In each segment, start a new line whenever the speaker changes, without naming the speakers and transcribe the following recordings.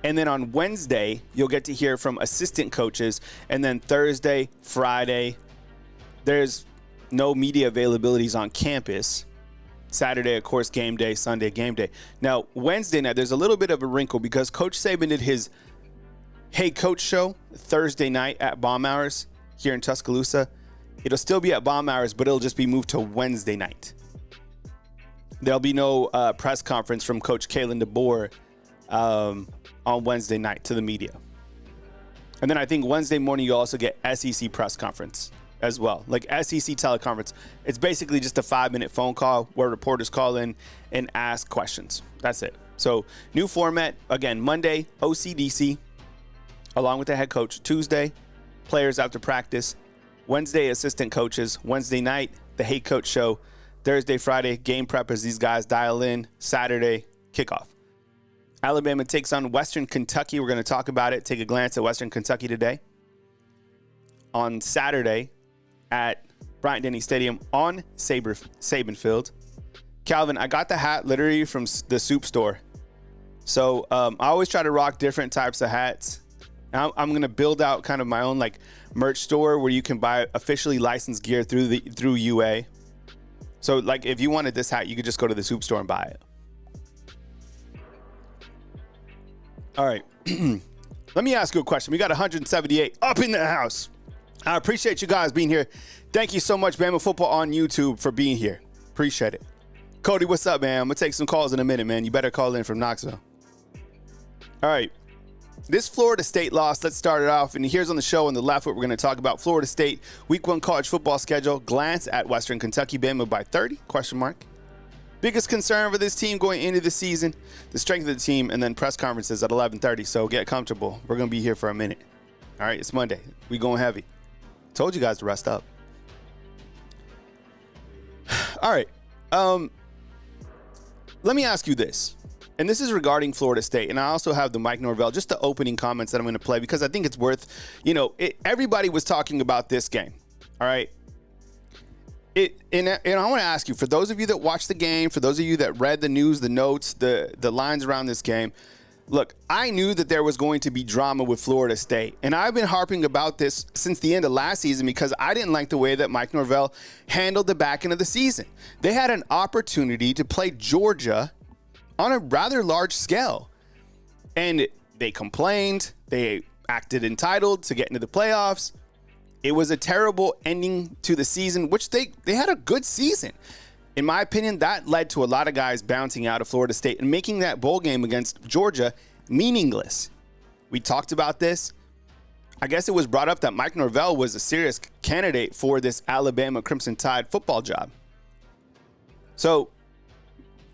And then on Wednesday, you'll get to hear from assistant coaches. And then Thursday, Friday, there's no media availabilities on campus. Saturday, of course, game day. Sunday, game day. Now, Wednesday night, there's a little bit of a wrinkle because Coach Saban did his Hey Coach show Thursday night at Bomb Hours here in Tuscaloosa. It'll still be at Bomb Hours, but it'll just be moved to Wednesday night. There'll be no press conference from Coach Kalen DeBoer on Wednesday night to the media. And then I think Wednesday morning you'll also get SEC press conference as well, like SEC teleconference. It's basically just a 5-minute phone call where reporters call in and ask questions. That's it. So new format, again, Monday, OCDC, along with the head coach. Tuesday, players after practice. Wednesday, assistant coaches. Wednesday night, the Hey Coach show. Thursday, Friday, game prep as these guys dial in. Saturday, kickoff. Alabama takes on Western Kentucky. We're going to talk about it. Take a glance at Western Kentucky today. On Saturday at Bryant-Denny Stadium on Saban Field. Calvin, I got the hat literally from the soup store. So I always try to rock different types of hats. Now I'm going to build out kind of my own like merch store where you can buy officially licensed gear through UA. So like if you wanted this hat, you could just go to the soup store and buy it. All right. Let me ask you a question. We got 178 up in the house. I appreciate you guys being here. Thank you so much, Bama Football on YouTube, for being here. Appreciate it. Cody, what's up, man? I'm going to take some calls in a minute, man. You better call in from Knoxville. All right. This Florida State loss, let's start it off. And here's on the show on the left what we're going to talk about. Florida State, Week 1 college football schedule. Glance at Western Kentucky, Bama by 30, ? Biggest concern for this team going into the season, the strength of the team, and then press conferences at 11:30. So get comfortable. We're going to be here for a minute. All right, it's Monday. We going heavy. Told you guys to rest up. All right. Let me ask you this. And this is regarding Florida State. And I also have the Mike Norvell, just the opening comments that I'm going to play because I think it's worth, everybody was talking about this game. All right. And I want to ask you, for those of you that watched the game, for those of you that read the news, the notes, the lines around this game, look, I knew that there was going to be drama with Florida State. And I've been harping about this since the end of last season because I didn't like the way that Mike Norvell handled the back end of the season. They had an opportunity to play Georgia on a rather large scale. And they complained. They acted entitled to get into the playoffs. It was a terrible ending to the season, which they had a good season. In my opinion, that led to a lot of guys bouncing out of Florida State and making that bowl game against Georgia meaningless. We talked about this. I guess it was brought up that Mike Norvell was a serious candidate for this Alabama Crimson Tide football job. So,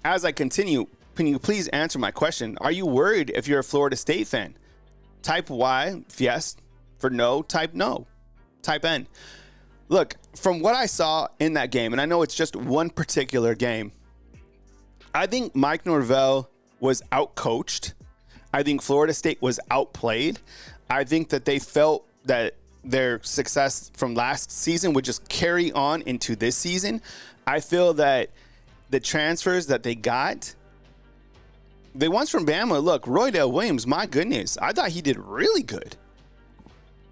as I continue, can you please answer my question? Are you worried if you're a Florida State fan? Type Y, if yes. For no, type no. Type N. Look, from what I saw in that game, and I know it's just one particular game, I think Mike Norvell was outcoached. I think Florida State was outplayed. I think that they felt that their success from last season would just carry on into this season. I feel that the transfers that they got, the ones from Bama, look, Roydell Williams, my goodness, I thought he did really good.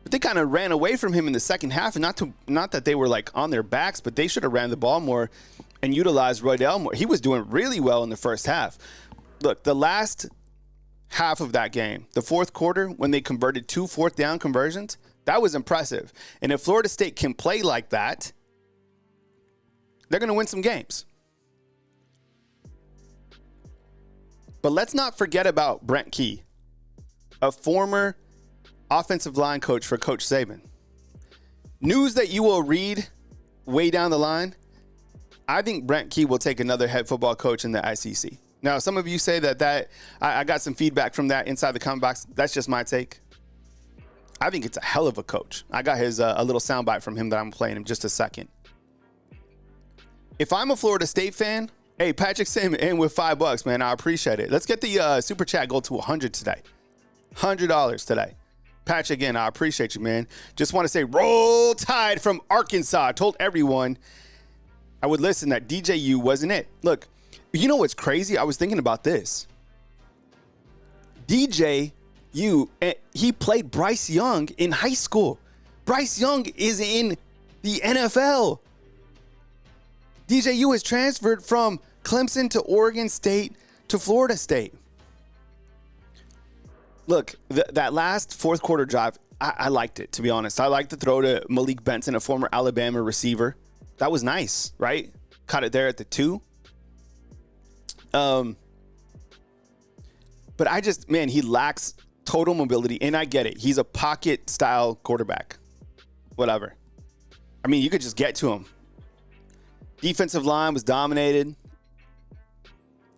But they kind of ran away from him in the second half, and not that they were like on their backs, but they should have ran the ball more and utilized Roydell more. He was doing really well in the first half. Look, the last half of that game, the fourth quarter, when they converted 2 fourth-down conversions, that was impressive. And if Florida State can play like that, they're going to win some games. But let's not forget about Brent Key, a former offensive line coach for Coach Saban. News that you will read way down the line, I think Brent Key will take another head football coach in the SEC. Now, some of you say that I got some feedback from that inside the comment box. That's just my take. I think it's a hell of a coach. I got his a little soundbite from him that I'm playing in just a second. If I'm a Florida State fan, hey, Patrick Sim in with $5, man. I appreciate it. Let's get the super chat goal to 100 today. $100 today. Patch, again, I appreciate you, man. Just want to say, roll tide from Arkansas. I told everyone I would listen, that DJU wasn't it. Look, you know what's crazy? I was thinking about this. DJ he played Bryce Young in high school. Bryce Young is in the NFL. DJU has transferred from Clemson to Oregon State to Florida State. Look, that last fourth quarter drive, I liked it, to be honest. I liked the throw to Malik Benson, a former Alabama receiver. That was nice, right? Caught it there at the 2. But he lacks total mobility, and I get it. He's a pocket-style quarterback. Whatever. I mean, you could just get to him. Defensive line was dominated.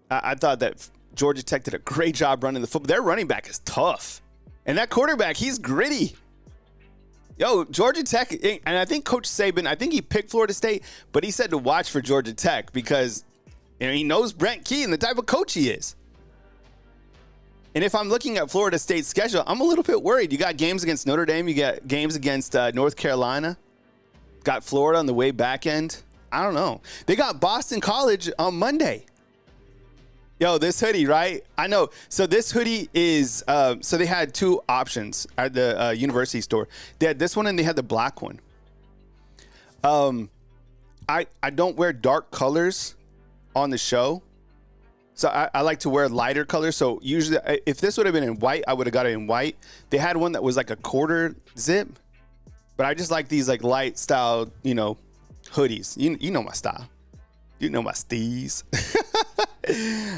I thought that Georgia Tech did a great job running the football. Their running back is tough. And that quarterback, he's gritty. Yo, Georgia Tech, and I think Coach Saban, I think he picked Florida State, but he said to watch for Georgia Tech because he knows Brent Key and the type of coach he is. And if I'm looking at Florida State's schedule, I'm a little bit worried. You got games against Notre Dame. You got games against North Carolina. Got Florida on the way back end. I don't know. They got Boston College on Monday. Yo, this hoodie, right? I know. So this hoodie is, so they had 2 options at the university store. They had this one and they had the black one. I don't wear dark colors on the show. So I like to wear lighter colors. So usually if this would have been in white, I would have got it in white. They had one that was like a quarter zip, but I just like these like light style, hoodies. You know my style. You know my steez.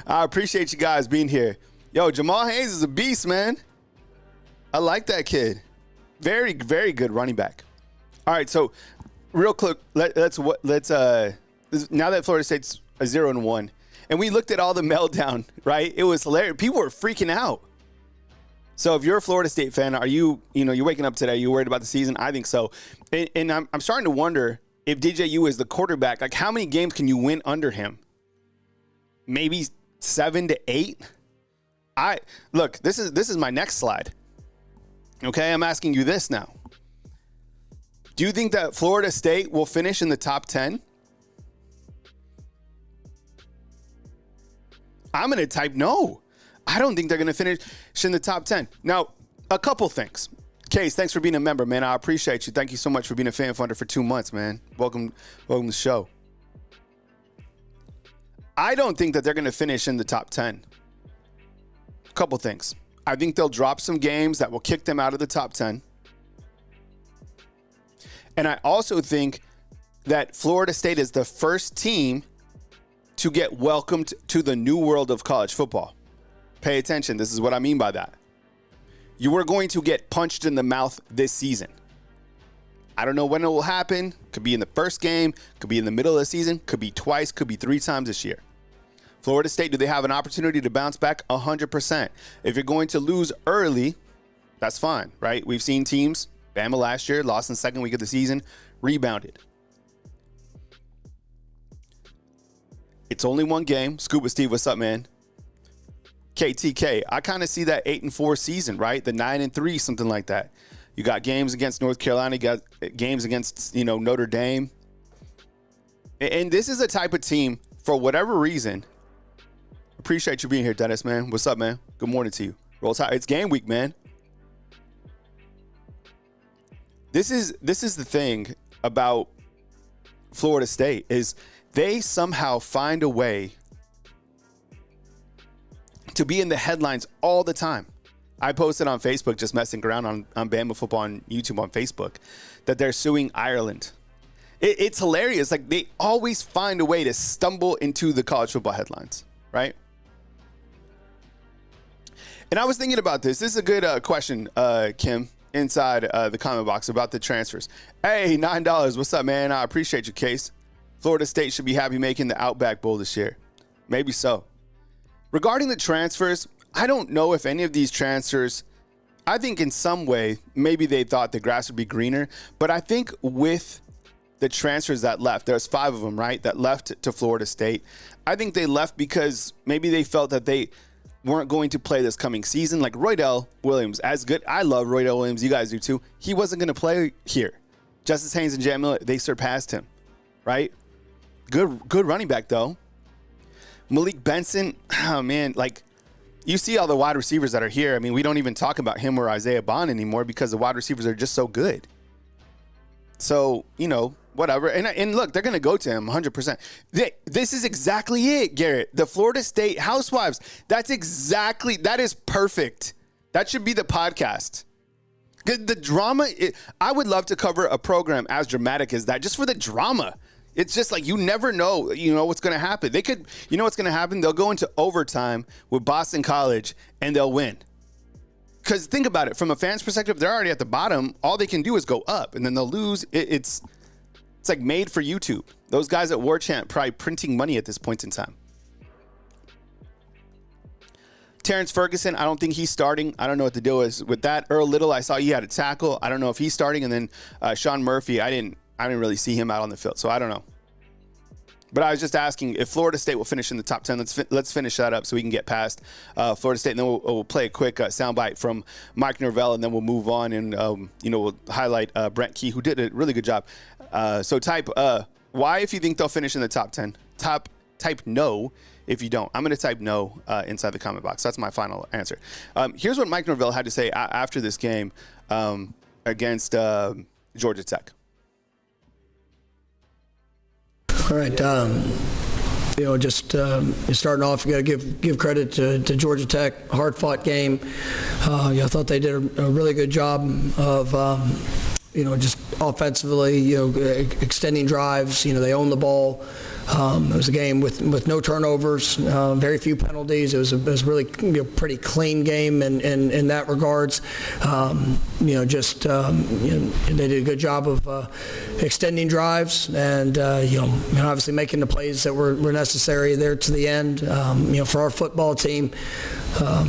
I appreciate you guys being here. Yo, Jamal Hayes is a beast, man. I like that kid. Very, very good running back. All right, so real quick, let's now that Florida State's a 0-1, and we looked at all the meltdown, right? It was hilarious. People were freaking out. So if you're a Florida State fan, are you're waking up today, you worried about the season? I think so. And I'm starting to wonder if DJU is the quarterback, like how many games can you win under him? Maybe 7 to 8. Look, this is my next slide. Okay, I'm asking you this now. Do you think that Florida State will finish in the top 10? I'm going to type no. I don't think they're going to finish in the top 10. Now, a couple things. Case, thanks for being a member, man. I appreciate you. Thank you so much for being a fan funder for 2 months, man. Welcome to the show. I don't think that they're going to finish in the top 10. A couple things. I think they'll drop some games that will kick them out of the top 10. And I also think that Florida State is the first team to get welcomed to the new world of college football. Pay attention. This is what I mean by that. You are going to get punched in the mouth this season. I don't know when it will happen. Could be in the first game. Could be in the middle of the season. Could be twice. Could be 3 times this year. Florida State, do they have an opportunity to bounce back? 100%. If you're going to lose early, that's fine, right? We've seen teams, Bama last year, lost in the second week of the season, rebounded. It's only one game. Scuba Steve, what's up, man? KTK, I kind of see that 8-4 season, right? The 9-3, something like that. You got games against North Carolina, you got games against, Notre Dame. And this is a type of team, for whatever reason. Appreciate you being here, Dennis, man. What's up, man? Good morning to you. Roll Tide. It's game week, man. This is the thing about Florida State is they somehow find a way to be in the headlines all the time. I posted on Facebook, just messing around on Bama football on YouTube on Facebook, that they're suing Ireland. It's hilarious. Like they always find a way to stumble into the college football headlines, right? And I was thinking about this. This is a good question, Kim, inside the comment box about the transfers. Hey, $9. What's up, man? I appreciate your case. Florida State should be happy making the Outback Bowl this year. Maybe so. Regarding the transfers, I don't know if any of these transfers, I think in some way, maybe they thought the grass would be greener. But I think with the transfers that left, there's 5 of them, right, that left to Florida State. I think they left because maybe they felt that they weren't going to play this coming season. Like Roydell Williams, as good. I love Roydell Williams. You guys do too. He wasn't going to play here. Justice Haynes and Jam Miller, they surpassed him, right? Good running back, though. Malik Benson, oh, man, like, you see all the wide receivers that are here. I mean, we don't even talk about him or Isaiah Bond anymore because the wide receivers are just so good. So, whatever. And look, they're going to go to him 100%. This is exactly it, Garrett. The Florida State Housewives. That is perfect. That should be the podcast. The drama, I would love to cover a program as dramatic as that just for the drama. It's just like you never know, what's going to happen. They could, what's going to happen? They'll go into overtime with Boston College and they'll win. Because think about it, from a fan's perspective, they're already at the bottom. All they can do is go up and then they'll lose. It's like made for YouTube. Those guys at War Chant probably printing money at this point in time. Terrence Ferguson, I don't think he's starting. I don't know what the deal is with that. Earl Little, I saw he had a tackle. I don't know if he's starting. And then Sean Murphy, I didn't really see him out on the field, so I don't know. But I was just asking if Florida State will finish in the top 10. Let's finish that up so we can get past Florida State, and then we'll play a quick soundbite from Mike Norvell, and then we'll move on and we'll highlight Brent Key, who did a really good job. So type why if you think they'll finish in the top 10. Type no if you don't. I'm going to type no inside the comment box. That's my final answer. Here's what Mike Norvell had to say after this game against Georgia Tech.
All right. Starting off, you got to give credit to Georgia Tech. Hard-fought game. I thought they did a really good job of, just offensively, extending drives. They owned the ball. It was a game with no turnovers, very few penalties. It was really pretty clean game in that regards. They did a good job of extending drives and obviously making the plays that were necessary there to the end. For our football team, I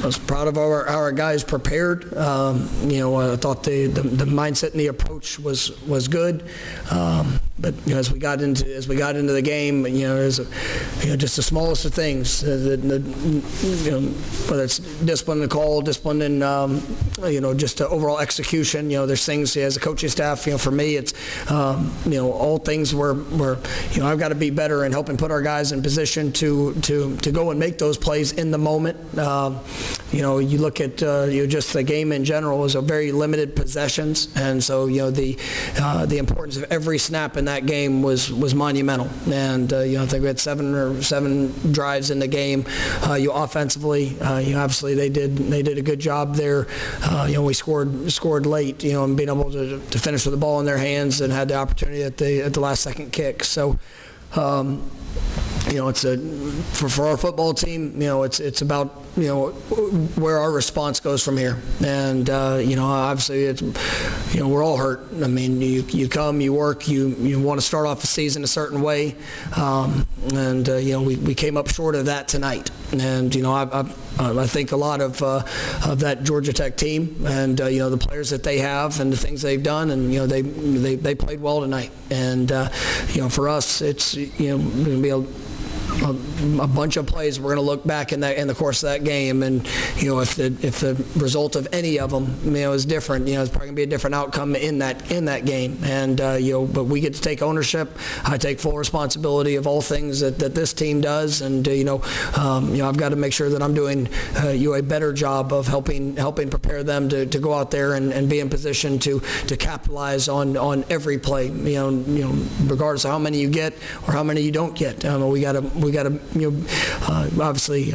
was proud of our guys prepared. I thought the mindset and the approach was good. But as we got into the game, there's just the smallest of things. Whether it's discipline in the call, discipline in just overall execution. There's things as a coaching staff. For me, it's all things where I've got to be better in helping put our guys in position to go and make those plays in the moment. You look at just the game in general is a very limited possessions, and so the importance of every snap in that game was monumental. And I think we had seven drives in the game. Offensively, obviously they did a good job there. We scored late, and being able to finish with the ball in their hands and had the opportunity at the last second kick. So. It's for our football team. It's about where our response goes from here. And obviously it's we're all hurt. I mean, you come, you work, you want to start off the season a certain way, and we came up short of that tonight. And I think a lot of that Georgia Tech team and the players that they have and the things they've done, and they played well tonight. And for us, it's going to be a bunch of plays we're going to look back in the course of that game, and if the result of any of them is different, it's probably going to be a different outcome in that game. And but we get to take ownership. I take full responsibility of all things that this team does, and I've got to make sure that I'm doing a better job of helping prepare them to go out there and be in position to capitalize on every play, regardless of how many you get or how many you don't get. We got to obviously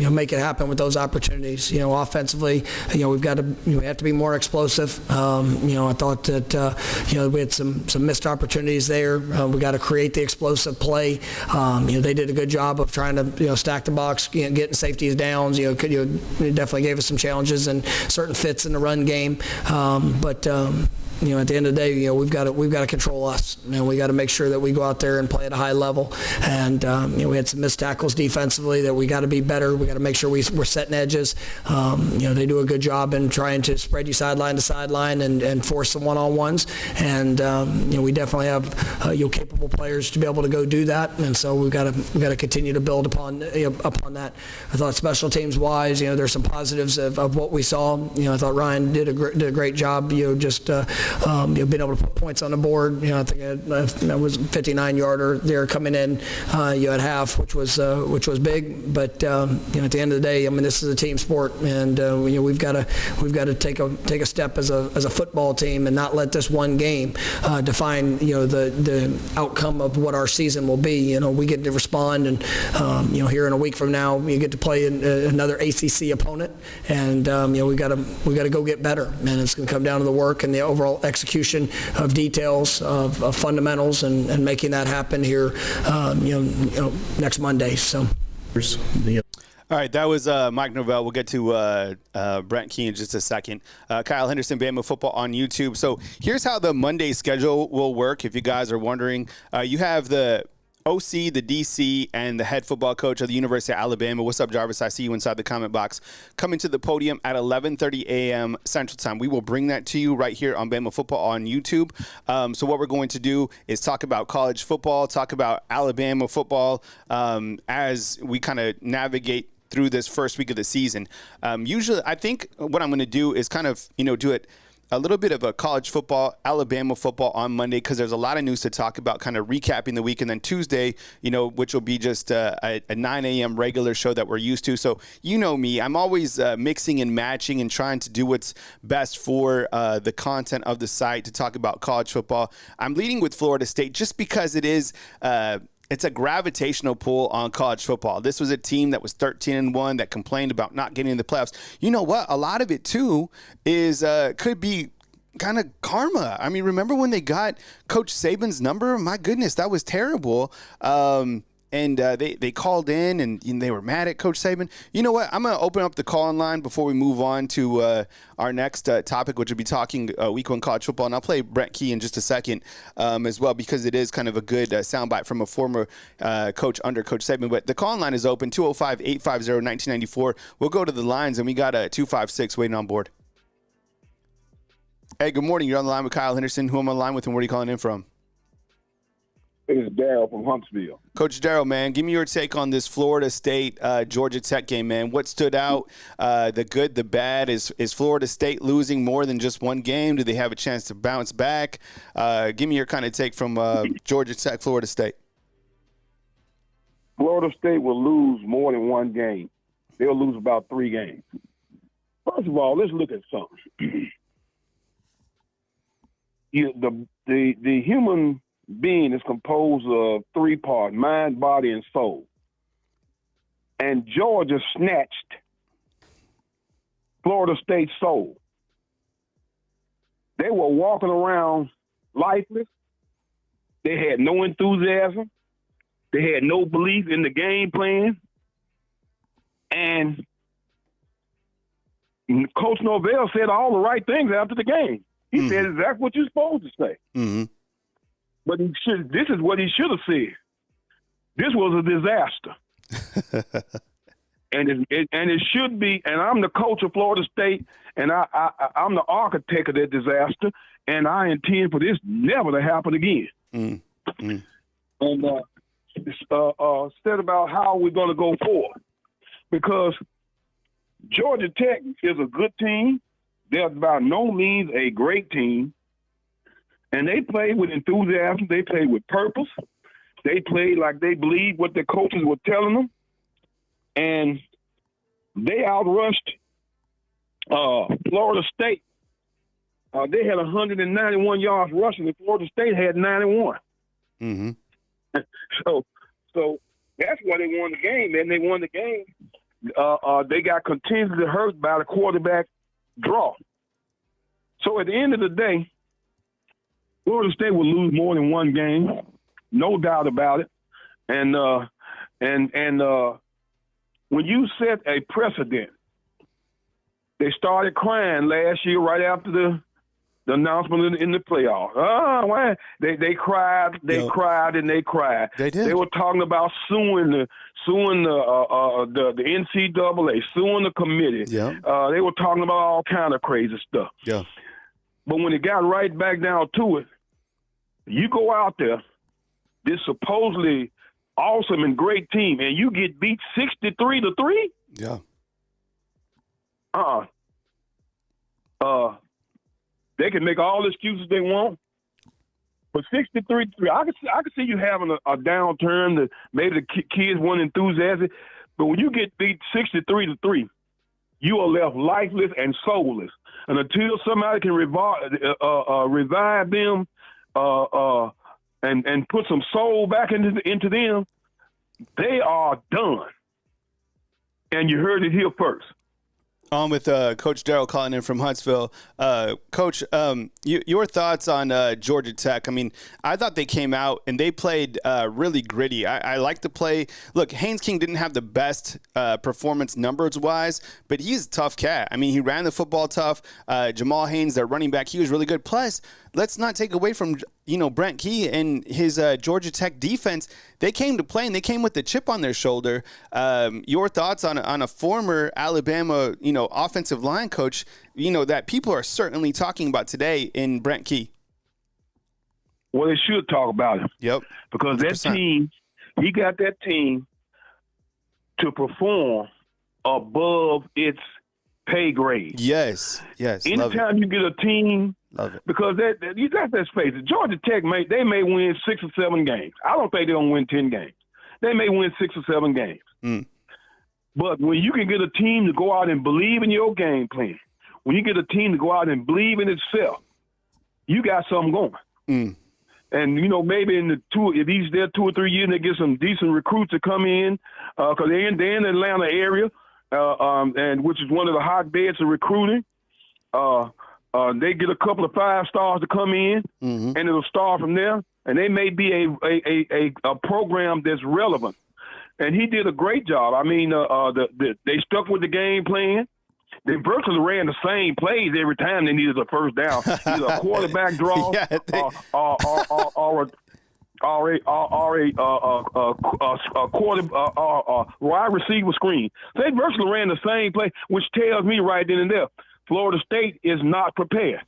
make it happen with those opportunities. Offensively, we have to be more explosive. I thought that we had some missed opportunities there. We got to create the explosive play. They did a good job of trying to stack the box, getting safeties downs. It definitely gave us some challenges and certain fits in the run game, but. At the end of the day, we've got to control us. We got to make sure that we go out there and play at a high level. And we had some missed tackles defensively that we got to be better. We got to make sure we're setting edges. They do a good job in trying to spread you sideline to sideline and force some one-on-ones. And we definitely have capable players to be able to go do that. And so we got to continue to build upon that. I thought special teams wise, there's some positives of what we saw. I thought Ryan did a great job. being able to put points on the board. I think that was a 59-yarder there coming in. At half, which was big. But at the end of the day, this is a team sport, and we've got to take a step as a football team and not let this one game define the outcome of what our season will be. We get to respond, and here in a week from now, we get to play another ACC opponent, and we got to go get better. And it's going to come down to the work and the overall execution of details of fundamentals and making that happen here. Next Monday. So.
All right, that was Mike Norvell. We'll get to Brent Key in just a second. Kyle Henderson, Bama Football on YouTube. So here's how the Monday schedule will work, if you guys are wondering. You have the OC, the DC, and the head football coach of the University of Alabama. What's up, Jarvis? I see you inside the comment box. Coming to the podium at 11:30 a.m. Central Time. We will bring that to you right here on Bama Football on YouTube. So what we're going to do is talk about college football, talk about Alabama football as we kind of navigate through this first week of the season. Usually, I think what I'm going to do is kind of, do it a little bit of a college football, Alabama football on Monday, because there's a lot of news to talk about, kind of recapping the week. And then Tuesday, which will be just a 9 a.m. regular show that we're used to. So me, I'm always mixing and matching and trying to do what's best for the content of the site to talk about college football. I'm leading with Florida State just because it is it's a gravitational pull on college football. This was a team that was 13-1 that complained about not getting in the playoffs. You know what? A lot of it, too, is could be kind of karma. Remember when they got Coach Saban's number? My goodness, that was terrible. And they called in and they were mad at Coach Saban. You know what? I'm going to open up the call-in line before we move on to our next topic, which will be talking week one college football. And I'll play Brent Key in just a second as well, because it is kind of a good soundbite from a former coach under Coach Saban. But the call-in line is open, 205-850-1994. We'll go to the lines, and we got a 256 waiting on board. Hey, good morning. You're on the line with Kyle Henderson. Who am I on the line with, and where are you calling in from?
It is Darryl from Huntsville.
Coach Darryl, man, give me your take on this Florida State Georgia Tech game, man. What stood out? The good, the bad. Is Florida State losing more than just one game? Do they have a chance to bounce back? Give me your kind of take from Georgia Tech, Florida State.
Florida State will lose more than one game. They'll lose about 3 games. First of all, let's look at something. The human being is composed of 3 parts: mind, body, and soul. And Georgia snatched Florida State's soul. They were walking around lifeless. They had no enthusiasm. They had no belief in the game plan. And Coach Norvell said all the right things after the game. He said exactly what you're supposed to say.
Mm-hmm.
But this is what he should have said. This was a disaster. and it should be, and I'm the coach of Florida State, and I'm the architect of that disaster, and I intend for this never to happen again.
Mm-hmm.
And said about how we're going to go forward. Because Georgia Tech is a good team. They're by no means a great team. And they played with enthusiasm. They played with purpose. They played like they believed what their coaches were telling them. And they outrushed Florida State. They had 191 yards rushing, and Florida State had 91.
Mm-hmm.
So that's why they won the game. And they won the game. They got continually hurt by the quarterback draw. So at the end of the day, Florida State will lose more than one game, no doubt about it. And when you set a precedent, they started crying last year right after the announcement in the playoffs. Why? They cried, cried, and they cried.
They did.
They were talking about suing the NCAA, suing the committee.
Yeah.
They were talking about all kind of crazy stuff.
Yeah.
But when it got right back down to it, you go out there, this supposedly awesome and great team, and you get beat 63-3.
Yeah.
They can make all the excuses they want. But 63-3, I can see you having a downturn. That maybe the kids weren't enthusiastic. But when you get beat 63-3, you are left lifeless and soulless. And until somebody can revive them and put some soul back into them, they are done. And you heard it here first.
On with Coach Darrell calling in from Huntsville. Coach, your thoughts on Georgia Tech? I mean, I thought they came out and they played really gritty. I like the play. Look, Haynes King didn't have the best performance numbers-wise, but he's a tough cat. I mean, he ran the football tough. Jamal Haynes, their running back, he was really good. Plus, let's not take away from Brent Key and his Georgia Tech defense. They came to play and they came with the chip on their shoulder. Your thoughts on a former Alabama offensive line coach that people are certainly talking about today in Brent Key?
Well, they should talk about him.
Yep.
Because
100%.
that team, he got that team to perform above its pay grade.
Yes.
Anytime you get a team,
love it.
Because let's face it, Georgia Tech may win 6 or 7 games. I don't think they're gonna win 10 games. They may win 6 or 7 games. But when you can get a team to go out and believe in your game plan, when you get a team to go out and believe in itself, you got something going. And maybe if he's there 2 or 3 years, and they get some decent recruits to come in, because they're in the Atlanta area, and which is one of the hotbeds of recruiting. They get a couple of 5 stars to come in, and it'll start from there. And they may be a program that's relevant. And he did a great job. I mean, they stuck with the game plan. They virtually ran the same plays every time they needed a first down, either a quarterback draw or a wide receiver screen. They virtually ran the same play, which tells me right then and there, Florida State is not prepared.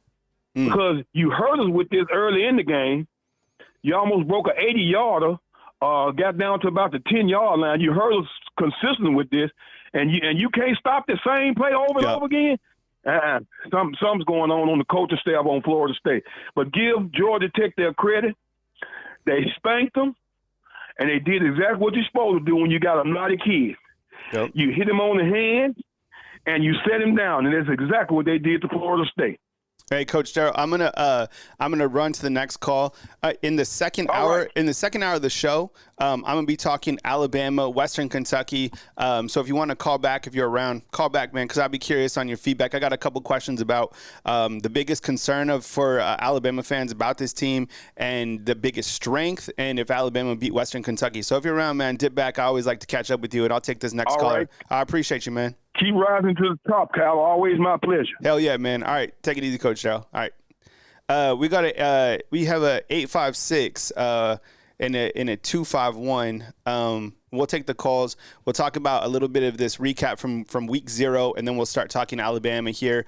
Because you hurt us with this early in the game. You almost broke an 80-yarder, got down to about the 10-yard line. You hurt us consistent with this, and you can't stop the same play over and over again. Something's going on the coaching staff on Florida State. But give Georgia Tech their credit. They spanked them, and they did exactly what you're supposed to do when you got a naughty kid. Yep. You hit him on the hand, and you set him down, and that's exactly what they did to Florida State.
Hey, Coach Darrell, I'm gonna run to the next call. In the second hour of the show, I'm gonna be talking Alabama, Western Kentucky. So if you want to call back, if you're around, call back, man, because I'd be curious on your feedback. I got a couple questions about the biggest concern for Alabama fans about this team and the biggest strength, and if Alabama beat Western Kentucky. So if you're around, man, dip back. I always like to catch up with you, and I'll take this next caller.
Right.
I appreciate you, man.
Keep rising to the top, Kyle. Always my pleasure.
Hell yeah, man. All right, take it easy, Coach Darrell. All right, we have a 856 and a 251. We'll take the calls. We'll talk about a little bit of this recap from week 0, and then we'll start talking Alabama here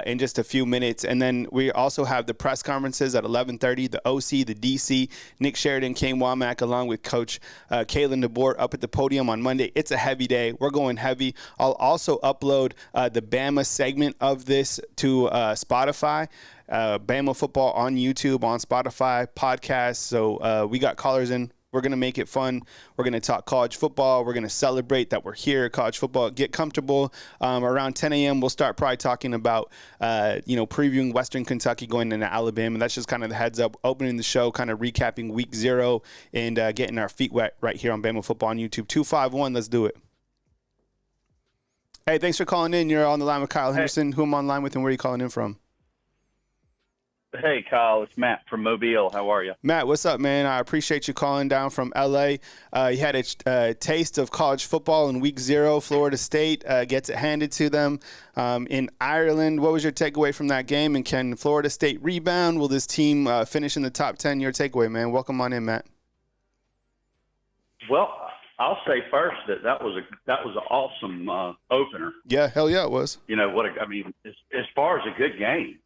in just a few minutes. And then we also have the press conferences at 11:30, the OC, the DC, Nick Sheridan, Kane Wommack, along with Coach Kalen DeBoer up at the podium on Monday. It's a heavy day. We're going heavy. I'll also upload the Bama segment of this to Spotify. Bama football on YouTube, on Spotify, podcasts. So we got callers in. We're going to make it fun. We're going to talk college football. We're going to celebrate that we're here, college football. Get comfortable. Around 10 a.m., we'll start probably talking about, previewing Western Kentucky going into Alabama. That's just kind of the heads up, opening the show, kind of recapping week 0 and getting our feet wet right here on Bama football on YouTube. 251, let's do it. Hey, thanks for calling in. You're on the line with Kyle Henderson. Who am I on line with and where are you calling in from?
Hey, Kyle, it's Matt from Mobile. How are you?
Matt, what's up, man? I appreciate you calling down from L.A. You had a taste of college football in week 0. Florida State gets it handed to them in Ireland. What was your takeaway from that game, and can Florida State rebound? Will this team finish in the top 10? Your takeaway, man. Welcome on in, Matt.
Well, I'll say first that was an awesome opener.
Yeah, hell yeah, it was.
As far as a good game,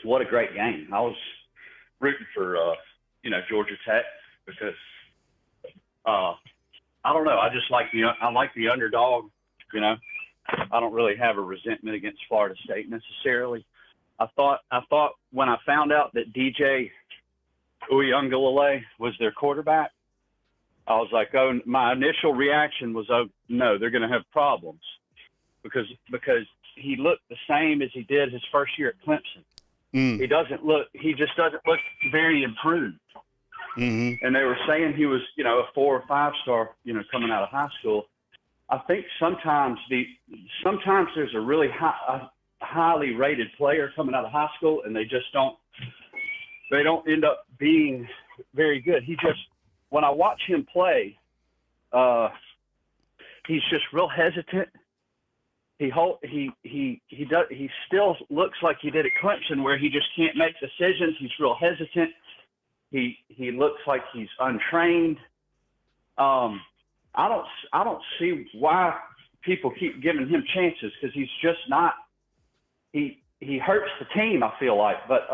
what a great game. I was rooting for, Georgia Tech because, I don't know. I just like I like the underdog, I don't really have a resentment against Florida State necessarily. I thought when I found out that DJ Uiagalelei was their quarterback, I was like, oh, my initial reaction was, oh no, they're going to have problems because he looked the same as he did his first year at Clemson. He just doesn't look very improved. Mm-hmm. And they were saying he was, a 4 or 5 star, coming out of high school. I think sometimes there's a really highly rated player coming out of high school, and they don't end up being very good. When I watch him play, he's just real hesitant. He still looks like he did at Clemson, where he just can't make decisions. He's real hesitant. He looks like he's untrained. I don't see why people keep giving him chances, because he's just not. He hurts the team, I feel like. But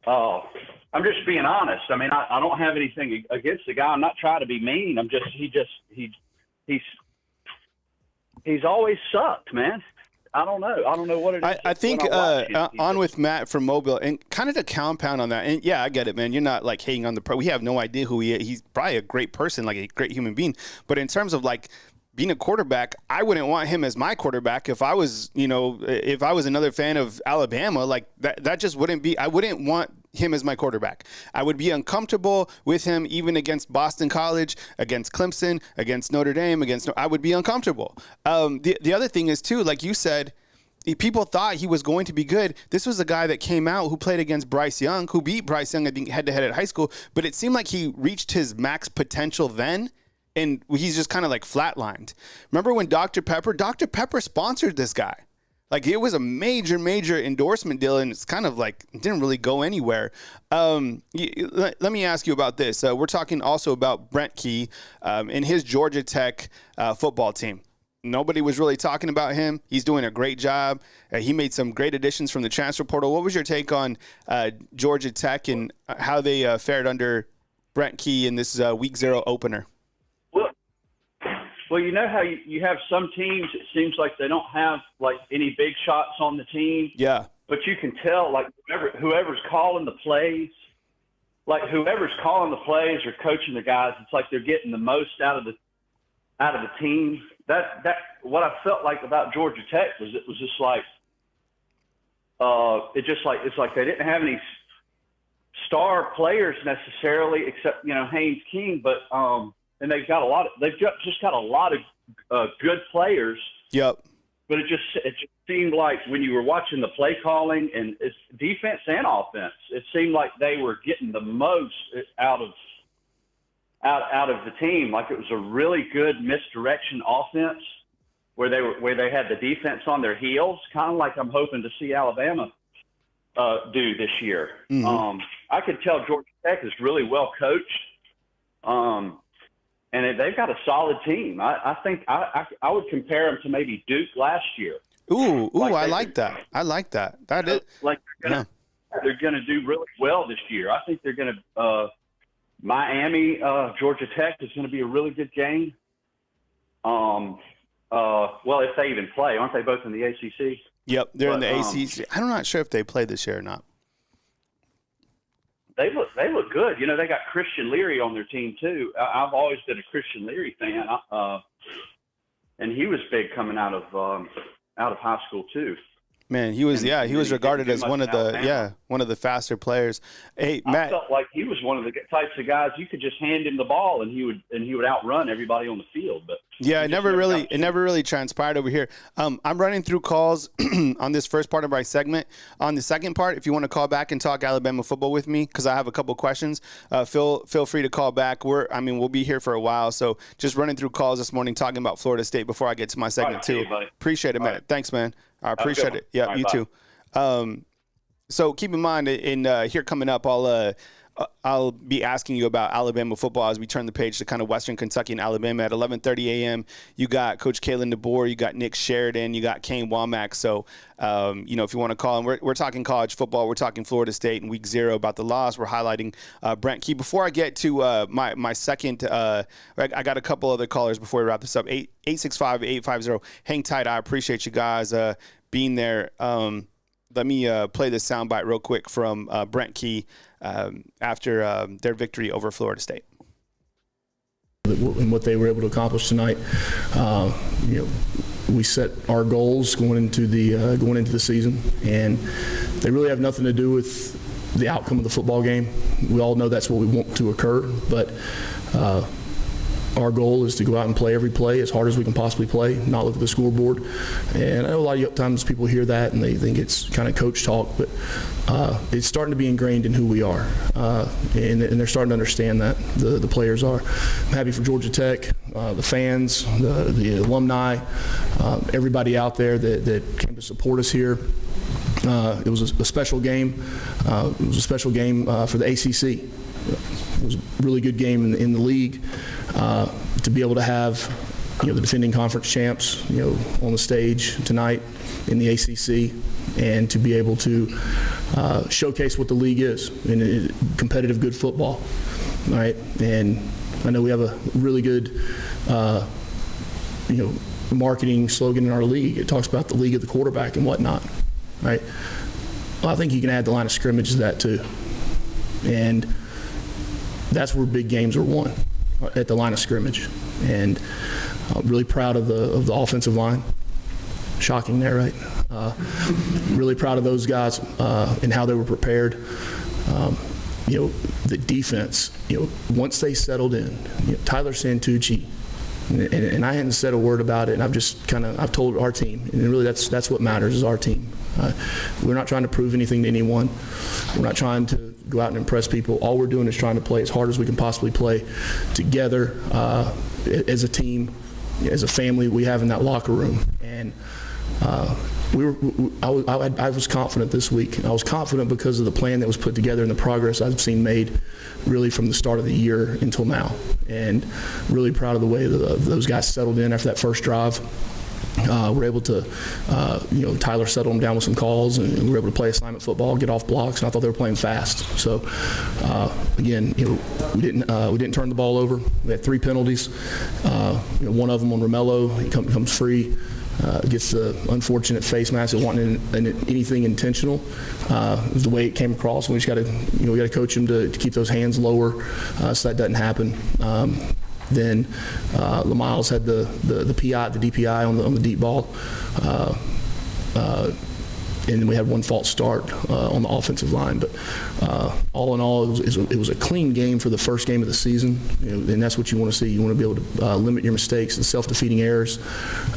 I'm just being honest. I mean, I don't have anything against the guy. I'm not trying to be mean. He's always sucked, man. I don't know what it is.
I think on with Matt from Mobile, and kind of to compound on that. And yeah, I get it, man. You're not like hating on the pro. We have no idea who he is. He's probably a great person, like a great human being. But in terms of like being a quarterback, I wouldn't want him as my quarterback if I was, if I was another fan of Alabama. Like that just wouldn't be. I wouldn't want him as my quarterback. I would be uncomfortable with him even against Boston College, against Clemson, against Notre Dame, I would be uncomfortable. The other thing is too, like you said, people thought he was going to be good. This was a guy that came out who played against Bryce Young, who beat Bryce Young, I think, head-to-head at high school, but it seemed like he reached his max potential then, and he's just kind of like flatlined. Remember when Dr. Pepper sponsored this guy? Like, it was a major, major endorsement deal, and it's kind of like it didn't really go anywhere. Let me ask you about this. We're talking also about Brent Key and his Georgia Tech football team. Nobody was really talking about him. He's doing a great job. He made some great additions from the transfer portal. What was your take on Georgia Tech and how they fared under Brent Key in this Week 0 opener?
Well, you know how you have some teams, it seems like they don't have, like, any big shots on the team.
Yeah.
But you can tell, like, whoever's calling the plays or coaching the guys, it's like they're getting the most out of the team. That what I felt like about Georgia Tech was it was just like it's like they didn't have any star players necessarily, except Haynes King, but and they've just got a lot of good players.
Yep.
But it just seemed like when you were watching the play calling, and it's defense and offense, it seemed like they were getting the most out of the team. Like, it was a really good misdirection offense where they had the defense on their heels, kind of like I'm hoping to see Alabama do this year. Mm-hmm. I could tell Georgia Tech is really well coached, and they've got a solid team. I think I would compare them to maybe Duke last year.
Ooh, I like that. I like that. That is
like they're gonna do really well this year. I think they're gonna. Miami, Georgia Tech is going to be a really good game. Well, if they even play, aren't they both in the ACC?
Yep, they're in the ACC. I'm not sure if they play this year or not.
They look good. They got Christian Leary on their team too. I've always been a Christian Leary fan, and he was big coming out of high school too.
Man, he was regarded as one of the faster players. Hey, Matt,
I felt like he was one of the types of guys you could just hand him the ball and he would outrun everybody on the field. But
yeah, it never really transpired over here. I'm running through calls on this first part of my segment. On the second part, if you want to call back and talk Alabama football with me, because I have a couple questions, feel free to call back. We'll be here for a while, so just running through calls this morning, talking about Florida State before I get to my segment too. Appreciate it, Matt. Right. Thanks, man. I appreciate it. Yeah, right, you too. So keep in mind, in here coming up, I'll be asking you about Alabama football as we turn the page to kind of Western Kentucky and Alabama. At 11:30 a.m., you got Coach Kalen DeBoer, you got Nick Sheridan, you got Kane Wommack. So, if you want to call him, we're talking college football. We're talking Florida State in week 0 about the loss. We're highlighting Brent Key. Before I get to my second, I got a couple other callers before we wrap this up. 865-850. Hang tight. I appreciate you guys being there. Let me play this soundbite real quick from Brent Key after their victory over Florida State.
And what they were able to accomplish tonight, we set our goals going into the season, and they really have nothing to do with the outcome of the football game. We all know that's what we want to occur, but our goal is to go out and play every play as hard as we can possibly play, not look at the scoreboard. And I know a lot of times people hear that and they think it's kind of coach talk, but it's starting to be ingrained in who we are. And they're starting to understand that, the players are. I'm happy for Georgia Tech, the fans, the alumni, everybody out there that came to support us here. It was a special game. It was a special game for the ACC. It was a really good game in the league. To be able to have the defending conference champs on the stage tonight in the ACC, and to be able to showcase what the league is in competitive good football, right? And I know we have a really good marketing slogan in our league. It talks about the league of the quarterback and whatnot, right? Well, I think you can add the line of scrimmage to that too, and that's where big games are won, at the line of scrimmage. And I'm really proud of the offensive line. Shocking there, right? Really proud of those guys and how they were prepared. The defense, once they settled in, Tyler Santucci, and I hadn't said a word about it, and I've told our team, and really that's what matters, is our team. We're not trying to prove anything to anyone. We're not trying to go out and impress people. All we're doing is trying to play as hard as we can possibly play together as a team, as a family we have in that locker room. And I was confident this week. I was confident because of the plan that was put together and the progress I've seen made really from the start of the year until now. And really proud of the way those guys settled in after that first drive. We're able to, Tyler settled them down with some calls, and we were able to play assignment football, get off blocks, and I thought they were playing fast. So, again, we didn't turn the ball over. We had 3 penalties. One of them on Romello, he comes free, gets the unfortunate face mask. It wasn't anything intentional. It was the way it came across, and we just got to, we got to coach him to keep those hands lower, so that doesn't happen. Then LaMiles had the PI, the DPI on the deep ball, and then we had one false start on the offensive line. But all in all, it was a clean game for the first game of the season, and that's what you want to see. You want to be able to limit your mistakes and self-defeating errors,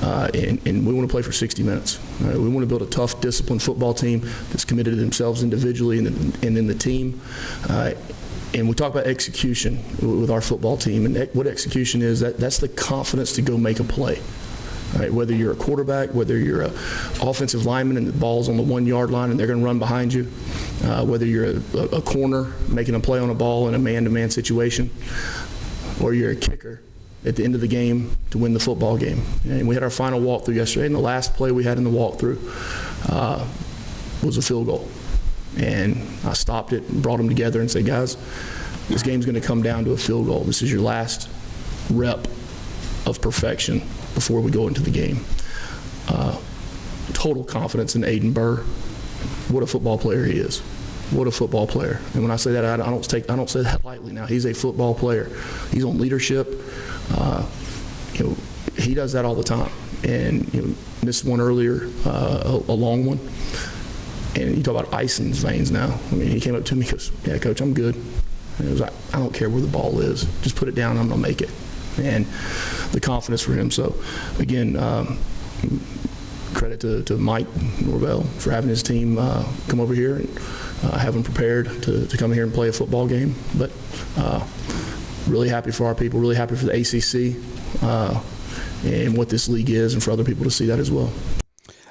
and we want to play for 60 minutes. We want to build a tough, disciplined football team that's committed to themselves individually and in the team. And we talk about execution with our football team, and what execution is, that's the confidence to go make a play. Right? Whether you're a quarterback, whether you're an offensive lineman and the ball's on the 1-yard line and they're going to run behind you, whether you're a corner making a play on a ball in a man-to-man situation, or you're a kicker at the end of the game to win the football game. And we had our final walkthrough yesterday, and the last play we had in the walkthrough was a field goal. And I stopped it and brought them together and said, guys, this game's going to come down to a field goal. This is your last rep of perfection before we go into the game. Total confidence in Aiden Burr. What a football player he is. What a football player. And when I say that, I don't say that lightly now. He's a football player. He's on leadership. He does that all the time. And missed one earlier, a long one. And you talk about ice in his veins now. I mean, he came up to me and goes, yeah, Coach, I'm good. And it was like, I don't care where the ball is. Just put it down and I'm going to make it. And the confidence for him. So, again, credit to Mike Norvell for having his team come over here and have them prepared to come here and play a football game. But really happy for our people, really happy for the ACC and what this league is, and for other people to see that as well.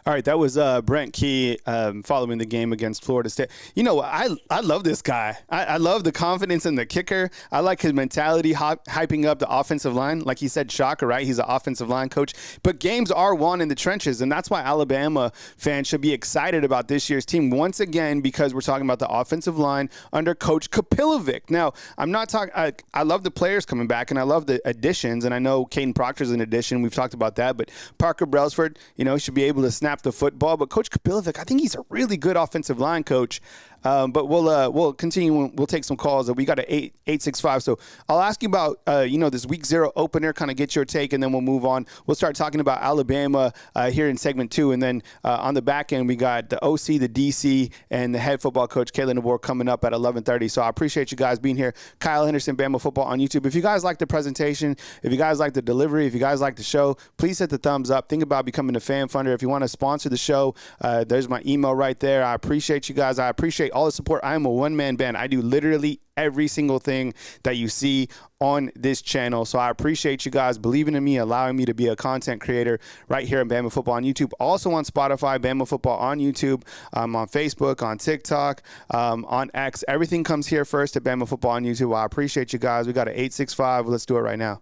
All right, that was Brent Key following the game against Florida State. You know, I love this guy. I love the confidence in the kicker. I like his mentality, hyping up the offensive line. Like he said, shocker, right? He's an offensive line coach. But games are won in the trenches, and that's why Alabama fans should be excited about this year's team once again, because we're talking about the offensive line under Coach Kapilovic. Now, I'm not talking – I love the players coming back, and I love the additions, and I know Caden Proctor's an addition. We've talked about that. But Parker Brailsford, you know, should be able to snap the football. But Coach Kapilovic, I think he's a really good offensive line coach. But we'll continue. We'll take some calls. We got an 865. So I'll ask you about this week 0 opener. Kind of get your take, and then we'll move on. We'll start talking about Alabama here in segment 2, and then on the back end we got the OC, the DC, and the head football coach Kalen DeBoer coming up at 11:30. So I appreciate you guys being here. Kyle Henderson, Bama Football on YouTube. If you guys like the presentation, if you guys like the delivery, if you guys like the show, please hit the thumbs up. Think about becoming a fan funder. If you want to sponsor the show, there's my email right there. I appreciate you guys. I appreciate all the support. I am a one-man band. I do literally every single thing that you see on this channel. So I appreciate you guys believing in me, allowing me to be a content creator right here in Bama Football on YouTube. Also on Spotify, Bama Football on YouTube, on Facebook, on TikTok, on X. Everything comes here first at Bama Football on YouTube. I appreciate you guys. We got an 865. Let's do it right now.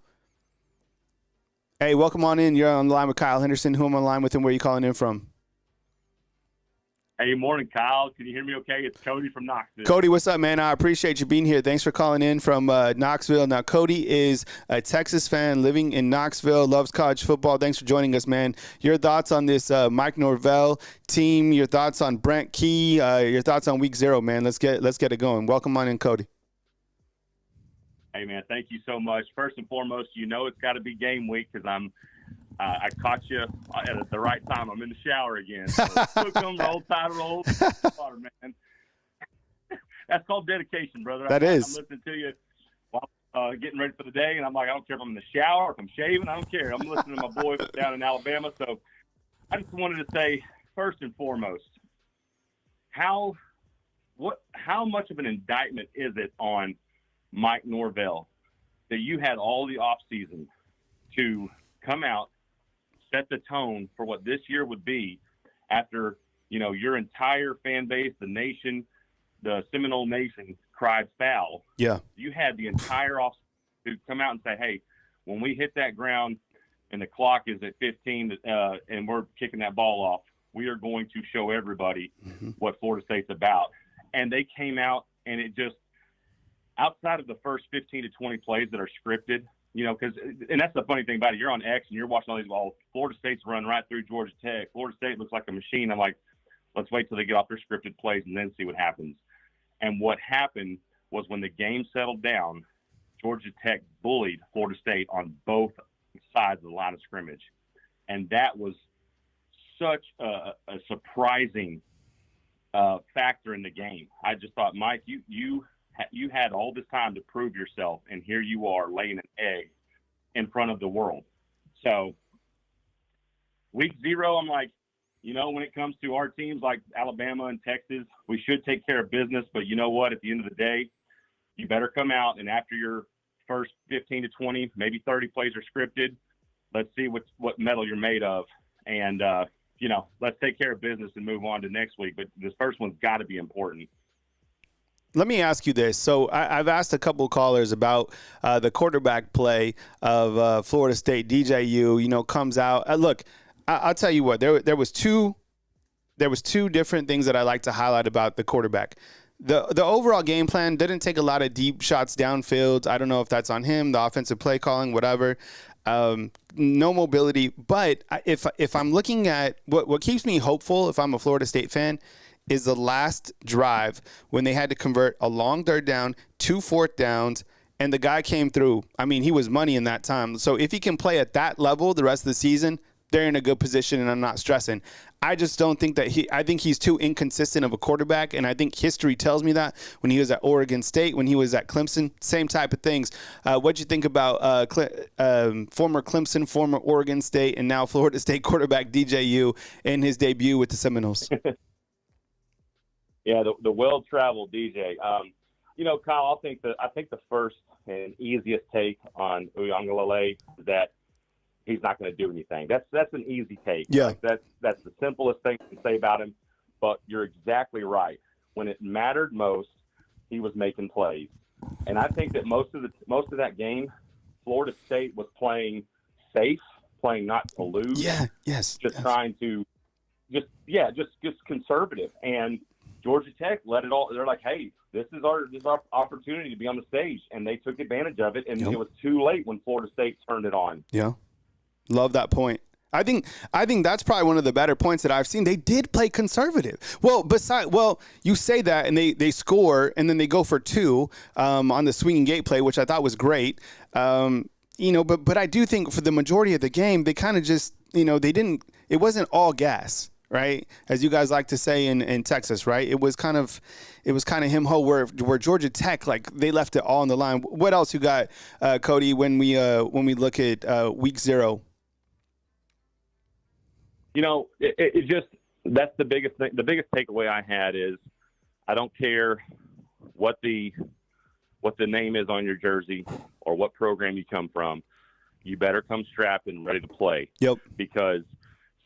Hey, welcome on in. You're on the line with Kyle Henderson. Who am I on the line with and where are you calling in from?
Hey, morning, Kyle. Can you hear me okay? It's Cody from Knoxville.
Cody, what's up, man? I appreciate you being here. Thanks for calling in from Knoxville. Now, Cody is a Texas fan living in Knoxville, loves college football. Thanks for joining us, man. Your thoughts on this Mike Norvell team, your thoughts on Brent Key, your thoughts on week 0, man. Let's get it going. Welcome on in, Cody.
Hey, man, thank you so much. First and foremost, you know it's got to be game week because I caught you at the right time. I'm in the shower again. So cook them, roll tide, roll water, man. That's called dedication, brother. I'm listening to you while getting ready for the day, and I'm like, I don't care if I'm in the shower, if I'm shaving, I don't care. I'm listening to my boy down in Alabama. So I just wanted to say, first and foremost, how much of an indictment is it on Mike Norvell that you had all the offseason to come out, set the tone for what this year would be after, your entire fan base, the nation, the Seminole Nation cried foul.
Yeah.
You had the entire off to come out and say, hey, when we hit that ground and the clock is at 15 and we're kicking that ball off, we are going to show everybody what Florida State's about. And they came out and it just, outside of the first 15 to 20 plays that are scripted, and that's the funny thing about it. You're on X and you're watching all these balls. Florida State's run right through Georgia Tech. Florida State looks like a machine. I'm like, let's wait till they get off their scripted plays and then see what happens. And what happened was when the game settled down, Georgia Tech bullied Florida State on both sides of the line of scrimmage. And that was such a surprising factor in the game. I just thought, Mike, you had all this time to prove yourself, and here you are laying an egg in front of the world. So week 0, I'm like, when it comes to our teams like Alabama and Texas, we should take care of business. But you know what? At the end of the day, you better come out, and after your first 15 to 20, maybe 30 plays are scripted, let's see what metal you're made of. And, let's take care of business and move on to next week. But this first one's got to be important.
Let me ask you this. So I've asked a couple of callers about the quarterback play of Florida State. DJU, comes out. Look, I'll tell you what. There was two different things that I like to highlight about the quarterback. The overall game plan didn't take a lot of deep shots downfield. I don't know if that's on him, the offensive play calling, whatever. No mobility. But if I'm looking at what keeps me hopeful, if I'm a Florida State fan, is the last drive when they had to convert a long 3rd down, 2 4th downs, and the guy came through. I mean, he was money in that time. So if he can play at that level the rest of the season, they're in a good position, and I'm not stressing. I just don't think that I think he's too inconsistent of a quarterback, and I think history tells me that when he was at Oregon State, when he was at Clemson, same type of things. What'd you think about former Clemson, former Oregon State, and now Florida State quarterback DJU in his debut with the Seminoles?
Yeah, the well-traveled DJ. Kyle, I think the first and easiest take on Uiagalelei is that he's not going to do anything. That's an easy take.
Yeah.
Like that's the simplest thing to say about him. But you're exactly right. When it mattered most, he was making plays. And I think that most of that game, Florida State was playing safe, playing not to lose.
Yeah. Yes.
Just trying to just conservative. And Georgia Tech let it all. They're like, hey, this is our opportunity to be on the stage, and they took advantage of it. And it was too late when Florida State turned it on.
Yeah, love that point. I think that's probably one of the better points that I've seen. They did play conservative. Well, you say that, and they score, and then they go for two on the swinging gate play, which I thought was great. But I do think for the majority of the game, they kind of just, they didn't. It wasn't all gas, right? As you guys like to say in Texas, right? It was kind of him ho where Georgia Tech, like, they left it all on the line. What else you got, Cody? When we look at week 0.
It just, that's the biggest thing. The biggest takeaway I had is, I don't care what the name is on your jersey or what program you come from. You better come strapped and ready to play.
Yep.
Because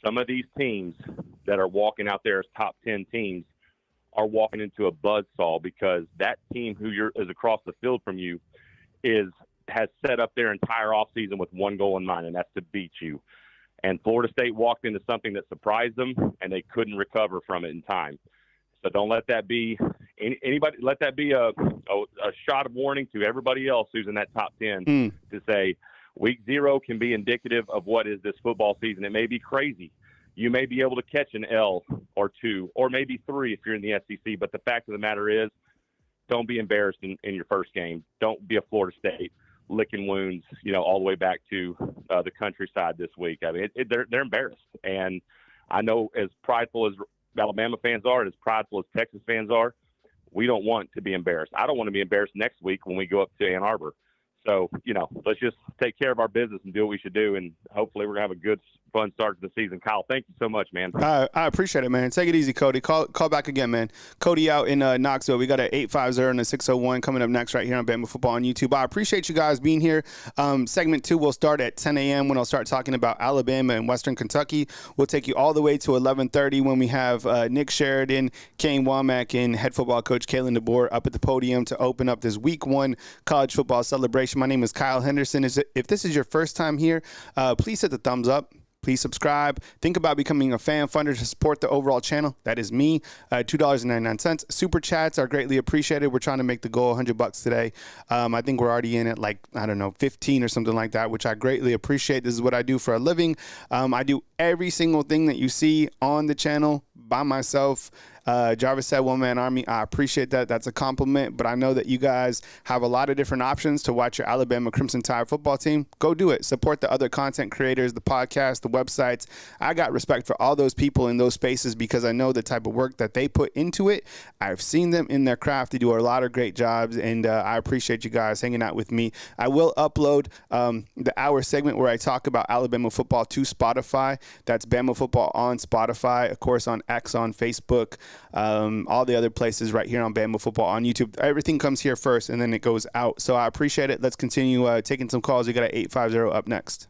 some of these teams that are walking out there as top 10 teams are walking into a buzzsaw, because that team is across the field from you has set up their entire offseason with one goal in mind, and that's to beat you. And Florida State walked into something that surprised them, and they couldn't recover from it in time. So don't let that be anybody. Let that be a shot of warning to everybody else who's in that top 10 to say week 0 can be indicative of what is this football season. It may be crazy. You may be able to catch an L or 2 or maybe 3 if you're in the SEC. But the fact of the matter is, don't be embarrassed in your first game. Don't be a Florida State licking wounds, all the way back to the countryside this week. I mean, they're embarrassed. And I know, as prideful as Alabama fans are, and as prideful as Texas fans are, we don't want to be embarrassed. I don't want to be embarrassed next week when we go up to Ann Arbor. So, let's just take care of our business and do what we should do, and hopefully we're going to have a good, fun start to the season. Kyle, thank you so much, man.
I appreciate it, man. Take it easy, Cody. Call back again, man. Cody out in Knoxville. We got an 850 and a 601 coming up next right here on Bama Football on YouTube. I appreciate you guys being here. Segment 2 will start at 10 a.m. when I'll start talking about Alabama and Western Kentucky. We'll take you all the way to 11:30 when we have Nick Sheridan, Kane Wommack, and head football coach Kalen DeBoer up at the podium to open up this week 1 college football celebration. My name is Kyle Henderson. If this is your first time here, please hit the thumbs up. Please subscribe. Think about becoming a fan funder to support the overall channel. That is me. $2.99. Super chats are greatly appreciated. We're trying to make the goal $100 today. I think we're already in at 15 or something like that, which I greatly appreciate. This is what I do for a living. I do every single thing that you see on the channel by myself. Jarvis said one man army. I appreciate that. That's a compliment, but I know that you guys have a lot of different options to watch your Alabama Crimson Tide football team. Go do it. Support the other content creators, the podcasts, the websites. I got respect for all those people in those spaces because I know the type of work that they put into it. I've seen them in their craft. They do a lot of great jobs, and I appreciate you guys hanging out with me. I will upload the hour segment where I talk about Alabama football to Spotify. That's Bama Football on Spotify, of course, on X, on Facebook, all the other places right here on Bama Football on YouTube. Everything comes here first, and then it goes out. So I appreciate it. Let's continue taking some calls. We got an 850 up next.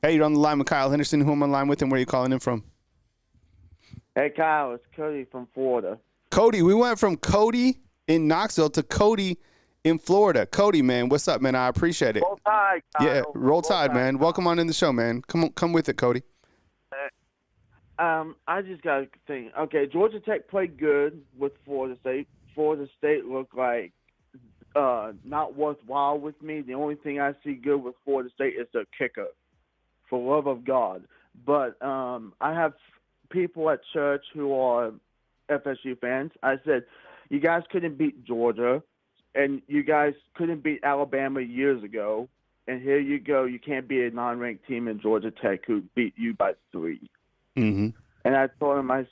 Hey, you're on the line with Kyle Henderson. Who am I on the line with, and where are you calling in from?
Hey, Kyle, it's Cody from Florida.
Cody, we went from Cody in Knoxville to Cody in Florida. Cody, man, what's up, man? I appreciate it.
Roll Tide, Kyle.
Yeah, roll tide, man. Welcome on in the show, man. Come with it, Cody.
I just got to think. Okay, Georgia Tech played good with Florida State. Florida State looked like not worthwhile with me. The only thing I see good with Florida State is the kicker, for love of God. But I have people at church who are FSU fans. I said, you guys couldn't beat Georgia, and you guys couldn't beat Alabama years ago, and here you go. You can't beat a non-ranked team in Georgia Tech who beat you by 3.
Mm-hmm.
And I told him, I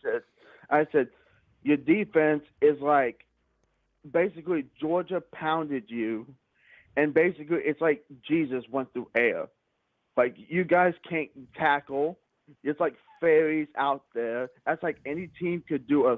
said, your defense is like, basically Georgia pounded you, and basically it's like Jesus went through air. Like, you guys can't tackle. It's like fairies out there. That's like any team could do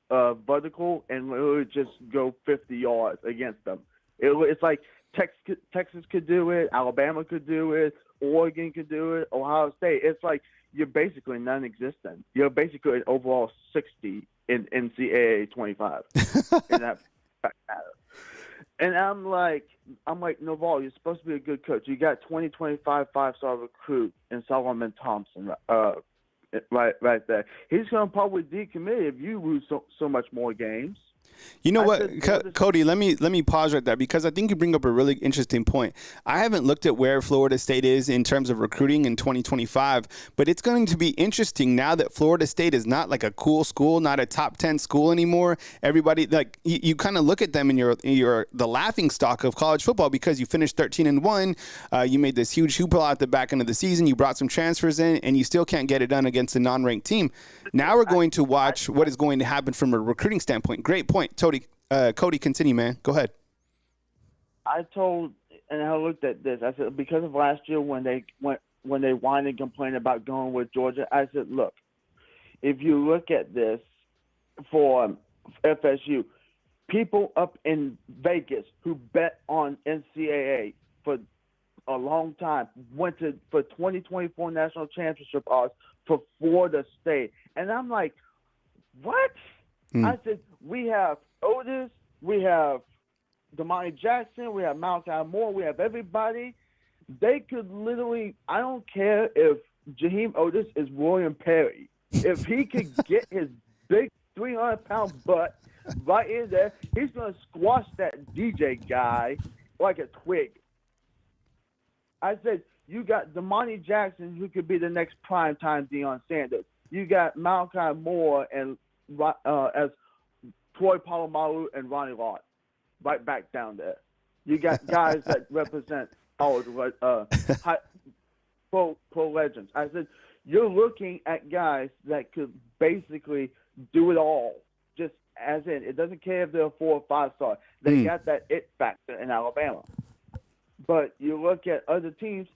a vertical and literally just go 50 yards against them. It's like Texas could do it. Alabama could do it. Oregon could do it. Ohio State. It's like you're basically non-existent. You're basically an overall 60 in NCAA 25 in that matter. And I'm like, Norvell, you're supposed to be a good coach. You got 2025 5-star recruit in Solomon Thompson, right there. He's going to probably decommit if you lose so much more games.
You know what, Cody, let me pause right there because I think you bring up a really interesting point. I haven't looked at where Florida State is in terms of recruiting in 2025, but it's going to be interesting now that Florida State is not like a cool school, not a top 10 school anymore. Everybody, like, you kind of look at them and you're the laughing stock of college football because you finished 13-1. You made this huge hoopla at the back end of the season. You brought some transfers in, and you still can't get it done against a non-ranked team. Now we're going to watch what is going to happen from a recruiting standpoint. Great point. Cody, continue, man. Go ahead.
I looked at this. I said, because of last year when they whined and complained about going with Georgia, I said, look, if you look at this for FSU, people up in Vegas who bet on NCAA for a long time went for 2024 national championship odds for Florida State. And I'm like, what? I said, we have Otis, we have Damani Jackson, we have Malachi Moore, we have everybody. They could literally, I don't care if Jaheim Otis is William Perry. If he could get his big 300-pound butt right in there, he's going to squash that DJ guy like a twig. I said, you got Damani Jackson, who could be the next primetime Deion Sanders. You got Malachi Moore and as Troy Polamalu and Ronnie Lott right back down there. You got guys that represent college pro legends. I said, you're looking at guys that could basically do it all. Just as in, it doesn't care if they're a 4 or 5-star. They got that it factor in Alabama. But you look at other teams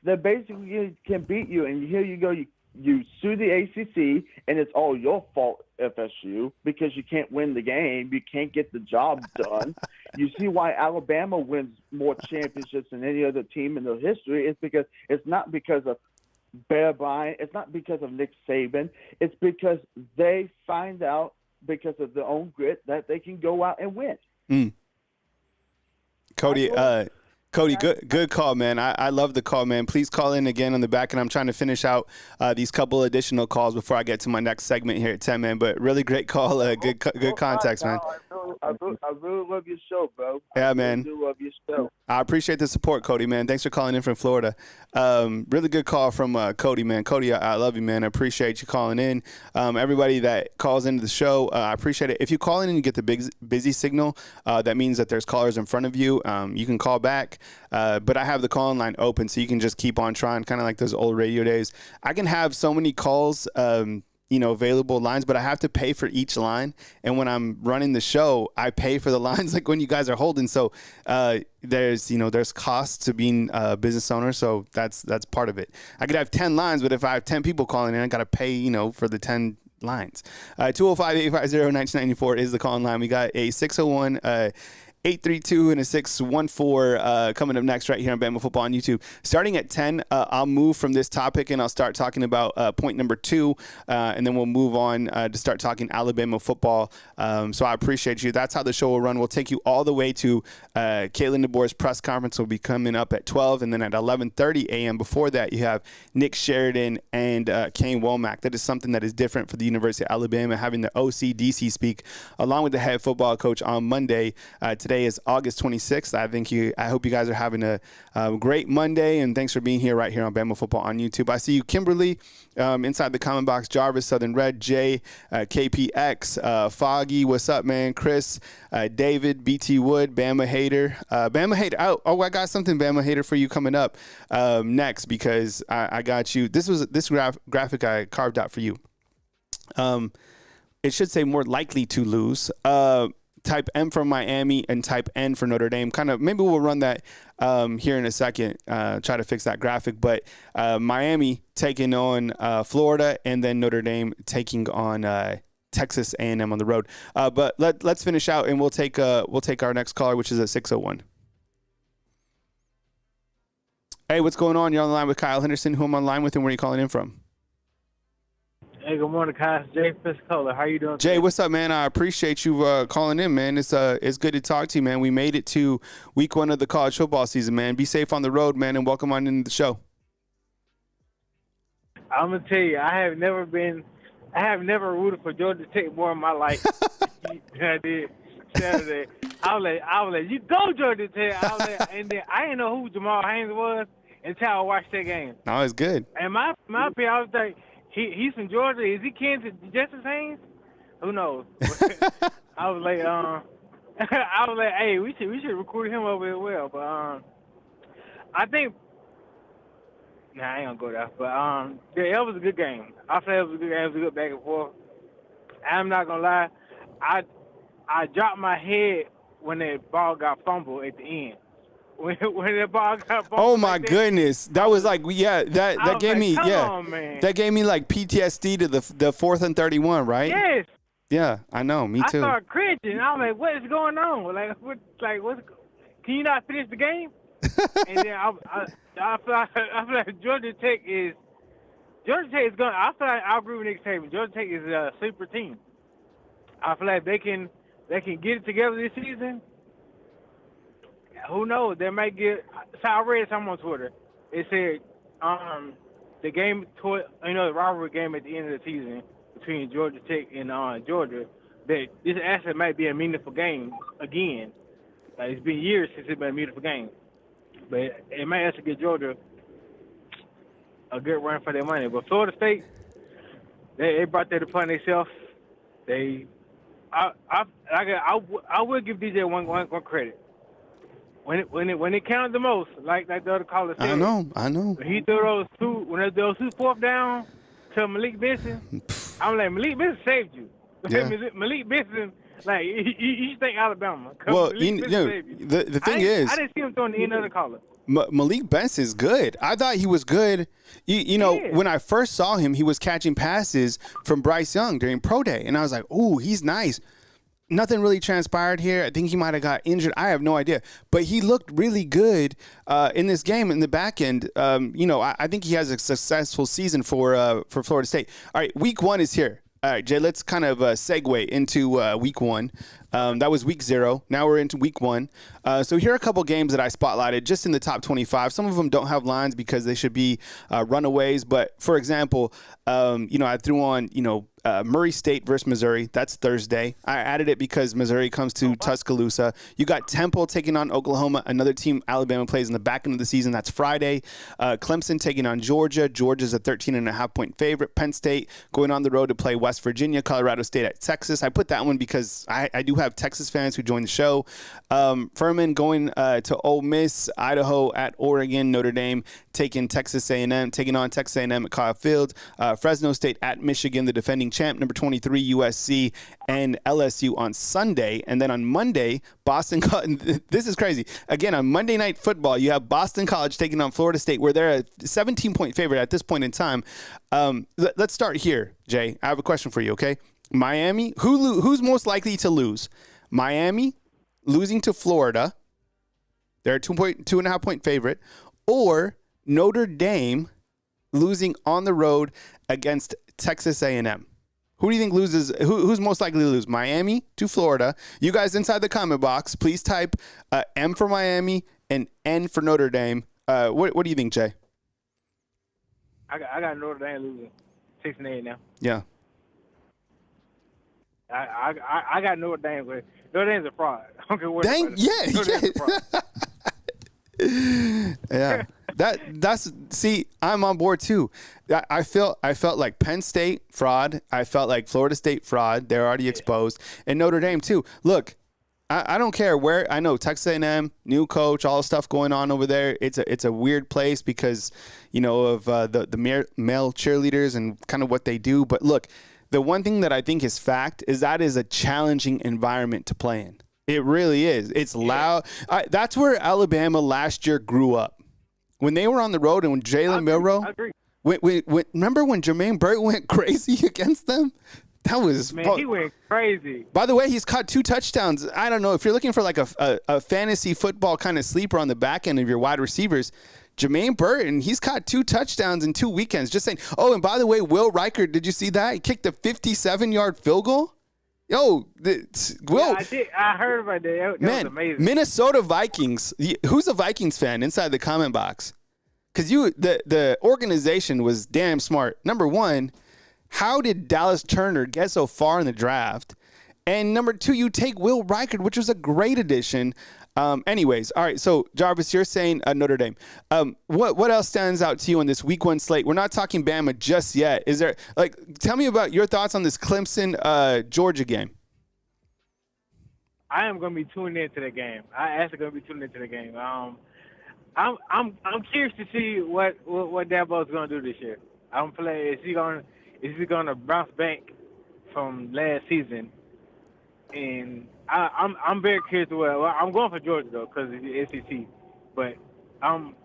that basically can beat you, and here you go, you sue the ACC, and it's all your fault, FSU, because you can't win the game. You can't get the job done. You see why Alabama wins more championships than any other team in their history. It's not because of Bear Bryant. It's not because of Nick Saban. It's because they find out, because of their own grit, that they can go out and win.
Cody, good call, man. I love the call, man. Please call in again on the back, and I'm trying to finish out these couple additional calls before I get to my next segment here at 10, man. But really great call, good context, man.
I really love your show, bro.
Yeah, man.
I really do love your show.
I appreciate the support, Cody, man. Thanks for calling in from Florida. Really good call from Cody, man. Cody, I love you, man. I appreciate you calling in. Everybody that calls into the show, I appreciate it. If you call in and you get the busy signal, that means that there's callers in front of you. You can call back. But I have the call-in line open, so you can just keep on trying, kind of like those old radio days. I can have so many calls, available lines, but I have to pay for each line. And when I'm running the show, I pay for the lines like when you guys are holding. So there's costs to being a business owner, so that's part of it. I could have 10 lines, but if I have 10 people calling in, I got to pay, for the 10 lines. 205-850-1994 is the call-in line. We got a 601 832 and a 614 coming up next right here on Bama Football on YouTube. Starting at 10, I'll move from this topic and I'll start talking about point number 2, and then we'll move on to start talking Alabama football. So I appreciate you. That's how the show will run. We'll take you all the way to Kalen DeBoer's press conference will be coming up at 12, and then at 11:30 a.m. before that, you have Nick Sheridan and Kane Wommack. That is something that is different for the University of Alabama, having the OC, DC speak along with the head football coach on Monday. Today is August 26th. I hope you guys are having a great Monday, and thanks for being here right here on Bama Football on YouTube. I see you, Kimberly, inside the comment box, Jarvis, Southern Red, Jay, KPX, Foggy, what's up, man? Chris, David, BT Wood, Bama Hater. Bama Hater, I got something Bama Hater for you coming up next, because I got you. This graphic I carved out for you. It should say more likely to lose. Type M for Miami and type N for Notre Dame. Maybe we'll run that here in a second, try to fix that graphic. But Miami taking on Florida, and then Notre Dame taking on Texas A&M on the road. But let's finish out, and we'll take our next caller, which is a 601. Hey, what's going on? You're on the line with Kyle Henderson. Who I'm on the line with, and where are you calling in from?
Hey, good morning, Kyle. It's Jay Piscola. How you doing
Jay,
today?
what's up, man? I appreciate you calling in, man. It's good to talk to you, man. We made it to week 1 of the college football season, man. Be safe on the road, man, and welcome on into the show.
I'm gonna tell you, I have never rooted for Georgia Tech more in my life than I did Saturday. I was like, you go Georgia Tech. And then I didn't know who Jamal Haynes was until I watched that game.
No, it's good.
And my opinion, I was like, he's from Georgia. Is he kin to Justice Haynes? Who knows? I was like, hey, we should recruit him over as well. But I think. Nah, I ain't gonna go there. But yeah, it was a good game. I feel it was a good game. It was a good back and forth. I'm not gonna lie. I dropped my head when that ball got fumbled at the end. When that ball got fumbled.
Oh my goodness, that was like that gave me that gave me like PTSD to the 4th and 31, right?
Yes.
Yeah, I know. Me too.
I started cringing. I was like, what is going on? What's? Can you not finish the game? And then I feel like Georgia Tech is going. I feel like I agree with Nick Saban. Georgia Tech is a sleeper team. I feel like they can get it together this season. Who knows? They might get. So I read something on Twitter. It said the game, the rivalry game at the end of the season between Georgia Tech and Georgia, that this actually might be a meaningful game again. Like, it's been years since it's been a meaningful game. But it may actually get Georgia a good run for their money. But Florida State, they brought that upon themselves. I will give DJ one credit. When it counted the most, like the other caller said.
I know.
When he threw those two fourth down to Malik Benson, I'm like, Malik Benson saved you.
Yeah.
Malik Benson. Like, you think Alabama.
Well, the thing is,
I didn't see him throwing the end of the collar.
Malik Benson is good. I thought he was good. When I first saw him, he was catching passes from Bryce Young during Pro Day. And I was like, ooh, he's nice. Nothing really transpired here. I think he might have got injured. I have no idea. But he looked really good in this game in the back end. I think he has a successful season for Florida State. All right, week 1 is here. All right, Jay, let's kind of segue into week 1. That was week 0. Now we're into week 1. So here are a couple games that I spotlighted just in the top 25. Some of them don't have lines because they should be runaways. But, for example, I threw on, Murray State versus Missouri. That's Thursday. I added it because Missouri comes to Tuscaloosa. You got Temple taking on Oklahoma, another team Alabama plays in the back end of the season. That's Friday. Clemson taking on Georgia. Georgia's a 13.5-point favorite. Penn State going on the road to play West Virginia. Colorado State at Texas. I put that one because I do have Texas fans who join the show. Furman going to Ole Miss. Idaho at Oregon. Notre Dame taking on Texas A&M at Kyle Field. Fresno State at Michigan, the defending champ, number 23 USC, and LSU on Sunday. And then on Monday, Boston College. This is crazy. Again, on Monday Night Football, you have Boston College taking on Florida State, where they're a 17-point favorite at this point in time. Let's start here, Jay. I have a question for you, okay? Miami, who's most likely to lose? Miami losing to Florida. They're a 2.5-point favorite. Or Notre Dame losing on the road against Texas A&M. Who do you think loses? Who's most likely to lose? Miami to Florida. You guys inside the comment box, please type M for Miami and N for Notre Dame. What do you think, Jay?
I got Notre Dame losing 6-8 now.
Yeah.
I got Notre Dame. But Notre Dame's a fraud. I don't care what.
Dang, yeah.
Notre Dame's a fraud.
Yeah. I'm on board too. I felt like Penn State fraud. I felt like Florida State fraud. They're already exposed, and Notre Dame too. Look, I don't care where. I know Texas A&M, new coach, all the stuff going on over there. It's a weird place because of the male cheerleaders and kind of what they do. But look, the one thing that I think is fact is that is a challenging environment to play in. It really is. It's loud. That's where Alabama last year grew up. When they were on the road and when Jalen Milroe, remember when Jermaine Burke went crazy against them? That was
Man, he went crazy.
By the way, he's caught 2 touchdowns. I don't know if you're looking for like a fantasy football kind of sleeper on the back end of your wide receivers. Jermaine Burton, he's caught 2 touchdowns in 2 weekends. Just saying. Oh, and by the way, Will Reichard, did you see that? He kicked a 57-yard field goal. Yo, Will.
Yeah, I did. I heard about that. That was amazing.
Minnesota Vikings. Who's a Vikings fan inside the comment box? Because the organization was damn smart. Number one, how did Dallas Turner get so far in the draft? And number 2, you take Will Reichard, which was a great addition. Anyways, all right. So Jarvis, you're saying Notre Dame. What else stands out to you on this Week 1 slate? We're not talking Bama just yet. Is there tell me about your thoughts on this Clemson Georgia game?
I am going to be tuning into the game. I actually going to be tuning into the game. I'm curious to see what Dabo's going to do this year. I'm playing. Is he going to bounce back from last season? And I'm very curious. Well, I'm going for Georgia though because it's the SEC, but I'm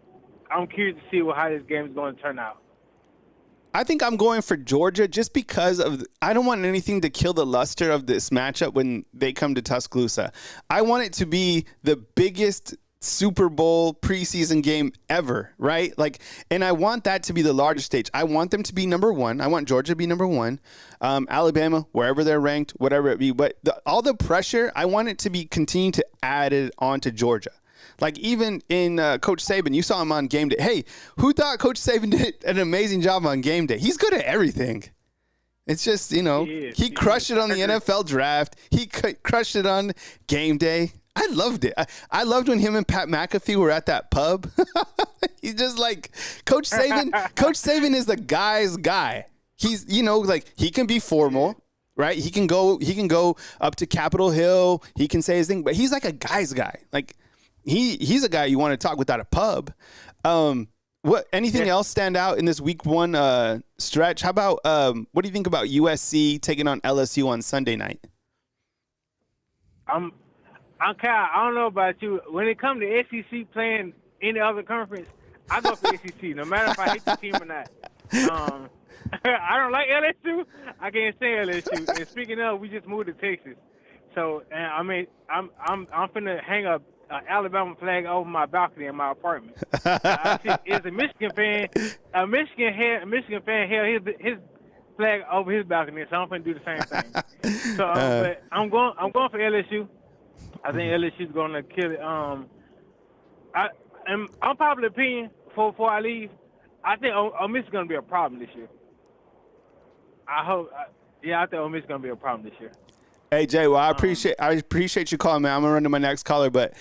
curious to see how this game is going to turn out.
I think I'm going for Georgia just because I don't want anything to kill the luster of this matchup when they come to Tuscaloosa. I want it to be the biggest Super Bowl preseason game ever, right? And I want that to be the largest stage. I want them to be number 1. I want Georgia to be number 1. Alabama, wherever they're ranked, whatever it be. But all the pressure, I want it to be continuing to add it onto Georgia. Even in Coach Saban, you saw him on game day. Hey, who thought Coach Saban did an amazing job on game day? He's good at everything. It's just, he crushed it on the NFL draft. He crushed it on game day. I loved it. I loved when him and Pat McAfee were at that pub. He's just like Coach Saban. Coach Saban is the guy's guy. He's he can be formal, right? He can go up to Capitol Hill. He can say his thing, but he's like a guy's guy. He's a guy you want to talk without a pub. Anything else stand out in this Week 1 stretch? How about what do you think about USC taking on LSU on Sunday night?
I don't know about you. When it comes to SEC playing any other conference, I go for SEC, no matter if I hate the team or not. I don't like LSU. I can't stand LSU. And speaking of, we just moved to Texas, so I'm finna hang a Alabama flag over my balcony in my apartment. As a Michigan fan, Michigan fan held his flag over his balcony, so I'm finna do the same thing. So, but I'm going for LSU. I think LSU's going to kill it. Unpopular opinion before I leave, I think Ole Miss is going to be a problem this year. I think Ole Miss is going to be a problem this year.
Hey, Jay, well, I appreciate you calling, man. I'm going to run to my next caller, but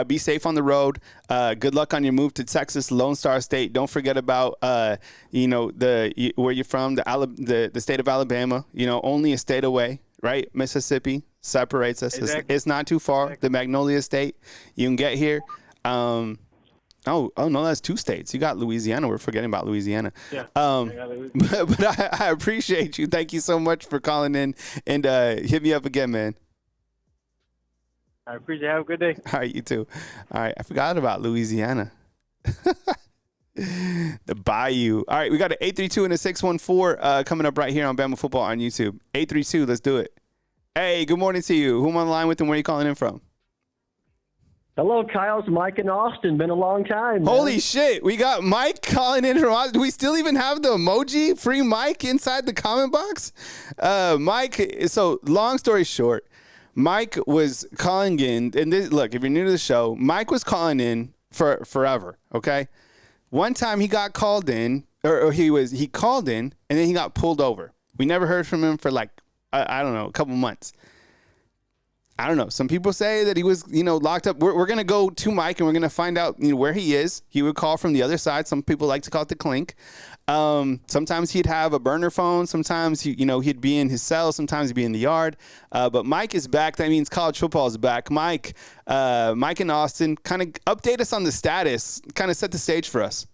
be safe on the road. Good luck on your move to Texas, Lone Star State. Don't forget about, where you're from, the state of Alabama, only a state away, right? Mississippi separates us.
Exactly.
It's not too far. Exactly. The Magnolia State, you can get here. Oh no, that's 2 states. You got Louisiana. We're forgetting about Louisiana.
Yeah.
But I appreciate you. Thank you so much for calling in and hit me up again, man.
I appreciate it. Have a good day.
All right, you too. All right, I forgot about Louisiana. The Bayou. All right, we got an 832 and a 614 coming up right here on Bama Football on YouTube. 832, let's do it. Hey, good morning to you. Who am I on the line with and where are you calling in from?
Hello, Kyle. It's Mike in Austin. Been a long time. Man.
Holy shit. We got Mike calling in from Austin. Do we still even have the emoji? Free Mike inside the comment box? Mike, so long story short, Mike was calling in. And look, if you're new to the show, Mike was calling in for forever, okay? One time he got called in, or he called in, and then he got pulled over. We never heard from him for I don't know, a couple months. I don't know. Some people say that he was, locked up. We're going to go to Mike and we're going to find out, where he is. He would call from the other side. Some people like to call it the clink. Sometimes he'd have a burner phone. Sometimes, he'd be in his cell. Sometimes he'd be in the yard. But Mike is back. That means college football is back. Mike in Austin, kind of update us on the status, kind of set the stage for us.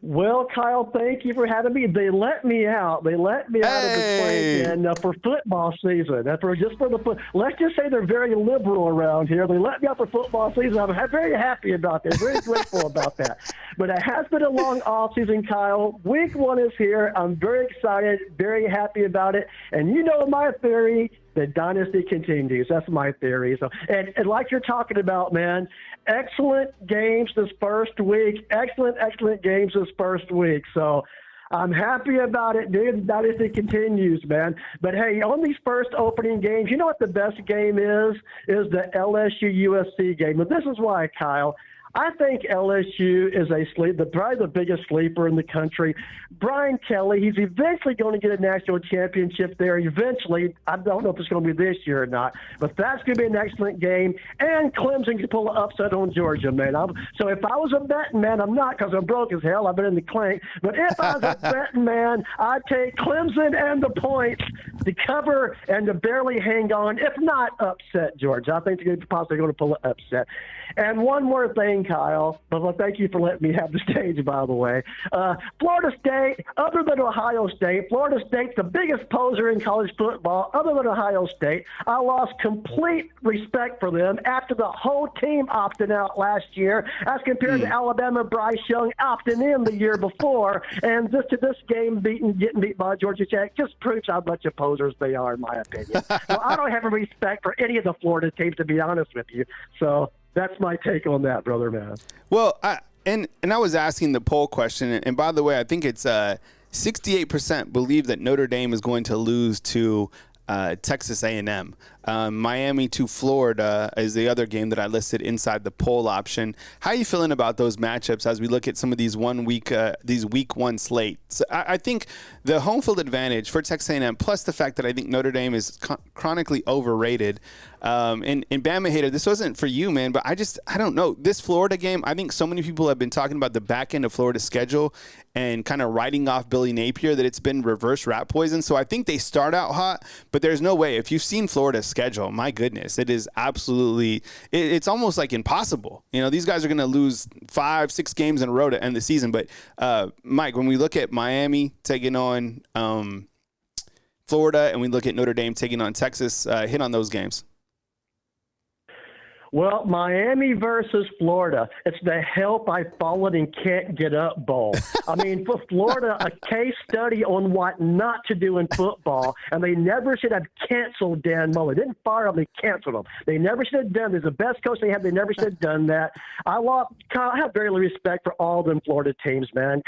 Well, Kyle, thank you for having me. They let me out. They let me out of the plane for football season. Let's just say they're very liberal around here. They let me out for football season. I'm very happy about that. Very grateful about that. But it has been a long off season, Kyle. Week 1 is here. I'm very excited, very happy about it. And you know my theory. The dynasty continues. That's my theory. So, and like you're talking about, man, excellent games this first week. Excellent games this first week. So I'm happy about it, dude. The dynasty continues, man. But, hey, on these first opening games, you know what the best game is? Is the LSU-USC game. But this is why, Kyle. I think LSU is probably the biggest sleeper in the country. Brian Kelly, he's eventually going to get a national championship there. Eventually, I don't know if it's going to be this year or not, but that's going to be an excellent game. And Clemson can pull an upset on Georgia, man. So if I was a betting man, I'm not because I'm broke as hell. I've been in the clink. But if I was a betting man, I'd take Clemson and the points to cover and to barely hang on, if not upset Georgia. I think they're possibly going to pull an upset. And one more thing, Kyle, but thank you for letting me have the stage, by the way. Florida State, other than Ohio State, Florida State's the biggest poser in college football, other than Ohio State. I lost complete respect for them after the whole team opted out last year, as compared to Alabama, Bryce Young opting in the year before. And this game getting beat by Georgia Tech just proves how much of posers they are, in my opinion. So I don't have a respect for any of the Florida teams, to be honest with you. So that's my take on that, brother, man.
Well, I was asking the poll question, and by the way, I think it's 68% believe that Notre Dame is going to lose to Texas A&M. Miami to Florida is the other game that I listed inside the poll option. How are you feeling about those matchups as we look at some of these week 1 slates? I think the home field advantage for Texas A&M, plus the fact that I think Notre Dame is chronically overrated. And Bama hater, this wasn't for you, man, but I don't know. This Florida game, I think so many people have been talking about the back end of Florida's schedule and kind of writing off Billy Napier that it's been reverse rat poison. So I think they start out hot, but there's no way. If you've seen Florida's schedule, my goodness, it is absolutely, it's almost like impossible. You know, these guys are going to lose 5-6 games in a row to end the season. But Mike, when we look at Miami taking on Florida and we look at Notre Dame taking on Texas, hit on those games.
Well, Miami versus Florida. It's the help I've fallen and can't get up bowl. I mean, for Florida, a case study on what not to do in football, and they never should have canceled Dan Mullen. They didn't fire him, they canceled him. They never should have done this. The best coach they had, they never should have done that. I have very little respect for all them Florida teams, man.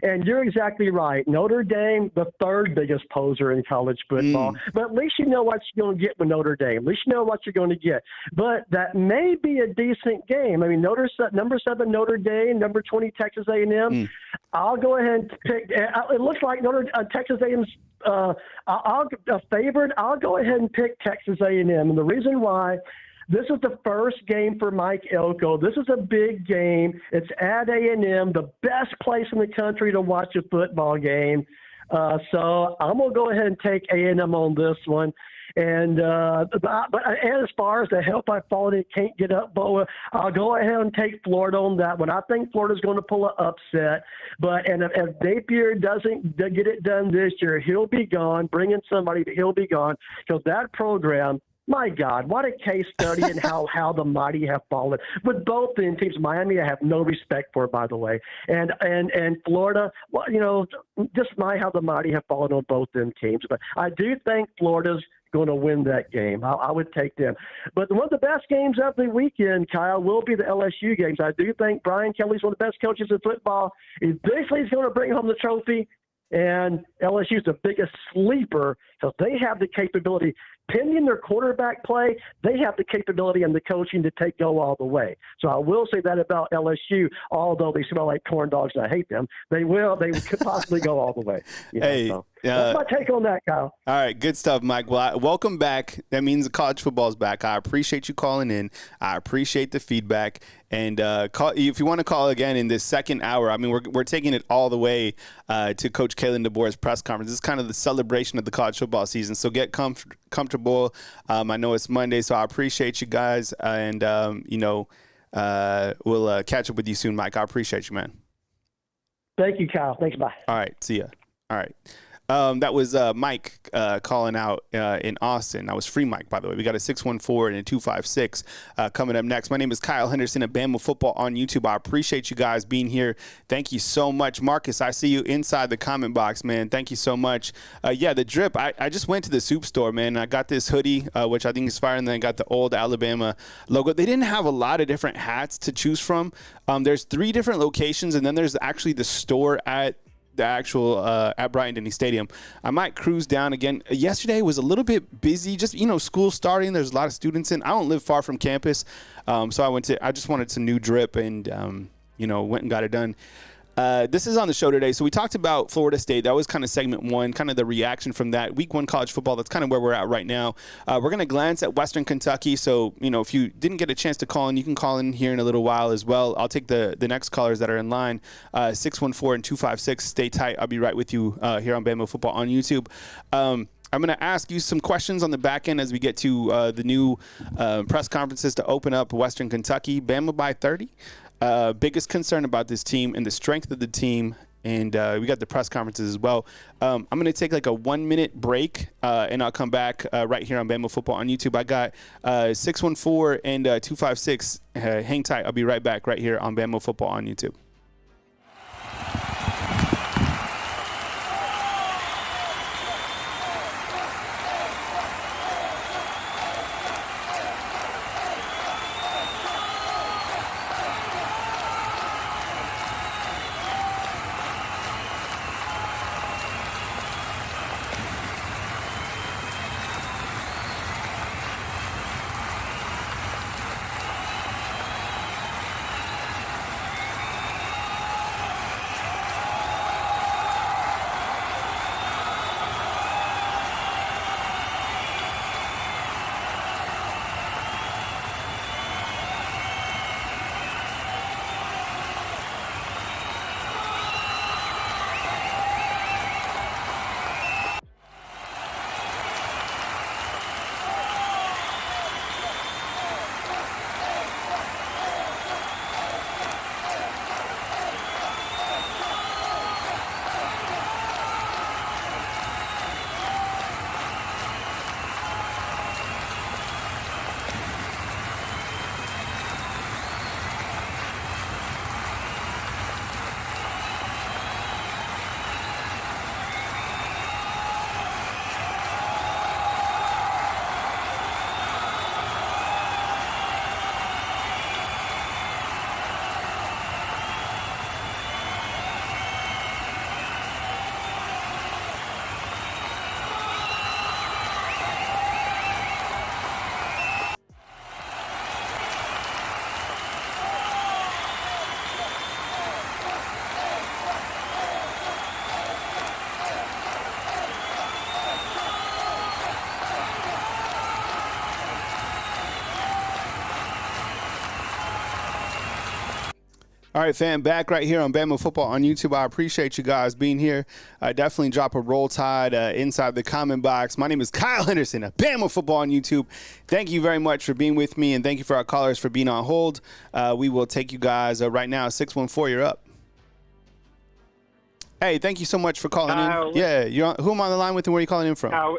And you're exactly right. Notre Dame, the third biggest poser in college football. But at least you know what you're going to get with Notre Dame. At least you know what you're going to get. But that may be a decent game. I mean, number 7 Notre Dame, number 20 Texas A&M. I'll go ahead and pick. It looks like Texas A&M's favored. I'll go ahead and pick Texas A&M, and the reason why. This is the first game for Mike Elko. This is a big game. It's at A&M, the best place in the country to watch a football game. So I'm gonna go ahead and take A&M on this one. And as far as the help I've fallen and can't get up, Boa, I'll go ahead and take Florida on that one. I think Florida's going to pull an upset. And if Napier doesn't get it done this year, he'll be gone. Bring in somebody, but he'll be gone. Because that program, my God, what a case study in how the mighty have fallen. With both the teams, Miami, I have no respect for, by the way. And Florida, well, you know, just how the mighty have fallen on both them teams. But I do think Florida's going to win that game. I would take them. But one of the best games of the weekend, Kyle, will be the LSU games. I do think Brian Kelly's one of the best coaches in football. Eventually he's going to bring home the trophy, and LSU's the biggest sleeper because they have the capability. Pending their quarterback play, they have the capability and the coaching to go all the way. So I will say that about LSU, although they smell like corn dogs and I hate them. They could possibly go all the way. That's my take on that, Kyle.
All right, good stuff, Mike. Well, welcome back. That means college football's back. I appreciate you calling in. I appreciate the feedback. And if you want to call again in this second hour, I mean, we're taking it all the way to Coach Kalen DeBoer's press conference. This is kind of the celebration of the college football season. So get comfortable. I know it's Monday, so I appreciate you guys. And, we'll catch up with you soon, Mike. I appreciate you, man.
Thank you, Kyle. Thanks. Bye.
All right. See ya. All right. That was Mike calling out in Austin. That was free Mike, by the way. We got a 614 and a 256 coming up next. My name is Kyle Henderson of Bama Football on YouTube. I appreciate you guys being here. Thank you so much. Marcus, I see you inside the comment box, man. Thank you so much. Yeah, the drip. I just went to the soup store, man. I got this hoodie, which I think is fire, and then I got the old Alabama logo. They didn't have a lot of different hats to choose from. There's 3 different locations, and then there's actually the store at the actual at Bryant-Denny Stadium. I might cruise down again. Yesterday was a little bit busy, just school starting. There's a lot of students in. I don't live far from campus, so I just wanted some new drip and went and got it done. This is on the show today. So we talked about Florida State. That was kind of segment 1, kind of the reaction from that. Week 1 college football, that's kind of where we're at right now. We're going to glance at Western Kentucky. So, if you didn't get a chance to call in, you can call in here in a little while as well. I'll take the next callers that are in line, 614 and 256. Stay tight. I'll be right with you here on Bama Football on YouTube. I'm going to ask you some questions on the back end as we get to the new press conferences to open up Western Kentucky. Bama by 30. Biggest concern about this team and the strength of the team, and we got the press conferences as well. I'm going to take like a 1-minute break, and I'll come back right here on Bama Football on YouTube. I got 614 and 256. Hang tight. I'll be right back right here on Bama Football on YouTube. All right, fam, back right here on Bama Football on YouTube. I appreciate you guys being here. Definitely drop a Roll Tide inside the comment box. My name is Kyle Henderson of Bama Football on YouTube. Thank you very much for being with me, and thank you for our callers for being on hold. We will take you guys right now. 614, you're up. Hey, thank you so much for calling in. Yeah, who am I on the line with, and where are you calling in from?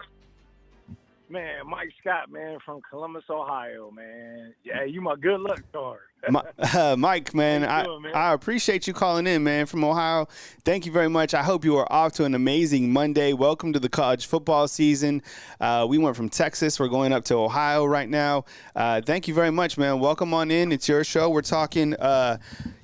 Man, Mike Scott, man, from Columbus, Ohio, man. Yeah, you my good luck card.
Mike, man, I appreciate you calling in, man, from Ohio. Thank you very much. I hope you are off to an amazing Monday. Welcome to the college football season. We went from Texas. We're going up to Ohio right now. Thank you very much, man. Welcome on in. It's your show. We're talking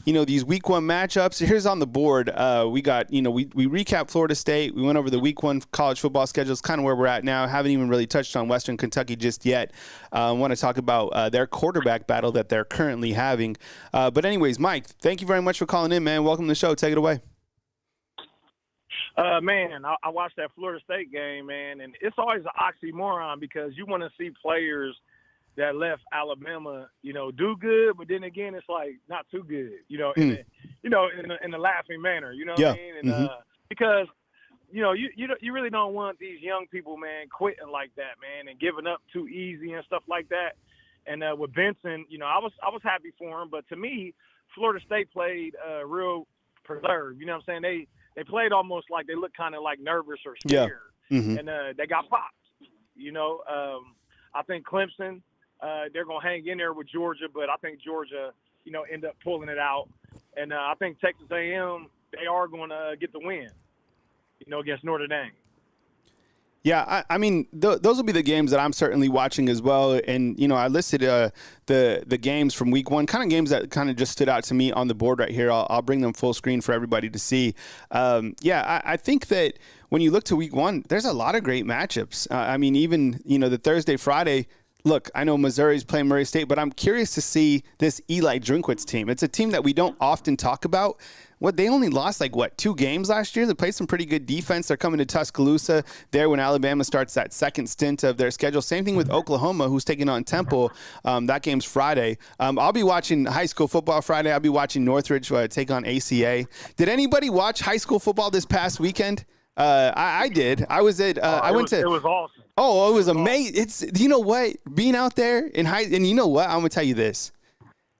these week 1 matchups. Here's on the board. We got, we recapped Florida State. We went over the week 1 college football schedules, kind of where we're at now. Haven't even really touched on Western Kentucky just yet. I want to talk about their quarterback battle that they're currently having. But anyways, Mike, thank you very much for calling in, man. Welcome to the show. Take it away.
Man, I watched that Florida State game, man, and it's always an oxymoron because you want to see players that left Alabama, do good, but then again, it's like not too good, in a laughing manner, what I mean? And because you really don't want these young people, man, quitting like that, man, and giving up too easy and stuff like that. And with Benson, I was happy for him, but to me, Florida State played real preserved. You know what I'm saying? They played almost like they looked kind of like nervous or scared, and they got popped. You know, I think Clemson, they're gonna hang in there with Georgia, but I think Georgia, you know, end up pulling it out, and I think Texas A&M, they are going to get the win, you know, against Notre Dame.
Yeah, I mean, those will be the games that I'm certainly watching as well. And, you know, I listed the games from week one, kind of games that kind of just stood out to me on the board right here. I'll bring them full screen for everybody to see. I think that when you look to week one, there's a lot of great matchups. I mean, even, you know, the Thursday, Friday, look, I know Missouri's playing Murray State, but I'm curious to see this Eli Drinkwitz team. It's a team that we don't often talk about. They only lost 2 games last year. They played some pretty good defense. They're coming to Tuscaloosa there when Alabama starts that second stint of their schedule. Same thing with Oklahoma, who's taking on Temple. That game's Friday. I'll be watching high school football Friday. I'll be watching Northridge take on ACA. Did anybody watch high school football this past weekend? I did. I was at. It
was awesome.
Oh, it was amazing. You know what? Being out there and you know what? I'm gonna tell you this.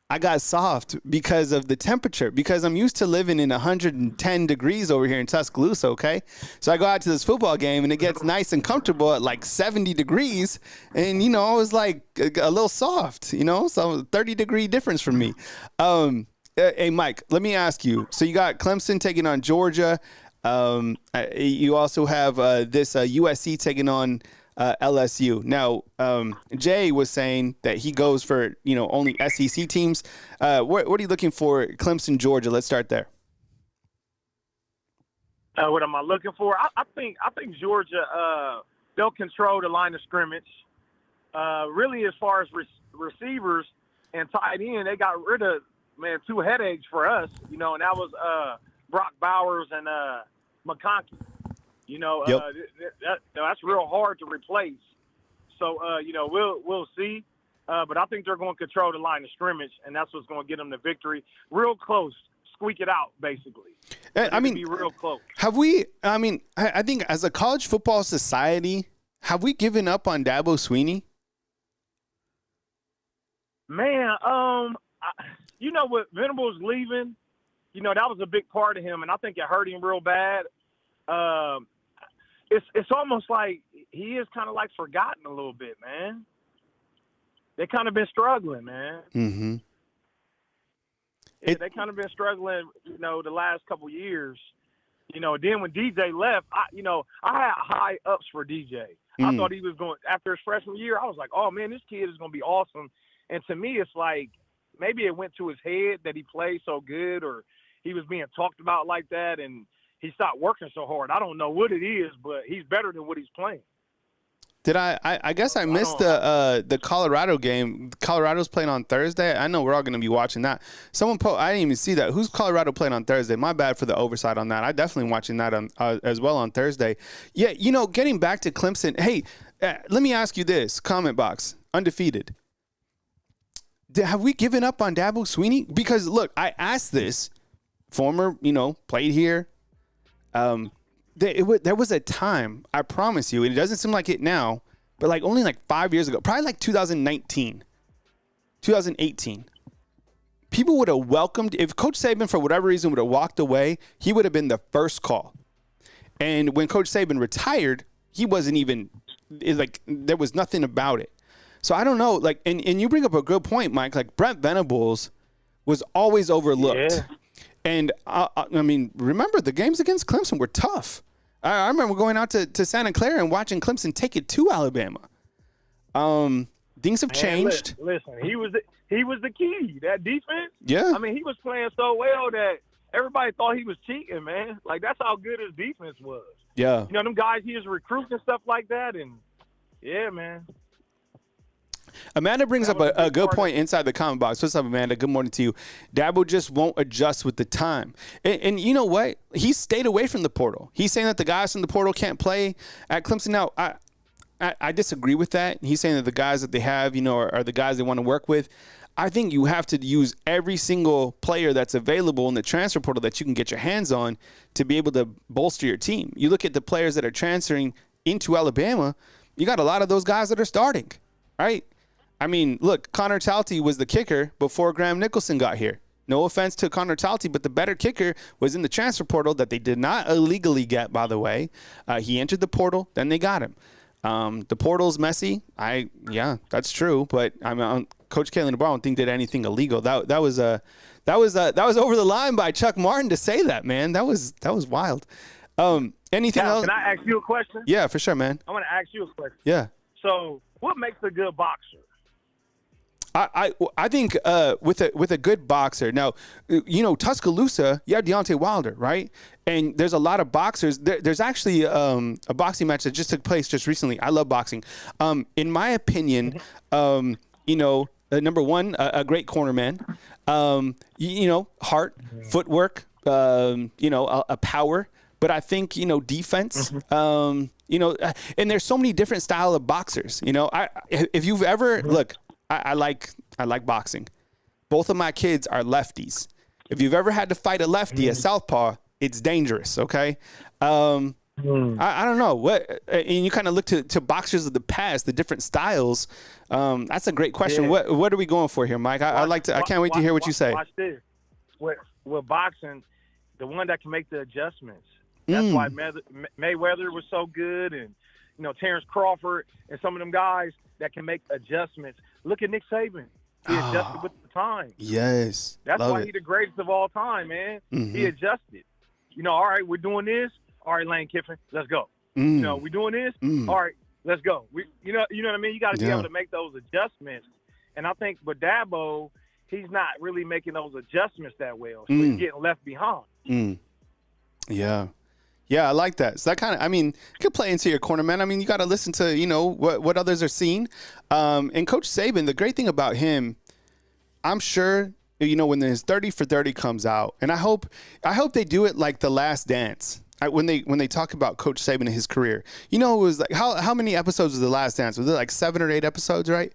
I got soft because of the temperature, because I'm used to living in 110 degrees over here in Tuscaloosa, okay? So I go out to this football game, and it gets nice and comfortable at 70 degrees, and, you know, I was a little soft, you know? So 30-degree difference for me. Hey, Mike, let me ask you. So you got Clemson taking on Georgia. You also have this USC taking on LSU. Now, Jay was saying that he goes for, you know, only SEC teams. What are you looking for, Clemson, Georgia? Let's start there.
What am I looking for? I think Georgia, they'll control the line of scrimmage. Really, as far as receivers and tight end, they got rid of 2 headaches for us, you know, and that was Brock Bowers and McConkey. You know,
yep.
That's real hard to replace. So, you know, we'll see. But I think they're going to control the line of scrimmage, and that's what's going to get them the victory. Real close. Squeak it out, basically.
I mean,
be real close.
I think as a college football society, have we given up on Dabo Swinney?
Man, you know, with Venables leaving, you know, that was a big part of him, and I think it hurt him real bad. It's almost like he is kind of forgotten a little bit, man. They kind of been struggling, man.
Mm-hmm.
Yeah, they kind of been struggling, you know, the last couple years. You know, then when DJ left, I had high ups for DJ. I thought he was going, after his freshman year, I was like, oh, man, this kid is going to be awesome. And to me, it's like maybe it went to his head that he played so good, or he was being talked about like that, and he stopped working so hard. I don't know what it is, but he's better than what he's playing.
Did I guess I missed the Colorado game. Colorado's playing on Thursday. I know we're all going to be watching that. I didn't even see that. Who's Colorado playing on Thursday? My bad for the oversight on that. I definitely watching that on as well on Thursday. Yeah, you know, getting back to Clemson. Hey, let me ask you this. Comment box. Undefeated. Have we given up on Dabo Swinney? Because, look, I asked this. Former, you know, played here. There was a time, I promise you, and it doesn't seem like it now, but only 5 years ago, probably 2019, 2018, people would have welcomed, if Coach Saban, for whatever reason, would have walked away, he would have been the first call. And when Coach Saban retired, he wasn't even, there was nothing about it. So I don't know, and you bring up a good point, Mike, Brent Venables was always overlooked.
Yeah.
And, I mean, remember, the games against Clemson were tough. I remember going out to Santa Clara and watching Clemson take it to Alabama. Things have changed.
Listen, he was the key, that defense.
Yeah.
I mean, he was playing so well that everybody thought he was cheating, man. That's how good his defense was.
Yeah.
You know, them guys he was recruiting and stuff like that, and, yeah, man.
Amanda brings up a good point inside the comment box. What's up, Amanda? Good morning to you. Dabo just won't adjust with the time. And you know what? He stayed away from the portal. He's saying that the guys from the portal can't play at Clemson. Now, I disagree with that. He's saying that the guys that they have, you know, are the guys they want to work with. I think you have to use every single player that's available in the transfer portal that you can get your hands on to be able to bolster your team. You look at the players that are transferring into Alabama, you got a lot of those guys that are starting, right? I mean, look, Connor Talty was the kicker before Graham Nicholson got here. No offense to Connor Talty, but the better kicker was in the transfer portal that they did not illegally get, by the way. He entered the portal, then they got him. The portal's messy. Yeah, that's true. But Coach Kalen DeBoer, I don't think did anything illegal. That was over the line by Chuck Martin to say that, man. That was wild. Anything else?
Can I ask you a question?
Yeah, for sure, man.
I want to ask you a question.
Yeah.
So, what makes a good boxer?
I think with a good boxer. Now, Tuscaloosa, you have Deontay Wilder, right? And there's a lot of boxers. There's actually a boxing match that just took place just recently. I love boxing. In my opinion, number one, a great cornerman. Heart, footwork, a power. But I think, defense, and there's so many different style of boxers. If you've ever look. I like boxing. Both of my kids are lefties. If you've ever had to fight a lefty, a southpaw, it's dangerous. Okay. I don't know what, and you kind of look to boxers of the past, the different styles. That's a great question. Yeah. What are we going for here, Mike? I can't wait to hear what you say.
Watch this. With boxing, the one that can make the adjustments. That's why Mayweather was so good, and Terrence Crawford and some of them guys that can make adjustments. Look at Nick Saban. He adjusted with the time.
Yes.
That's why he's the greatest of all time, man. Mm-hmm. He adjusted. All right, we're doing this. All right, Lane Kiffin, let's go. We're doing this. All right, let's go. You know what I mean? You got to be able to make those adjustments. And I think with Dabo, he's not really making those adjustments that well. So he's getting left behind.
Yeah. Yeah, I like that. So that kind of, you could play into your corner, man. You got to listen to, what others are seeing. And Coach Saban, the great thing about him, I'm sure, when his 30 for 30 comes out, and I hope they do it like The Last Dance. When they talk about Coach Saban and his career, it was like, how many episodes was The Last Dance? Was it like 7 or 8 episodes, right?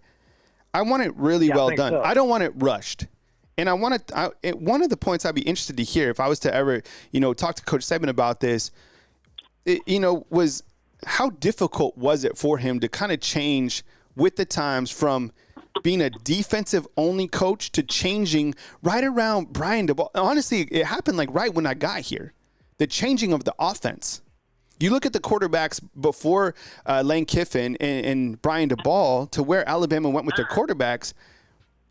I want it really well done. So. I don't want it rushed. And one of the points I'd be interested to hear if I was to ever, talk to Coach Saban about this, was how difficult was it for him to kind of change with the times from being a defensive-only coach to changing right around Brian DeBoer. Honestly, it happened like right when I got here, the changing of the offense. You look at the quarterbacks before Lane Kiffin and Brian DeBoer to where Alabama went with their quarterbacks.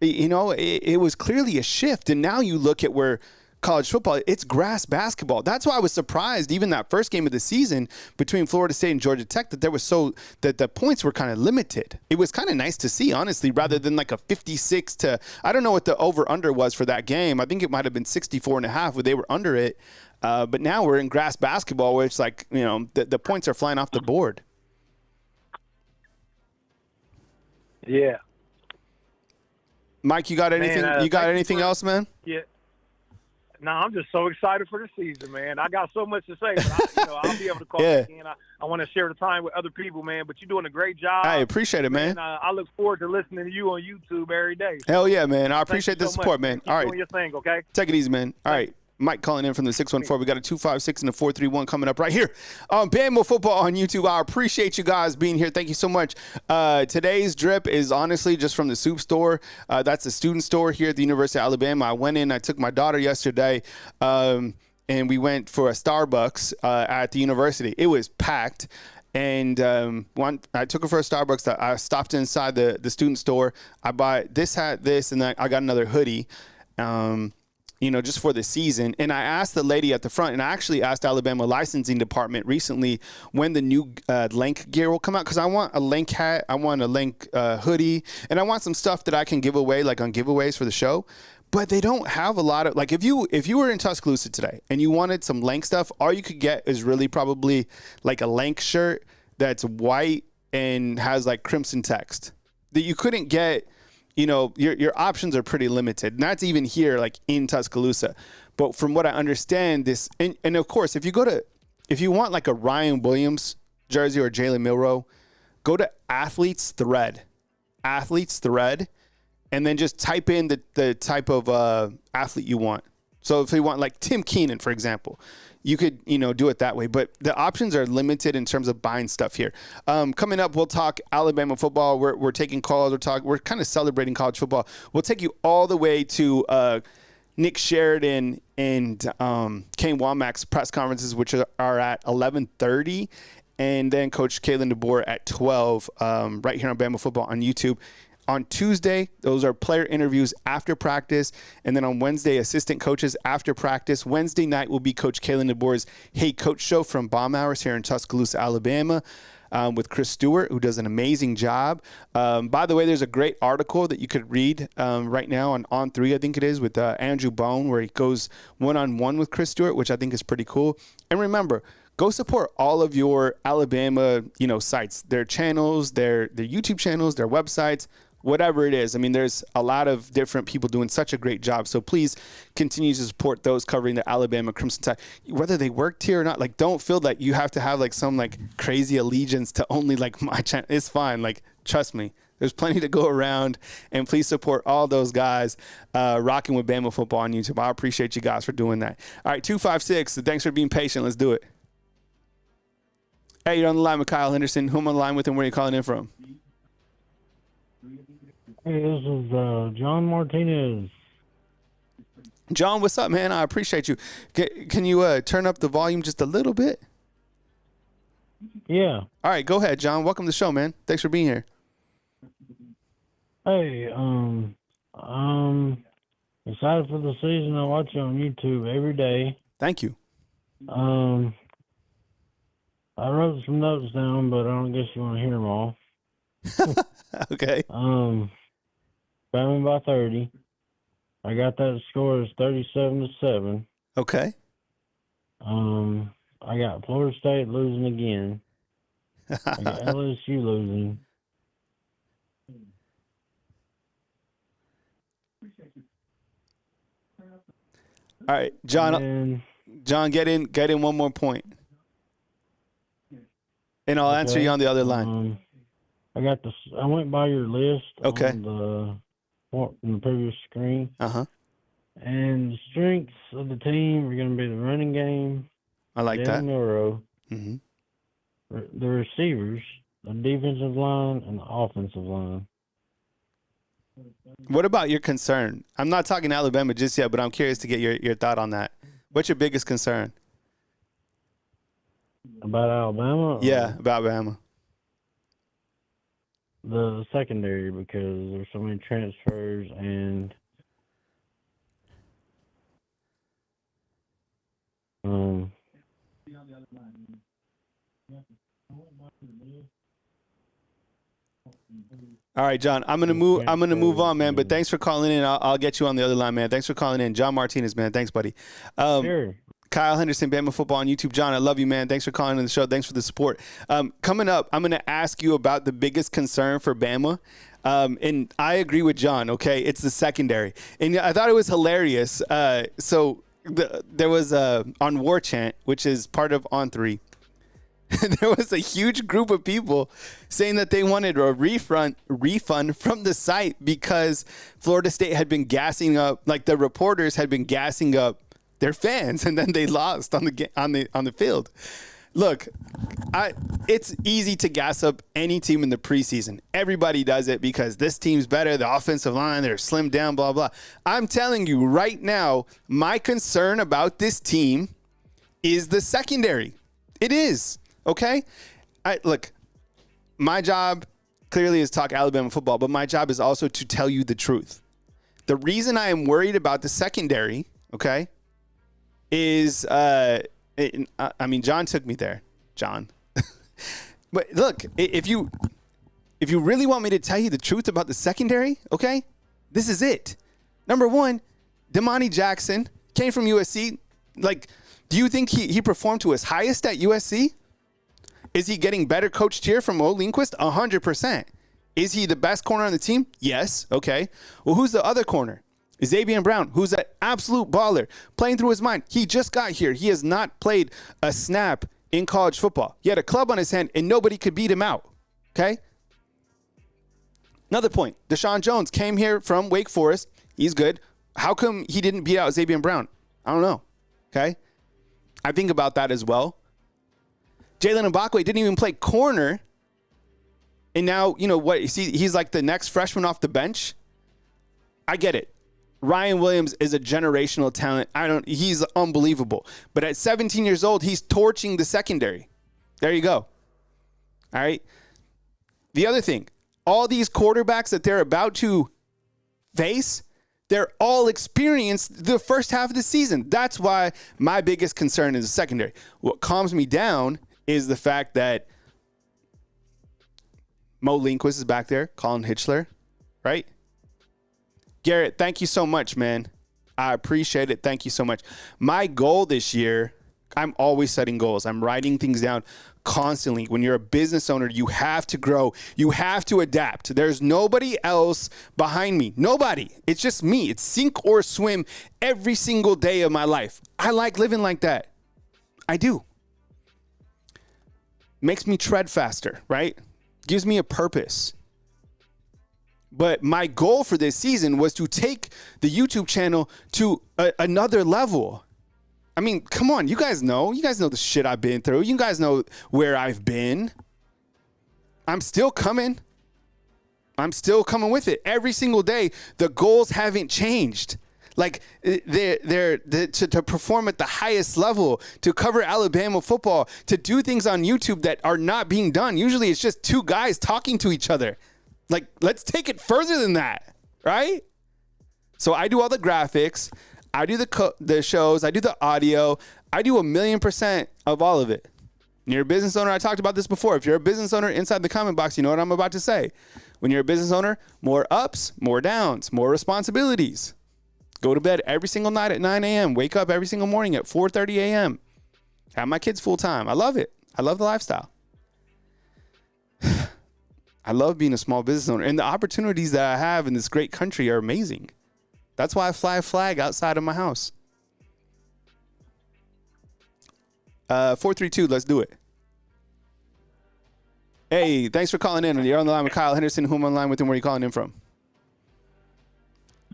It was clearly a shift. And now you look at where college football, it's grass basketball. That's why I was surprised, even that first game of the season between Florida State and Georgia Tech, that the points were kind of limited. It was kind of nice to see, honestly, rather than like a 56 to, I don't know what the over-under was for that game. I think it might have been 64.5 where they were under it. But now we're in grass basketball where it's like, the points are flying off the board.
Yeah.
Mike, you got anything? You got anything else, man?
Yeah. No, I'm just so excited for the season, man. I got so much to say, but I'll be able to call back in. I want to share the time with other people, man. But you're doing a great job.
I appreciate it, man.
I look forward to listening to you on YouTube every day.
Hell yeah, man. I appreciate the support, man. All right,
doing your thing, okay?
Take it easy, man. All right. Mike calling in from the 614. We got a 256 and a 431 coming up right here on Bama Football on YouTube. I appreciate you guys being here. Thank you so much. Today's drip is honestly just from the soup store. That's a student store here at the University of Alabama. I went in. I took my daughter yesterday, and we went for a Starbucks at the university. It was packed. And I took her for a Starbucks. I stopped inside the student store. I bought this hat, this, and then I got another hoodie. Just for the season. And I asked the lady at the front, and I actually asked Alabama licensing department recently when the new Lank gear will come out, because I want a Lank hat, I want a Lank hoodie, and I want some stuff that I can give away, like on giveaways for the show. But they don't have a lot of, like, if you were in Tuscaloosa today and you wanted some Lank stuff, all you could get is really probably like a Lank shirt that's white and has like crimson text. That you couldn't get. Your options are pretty limited. And that's even here, like in Tuscaloosa. But from what I understand, this, and of course, if you want like a Ryan Williams jersey or Jalen Milroe, go to Athletes Thread, and then just type in the type of athlete you want. So if you want like Tim Keenan, for example, you could, do it that way. But the options are limited in terms of buying stuff here. Coming up, we'll talk Alabama football. We're taking calls. We're kind of celebrating college football. We'll take you all the way to Nick Sheridan and Kane Wommack's press conferences, which are at 11:30, and then Coach Kalen DeBoer at 12, right here on Bama Football on YouTube. On Tuesday, those are player interviews after practice, and then on Wednesday, assistant coaches after practice. Wednesday night will be Coach Kalen DeBoer's Hey Coach show from Bomb Hours here in Tuscaloosa, Alabama. With Chris Stewart, who does an amazing job. By the way, there's a great article that you could read right now on 3, I think it is, with Andrew Bone, where he goes one-on-one with Chris Stewart, which I think is pretty cool. And remember, go support all of your Alabama, sites, their channels, their YouTube channels, their websites, whatever it is. I mean, there's a lot of different people doing such a great job. So please continue to support those covering the Alabama Crimson Tide, whether they worked here or not. Like, don't feel that you have to have like some like crazy allegiance to only like my channel. It's fine. Like, trust me, there's plenty to go around, and please support all those guys rocking with Bama Football on YouTube. I appreciate you guys for doing that. All right, 256. Thanks for being patient. Let's do it. Hey, you're on the line with Kyle Henderson. Who am I on the line with, and where are you calling in from?
Hey, this is John Martinez.
John, what's up, man? I appreciate you. Can you turn up the volume just a little bit?
Yeah.
All right, go ahead, John. Welcome to the show, man. Thanks for being here.
Hey, I'm excited for the season. I watch you on YouTube every day.
Thank you.
I wrote some notes down, but I don't guess you want to hear them all.
Okay.
Bama by 30. I got that score as 37-7.
Okay.
I got Florida State losing again. I got LSU losing.
All right, John. John, get in one more point, and I'll answer you on the other line.
I went by your list.
Okay.
On the previous screen.
Uh-huh.
And the strengths of the team are going to be the running game.
I like that.
Milrow,
mm-hmm.
The receivers, the defensive line, and the offensive line.
What about your concern? I'm not talking Alabama just yet, but I'm curious to get your thought on that. What's your biggest concern?
About Alabama?
Yeah, about Bama.
The secondary, because there's so many transfers and
All right, John. I'm gonna move on, man. But thanks for calling in. I'll get you on the other line, man. Thanks for calling in, John Martinez, man. Thanks, buddy.
Sure.
Kyle Henderson, Bama Football on YouTube. John, I love you, man. Thanks for calling in the show. Thanks for the support. Coming up, I'm going to ask you about the biggest concern for Bama. And I agree with John, okay? It's the secondary. And I thought it was hilarious. There was on War Chant, which is part of On 3, there was a huge group of people saying that they wanted a refund from the site because Florida State had been gassing up, like the reporters had been gassing up their fans, and then they lost on the field. Look, it's easy to gas up any team in the preseason. Everybody does it because this team's better, the offensive line, they're slimmed down, blah, blah. I'm telling you right now, my concern about this team is the secondary. It is, okay? Look, my job clearly is talk Alabama football, but my job is also to tell you the truth. The reason I am worried about the secondary, okay, is, I mean, John took me there, John. But look, if you really want me to tell you the truth about the secondary, okay, this is it. Number one, Damani Jackson came from USC. Like, do you think he performed to his highest at USC? Is he getting better coached here from Mo Lindquist? 100%. Is he the best corner on the team? Yes. Okay. Well, who's the other corner? Xavier Brown, who's an absolute baller, playing through his mind. He just got here. He has not played a snap in college football. He had a club on his hand, and nobody could beat him out, okay? Another point, Deshaun Jones came here from Wake Forest. He's good. How come he didn't beat out Xavier Brown? I don't know, okay? I think about that as well. Jalen Mbakwe didn't even play corner, and now, you know what, he's like the next freshman off the bench. I get it. Ryan Williams is a generational talent. He's unbelievable. But at 17 years old, he's torching the secondary. There you go. All right. The other thing, all these quarterbacks that they're about to face, they're all experienced the first half of the season. That's why my biggest concern is the secondary. What calms me down is the fact that Mo Lindquist is back there, Colin Hitchler, right? Garrett, thank you so much, man. I appreciate it. Thank you so much. My goal this year, I'm always setting goals. I'm writing things down constantly. When you're a business owner, you have to grow. You have to adapt. There's nobody else behind me. Nobody. It's just me. It's sink or swim every single day of my life. I like living like that. I do. Makes me tread faster, right? Gives me a purpose. But my goal for this season was to take the YouTube channel to another level. I mean, come on. You guys know. You guys know the shit I've been through. You guys know where I've been. I'm still coming. I'm still coming with it. Every single day, the goals haven't changed. Like, they're to perform at the highest level, to cover Alabama football, to do things on YouTube that are not being done. Usually it's just two guys talking to each other. Like, let's take it further than that, right? So I do all the graphics. I do the shows. I do the audio. I do 1,000,000% of all of it. When you're a business owner, I talked about this before. If you're a business owner, inside the comment box, you know what I'm about to say. When you're a business owner, more ups, more downs, more responsibilities. Go to bed every single night at 9 a.m. Wake up every single morning at 4:30 a.m. Have my kids full time. I love it. I love the lifestyle. I love being a small business owner. And the opportunities that I have in this great country are amazing. That's why I fly a flag outside of my house. 432, let's do it. Hey, thanks for calling in. You're on the line with Kyle Henderson. Who am I on the line with and where are you calling in from?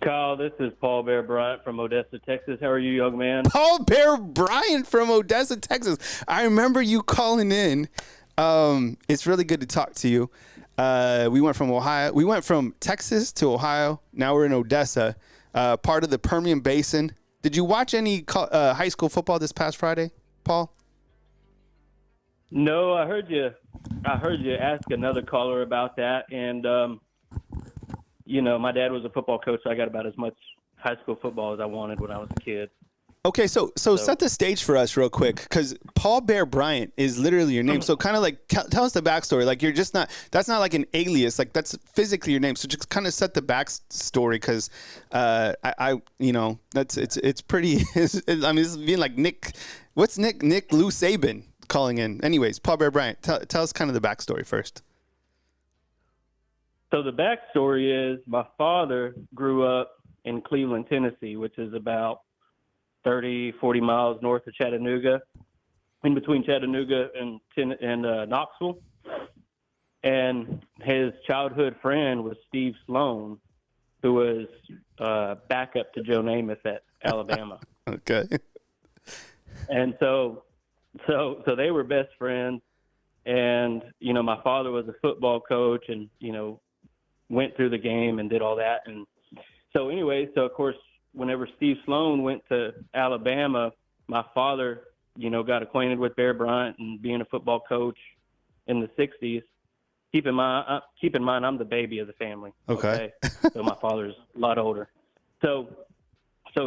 Kyle, this is Paul Bear Bryant from Odessa, Texas. How are you, young man?
Paul Bear Bryant from Odessa, Texas. I remember you calling in. It's really good to talk to you. We went from Ohio. We went from Texas to Ohio. Now we're in Odessa, part of the Permian Basin. Did you watch any high school football this past Friday, Paul?
No, I heard you ask another caller about that, and you know, my dad was a football coach, so I got about as much high school football as I wanted when I was a kid.
Okay, so set the stage for us real quick, because Paul Bear Bryant is literally your name. So kind of like tell us the backstory. Like, you're just not, that's not like an alias. Like, that's physically your name. So just kind of set the backstory, because I you know, it's pretty. I mean, this is being like Nick Lou Saban calling in. Anyways, Paul Bear Bryant, tell us kind of the backstory first.
So the backstory is my father grew up in Cleveland, Tennessee, which is about 30, 40 miles north of Chattanooga, in between Chattanooga and Knoxville. And his childhood friend was Steve Sloan, who was backup to Joe Namath at Alabama.
Okay.
And so they were best friends. And, you know, my father was a football coach and, you know, went through the game and did all that. And so anyway, so of course, whenever Steve Sloan went to Alabama, my father, you know, got acquainted with Bear Bryant and being a football coach in the 60s. Keep in mind, I'm the baby of the family.
Okay.
So my father's a lot older. So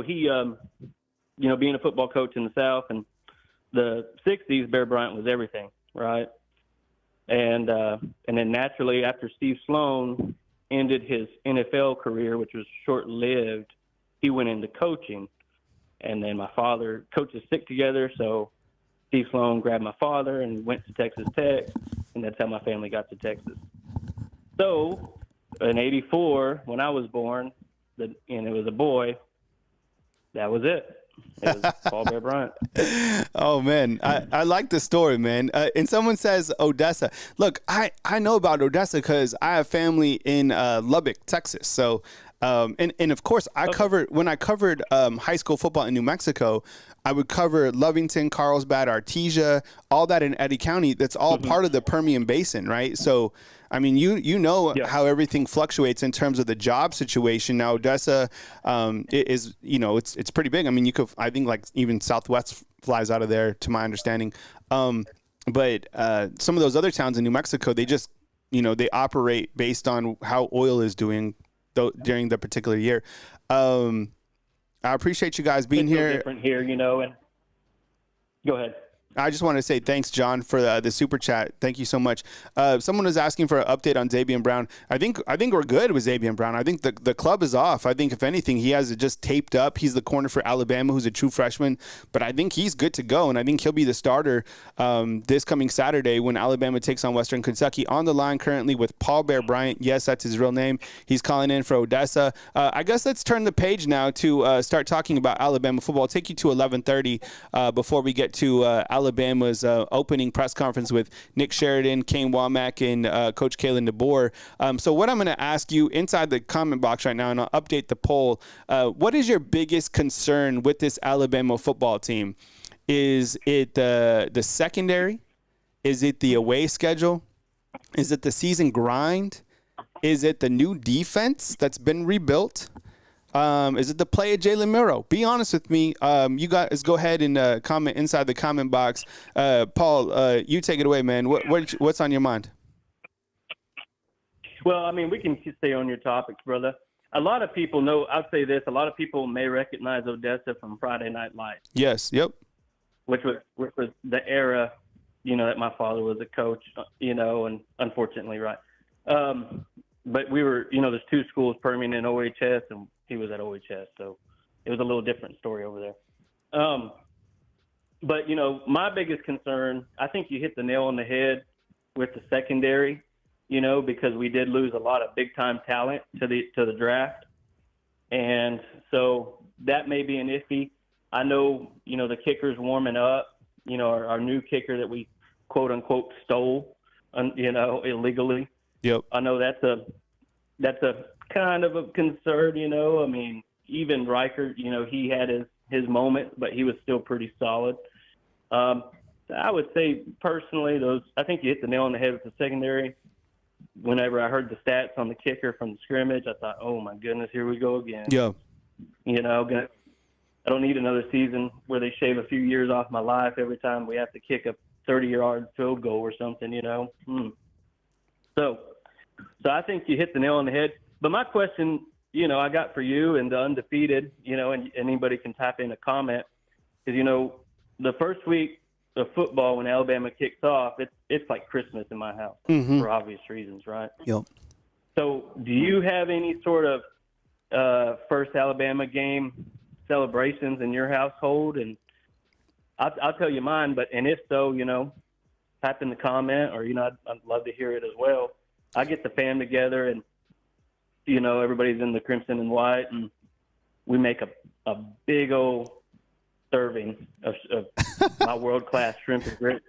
he, you know, being a football coach in the South and the 60s, Bear Bryant was everything, right? And then naturally, after Steve Sloan ended his NFL career, which was short-lived, he went into coaching. And then my father, coaches stick together, so Steve Sloan grabbed my father and went to Texas Tech, and that's how my family got to Texas. So in '84, when I was born, and it was a boy, that was it. It was Paul Bear Bryant.
Oh, man. I like the story, man. And someone says Odessa. Look, I know about Odessa because I have family in Lubbock, Texas. So, and of course, when I covered high school football in New Mexico, I would cover Lovington, Carlsbad, Artesia, all that in Eddy County. That's all part of the Permian Basin, right? So, I mean, you know how everything fluctuates in terms of the job situation. Now, Odessa is, it's pretty big. I mean, I think like even Southwest flies out of there, to my understanding. But some of those other towns in New Mexico, they just, they operate based on how oil is doing during the particular year. I appreciate you guys being here.
Different here, and go ahead.
I just want to say thanks, John, for the super chat. Thank you so much. Someone was asking for an update on Zabian Brown. I think we're good with Zabian Brown. I think the club is off. I think if anything, he has it just taped up. He's the corner for Alabama, who's a true freshman. But I think he's good to go, and I think he'll be the starter this coming Saturday when Alabama takes on Western Kentucky. On the line currently with Paul Bear Bryant. Yes, that's his real name. He's calling in for Odessa. I guess let's turn the page now to start talking about Alabama football. I'll take you to 11:30 before we get to Alabama's opening press conference with Nick Sheridan, Kane Wommack, and Coach Kalen DeBoer. So what I'm going to ask you inside the comment box right now, and I'll update the poll, what is your biggest concern with this Alabama football team? Is it the secondary? Is it the away schedule? Is it the season grind? Is it the new defense that's been rebuilt? Is it the play of Jalen Miro? Be honest with me. You guys go ahead and comment inside the comment box. Paul, you take it away, man. What's on your mind?
Well, I mean, we can stay on your topics, brother. A lot of people know, I'll say this, a lot of people may recognize Odessa from Friday Night Lights.
Yes, yep.
Which was the era, that my father was a coach, and unfortunately, right. But we were, there's two schools, Permian and OHS, and he was at OHS, so it was a little different story over there. But, my biggest concern, I think you hit the nail on the head with the secondary, because we did lose a lot of big-time talent to the draft. And so that may be an iffy. I know, the kicker's warming up, our new kicker that we, quote-unquote, stole, illegally.
Yep.
I know that's a kind of a concern, I mean, even Riker, he had his moments, but he was still pretty solid. I would say personally, I think you hit the nail on the head with the secondary. Whenever I heard the stats on the kicker from the scrimmage, I thought, oh my goodness, here we go again.
Yeah.
I don't need another season where they shave a few years off my life every time we have to kick a 30-yard field goal or something, So I think you hit the nail on the head. But my question, I got for you and the undefeated, and anybody can type in a comment, is, the first week of football when Alabama kicks off, it's like Christmas in my house for obvious reasons, right?
Yep.
So do you have any sort of first Alabama game celebrations in your household? And I'll tell you mine, and if so, type in the comment, or, I'd love to hear it as well. I get the fam together, and, everybody's in the crimson and white, and we make a big old serving of my world-class shrimp and grit.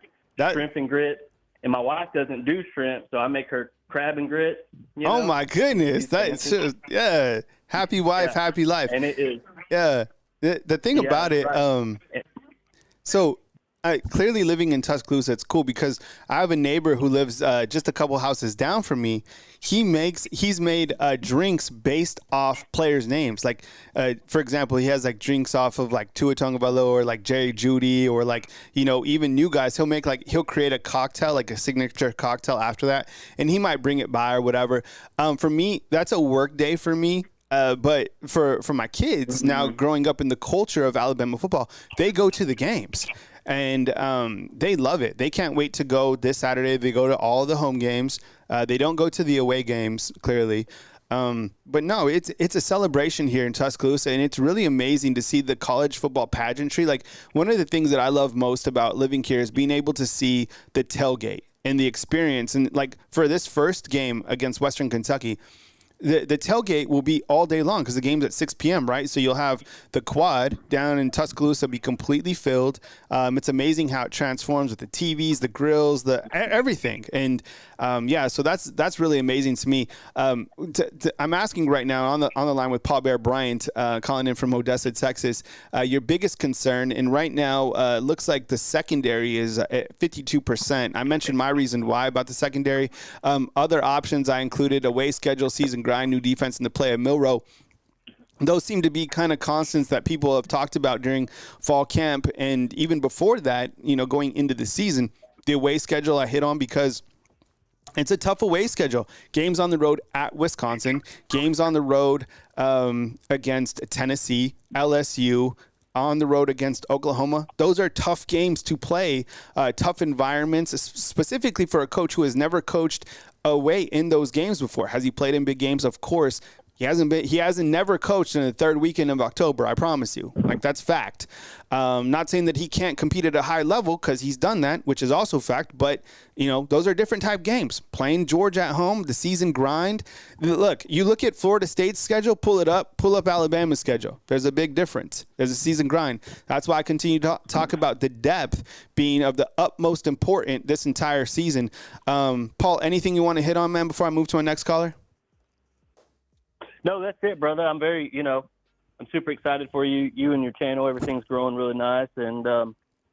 And my wife doesn't do shrimp, so I make her crab and grit.
Oh, my goodness. That's just, yeah. Happy wife, happy life.
And it is.
Yeah. The thing about it, so clearly living in Tuscaloosa, it's cool because I have a neighbor who lives just a couple houses down from me. He's made drinks based off players' names. Like, for example, he has like drinks off of like Tua Tagovailoa or like Jerry Jeudy or like, even new guys. He'll create a cocktail, like a signature cocktail after that, and he might bring it by or whatever. For me, that's a work day for me. But for my kids now growing up in the culture of Alabama football, they go to the games. And they love it. They can't wait to go this Saturday. They go to all the home games. They don't go to the away games, clearly. But no, it's a celebration here in Tuscaloosa, and it's really amazing to see the college football pageantry. Like, one of the things that I love most about living here is being able to see the tailgate and the experience. And, like, for this first game against Western Kentucky, the tailgate will be all day long because the game's at 6 p.m., right? So you'll have the quad down in Tuscaloosa be completely filled. It's amazing how it transforms with the TVs, the grills, everything. And so that's really amazing to me. I'm asking right now on the line with Paul Bear Bryant, calling in from Odessa, Texas, your biggest concern, and right now looks like the secondary is at 52%. I mentioned my reason why about the secondary. Other options I included: away schedule, season grind, new defense, and the play of Milroe. Those seem to be kind of constants that people have talked about during fall camp, and even before that, going into the season. The away schedule I hit on because it's a tough away schedule. Games on the road at Wisconsin, games on the road against Tennessee, LSU, on the road against Oklahoma. Those are tough games to play, tough environments, specifically for a coach who has never coached away in those games before. Has he played in big games? Of course. He hasn't never coached in the third weekend of October, I promise you. Like, that's fact. Not saying that he can't compete at a high level, because he's done that, which is also fact, but those are different type games. Playing Georgia at home, the season grind. Look, you look at Florida State's schedule, pull up Alabama's schedule. There's a big difference. There's a season grind. That's why I continue to talk about the depth being of the utmost important this entire season. Paul, anything you want to hit on, man, before I move to our next caller?
No, that's it, brother. I'm very, I'm super excited for you and your channel. Everything's growing really nice, and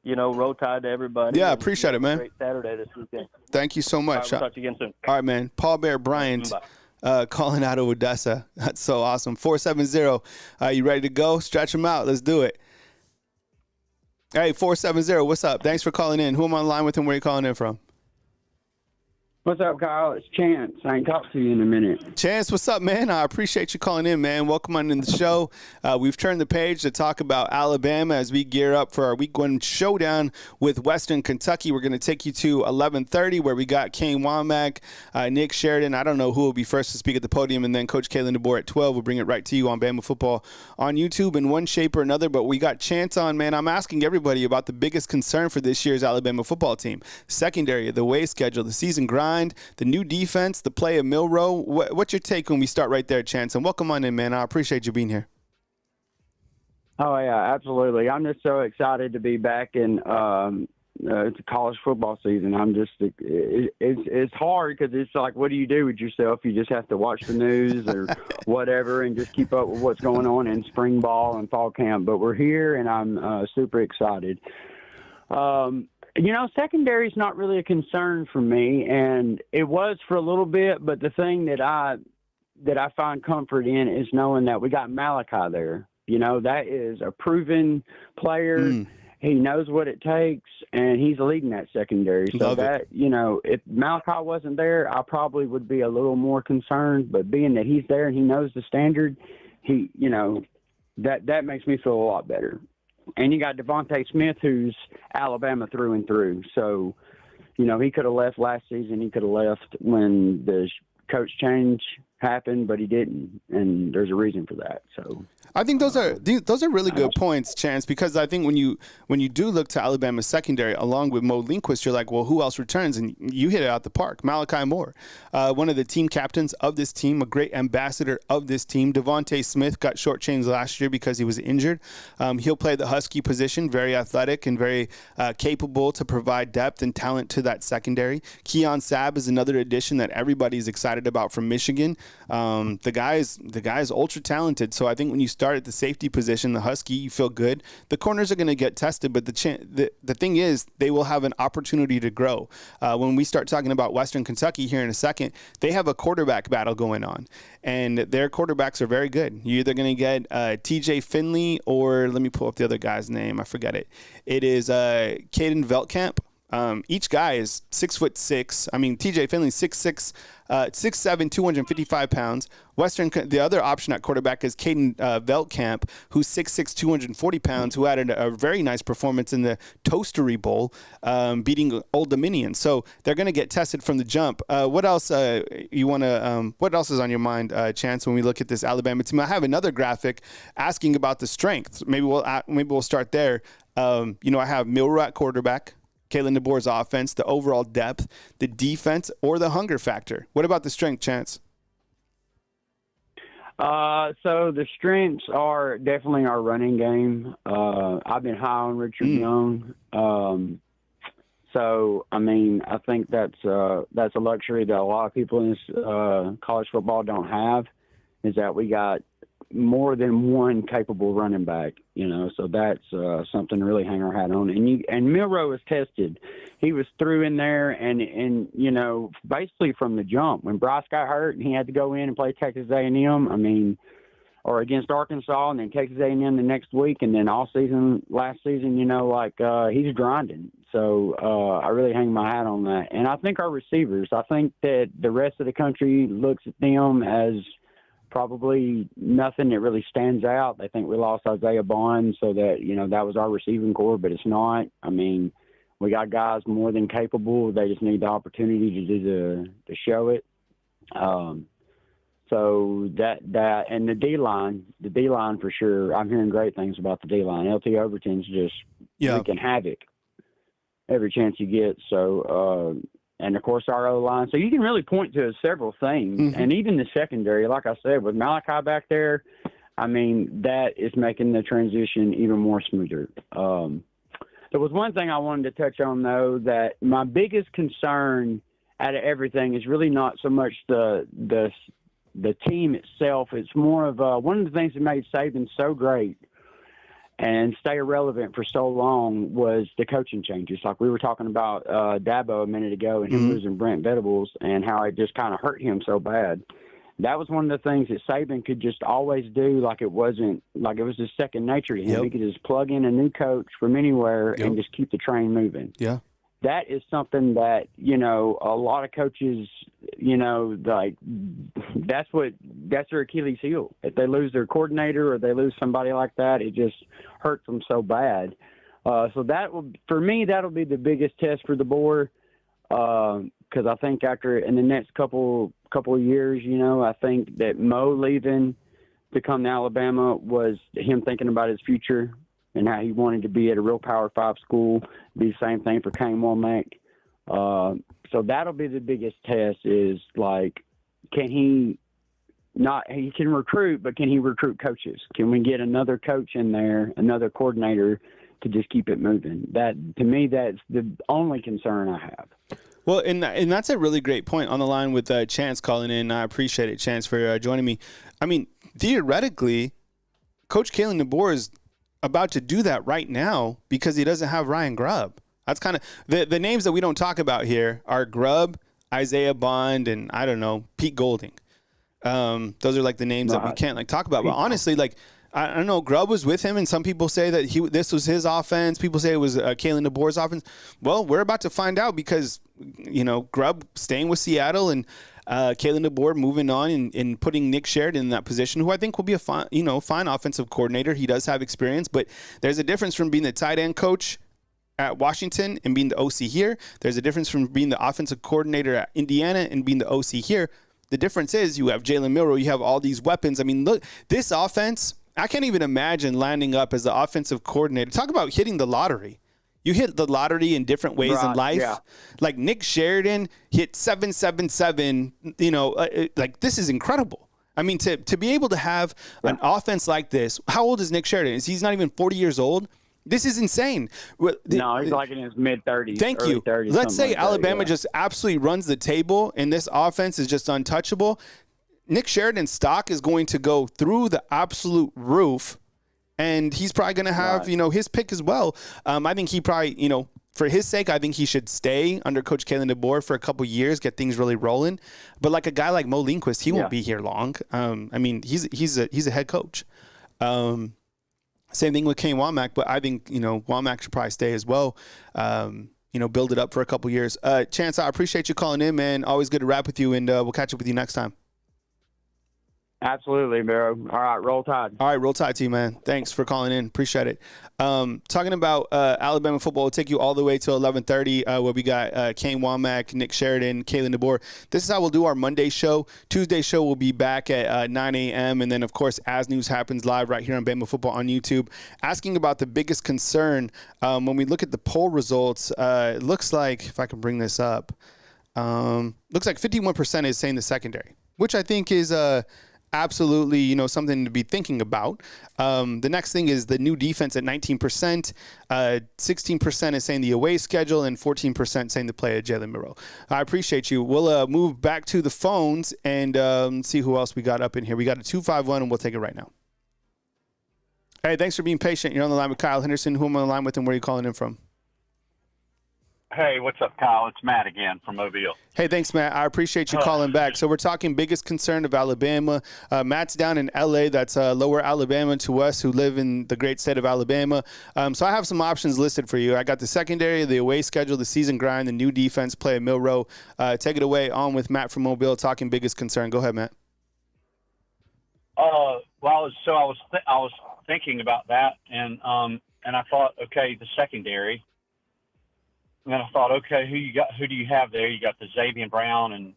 roll tide to everybody.
Yeah, appreciate it, man.
Great Saturday this weekend.
Thank you so much.
All right, we'll talk to you again soon.
All right, man. Paul Bear Bryant calling out of Odessa. That's so awesome. 470. You ready to go? Stretch them out. Let's do it. Hey, 470. What's up? Thanks for calling in. Who am I on the line with and where are you calling in from?
What's up, Kyle? It's Chance. I ain't talked to you in a minute.
Chance, what's up, man? I appreciate you calling in, man. Welcome on in the show. We've turned the page to talk about Alabama as we gear up for our week one showdown with Western Kentucky. We're going to take you to 11:30, where we got Kane Wommack, Nick Sheridan. I don't know who will be first to speak at the podium, and then Coach Kalen DeBoer at 12. We'll bring it right to you on Bama Football on YouTube in one shape or another. But we got Chance on, man. I'm asking everybody about the biggest concern for this year's Alabama football team. Secondary, the away schedule, the season grind, the new defense, the play of Milroe. What's your take when we start right there, Chance? And welcome on in, man. I appreciate you being here.
Oh, yeah, absolutely. I'm just so excited to be back in it's college football season. I'm just it's hard because it's like, what do you do with yourself? You just have to watch the news or whatever and just keep up with what's going on in spring ball and fall camp. But we're here, and I'm super excited. Secondary is not really a concern for me, and it was for a little bit. But the thing that I find comfort in is knowing that we got Malachi there. That is a proven player. He knows what it takes, and he's leading that secondary. So if Malachi wasn't there, I probably would be a little more concerned. But being that he's there and he knows the standard, that makes me feel a lot better. And you got Devontae Smith, who's Alabama through and through. So, he could have left last season. He could have left when the coach change happened, but he didn't, and there's a reason for that. So
I think those are really good points, Chance, because I think when you do look to Alabama's secondary along with Mo Lindquist, you're like, well, who else returns? And you hit it out the park. Malachi Moore, one of the team captains of this team, a great ambassador of this team. Devontae Smith got shortchanged last year because he was injured. He'll play the Husky position, very athletic and very capable to provide depth and talent to that secondary. Keon Sabb is another addition that everybody's excited about from Michigan. The guy is ultra talented. So I think when you start at the safety position, the Husky, you feel good. The corners are going to get tested, but the thing is, they will have an opportunity to grow. When we start talking about Western Kentucky here in a second, they have a quarterback battle going on, and their quarterbacks are very good. You're either going to get TJ Finley, or let me pull up the other guy's name. I forget it. It is Caden Veltkamp. Each guy is 6'6". I mean, TJ Finley 6'6", 6'7", 255 pounds. The other option at quarterback is Caden Veltkamp, who's 6'6", 240 pounds, who had a very nice performance in the Toastery Bowl, beating Old Dominion. So they're going to get tested from the jump. What else what else is on your mind, Chance, when we look at this Alabama team? I have another graphic asking about the strength. Maybe we'll start there. I have Milroe at quarterback, Kalen DeBoer's offense, the overall depth, the defense, or the hunger factor. What about the strength, Chance?
So the strengths are definitely our running game. I've been high on Richard Young. So, I mean, I think that's a luxury that a lot of people in this college football don't have, is that we got more than one capable running back, so that's something to really hang our hat on. And Milroe was tested. He was through in there and basically from the jump. When Bryce got hurt and he had to go in and play Texas A&M, or against Arkansas and then Texas A&M the next week, and then all season, last season, he's grinding. So I really hang my hat on that. And I think our receivers, I think that the rest of the country looks at them as probably nothing that really stands out. They think we lost Isaiah Bond, so that, that was our receiving core, but it's not. I mean, we got guys more than capable. They just need the opportunity to show it. So that and the D-line for sure. I'm hearing great things about the D-line. LT Overton's just wreaking havoc every chance you get. So, and of course our O-line. So you can really point to several things, and even the secondary, like I said, with Malachi back there, that is making the transition even more smoother. There was one thing I wanted to touch on, though, that my biggest concern out of everything is really not so much the team itself. It's more of one of the things that made Saban so great and stay relevant for so long was the coaching changes. Like we were talking about Dabo a minute ago and him losing Brent Venables and how it just kind of hurt him so bad. That was one of the things that Saban could just always do, like it was just second nature to him. He could just plug in a new coach from anywhere and just keep the train moving.
Yeah.
That is something that, a lot of coaches, that's their Achilles heel. If they lose their coordinator or they lose somebody like that, it just hurts them so bad. So for me, that'll be the biggest test for DeBoer. Because I think in the next couple of years, I think that Mo leaving to come to Alabama was him thinking about his future and how he wanted to be at a real Power 5 school. Be the same thing for Kane Wommack. So that'll be the biggest test is, he can recruit, but can he recruit coaches? Can we get another coach in there, another coordinator to just keep it moving? That, to me, that's the only concern I have.
Well, and that's a really great point on the line with Chance calling in. I appreciate it, Chance, for joining me. Theoretically, Coach Kalen DeBoer is about to do that right now because he doesn't have Ryan Grubb. That's kind of the names that we don't talk about here are Grubb, Isaiah Bond, and I don't know, Pete Golding. Those are the names that we can't talk about. But honestly, I don't know, Grubb was with him, and some people say that this was his offense. People say it was Kalen DeBoer's offense. Well, we're about to find out because Grubb staying with Seattle and Kalen DeBoer moving on and putting Nick Sheridan in that position, who I think will be a fine offensive coordinator. He does have experience, but there's a difference from being the tight end coach at Washington and being the OC here. There's a difference from being the offensive coordinator at Indiana and being the OC here. The difference is you have Jalen Milroe, you have all these weapons. Look, this offense, I can't even imagine landing up as the offensive coordinator. Talk about hitting the lottery. You hit the lottery in different ways in life. Yeah. Like Nick Sheridan hit 777, this is incredible. To be able to have an offense like this, how old is Nick Sheridan? He's not even 40 years old. This is insane.
No, he's in his mid-30s.
Thank you.
30s,
Let's say Alabama just absolutely runs the table and this offense is just untouchable. Nick Sheridan's stock is going to go through the absolute roof, and he's probably going to have, his pick as well. I think he probably, for his sake, I think he should stay under Coach Kalen DeBoer for a couple years, get things really rolling. But a guy like Mo Lindquist, he won't be here long. He's a head coach. Same thing with Kane Wommack, but I think, Wommack should probably stay as well. Build it up for a couple years. Chance, I appreciate you calling in, man. Always good to rap with you, and we'll catch up with you next time.
Absolutely, bro. All right, roll tide.
All right, roll tide to you, man. Thanks for calling in. Appreciate it. Talking about Alabama football, we'll take you all the way to 11:30, where we got Kane Wommack, Nick Sheridan, Kalen DeBoer. This is how we'll do our Monday show. Tuesday show will be back at 9 a.m. And then, of course, As News Happens live right here on Bama Football on YouTube. Asking about the biggest concern when we look at the poll results, it looks like, if I can bring this up, looks like 51% is saying the secondary, which I think is absolutely, something to be thinking about. The next thing is the new defense at 19%. 16% is saying the away schedule, and 14% saying the play of Jalen Milroe. I appreciate you. We'll move back to the phones and see who else we got up in here. We got a 251, and we'll take it right now. Hey, thanks for being patient. You're on the line with Kyle Henderson. Who am I on the line with, and where are you calling in from?
Hey, what's up, Kyle? It's Matt again from Mobile.
Hey, thanks, Matt. I appreciate you calling back. So we're talking biggest concern of Alabama. Matt's down in L.A. That's lower Alabama to us who live in the great state of Alabama. So I have some options listed for you. I got the secondary, the away schedule, the season grind, the new defense, play at Milroe. Take it away on with Matt from Mobile talking biggest concern. Go ahead, Matt.
I was thinking about that, and I thought, okay, the secondary. And then I thought, okay, who do you have there? You got the Xavier Brown and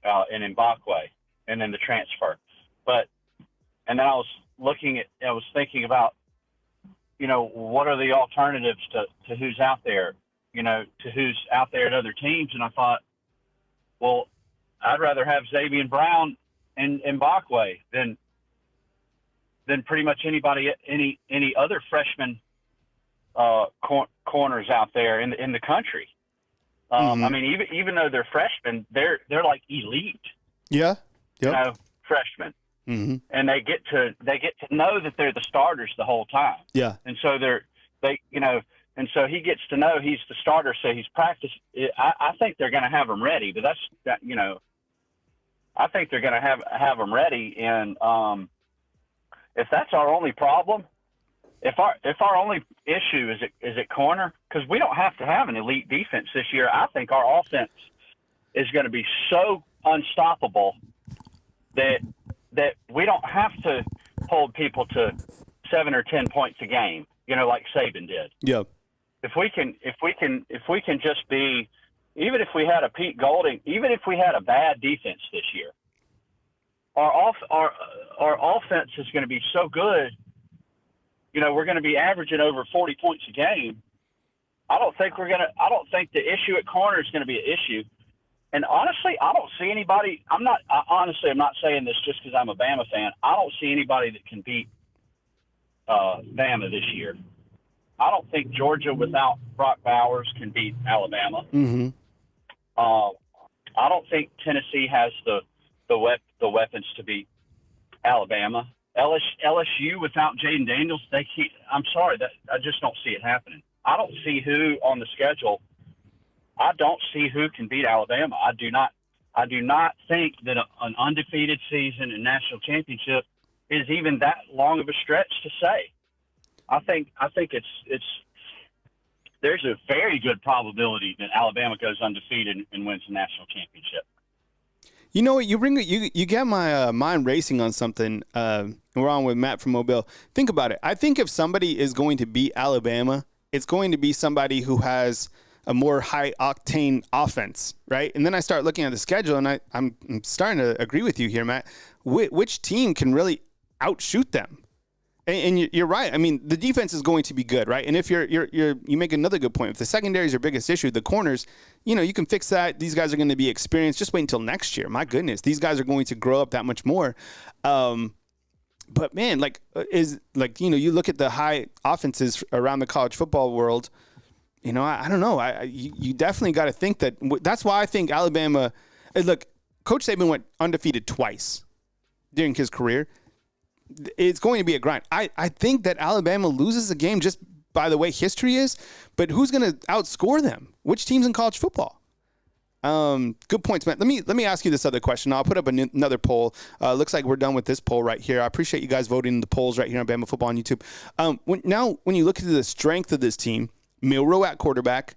Mbakwe, and then the transfer. And then I was thinking about, what are the alternatives to who's out there, to who's out there at other teams. And I thought, well, I'd rather have Xavier Brown and Mbakwe than pretty much any other freshman corners out there in the country. I mean, even though they're freshmen, they're like elite.
Yeah. Yep.
Freshmen. Mm-hmm. And they get to know that they're the starters the whole time.
Yeah.
And so and so he gets to know he's the starter, so he's practiced. I think they're going to have him ready, but I think they're going to have him ready. And if that's our only problem, if our only issue is at corner, because we don't have to have an elite defense this year. I think our offense is going to be so unstoppable that we don't have to hold people to 7 or 10 points a game, like Saban did.
Yep.
If we can just be, even if we had a Pete Golding, even if we had a bad defense this year, our offense is going to be so good. We're going to be averaging over 40 points a game. I don't think the issue at corner is going to be an issue. And honestly, I don't see anybody. I'm not saying this just because I'm a Bama fan. I don't see anybody that can beat Bama this year. I don't think Georgia without Brock Bowers can beat Alabama.
Mm-hmm.
I don't think Tennessee has the weapons to beat Alabama. LSU without Jaden Daniels, they can't. I'm sorry, that I just don't see it happening. I don't see who on the schedule. I don't see who can beat Alabama. I do not think that an undefeated season and national championship is even that long of a stretch to say. I think it's there's a very good probability that Alabama goes undefeated and wins the national championship.
You know what? You get my mind racing on something. We're on with Matt from Mobile. Think about it. I think if somebody is going to beat Alabama, it's going to be somebody who has a more high-octane offense, right? And then I start looking at the schedule, and I'm starting to agree with you here, Matt. Which team can really outshoot them? And you're right. I mean, the defense is going to be good, right? And if you make another good point. If the secondary is your biggest issue, the corners, you can fix that. These guys are going to be experienced. Just wait until next year. My goodness, these guys are going to grow up that much more. But man, you look at the high offenses around the college football world. I don't know. You definitely got to think that. That's why I think Alabama. Look, Coach Saban went undefeated twice during his career. It's going to be a grind. I think that Alabama loses a game just by the way history is, but who's going to outscore them? Which teams in college football? Good points, Matt. Let me ask you this other question. I'll put up another poll. Looks like we're done with this poll right here. I appreciate you guys voting in the polls right here on Bama Football on YouTube. When you look at the strength of this team, Milroe at quarterback,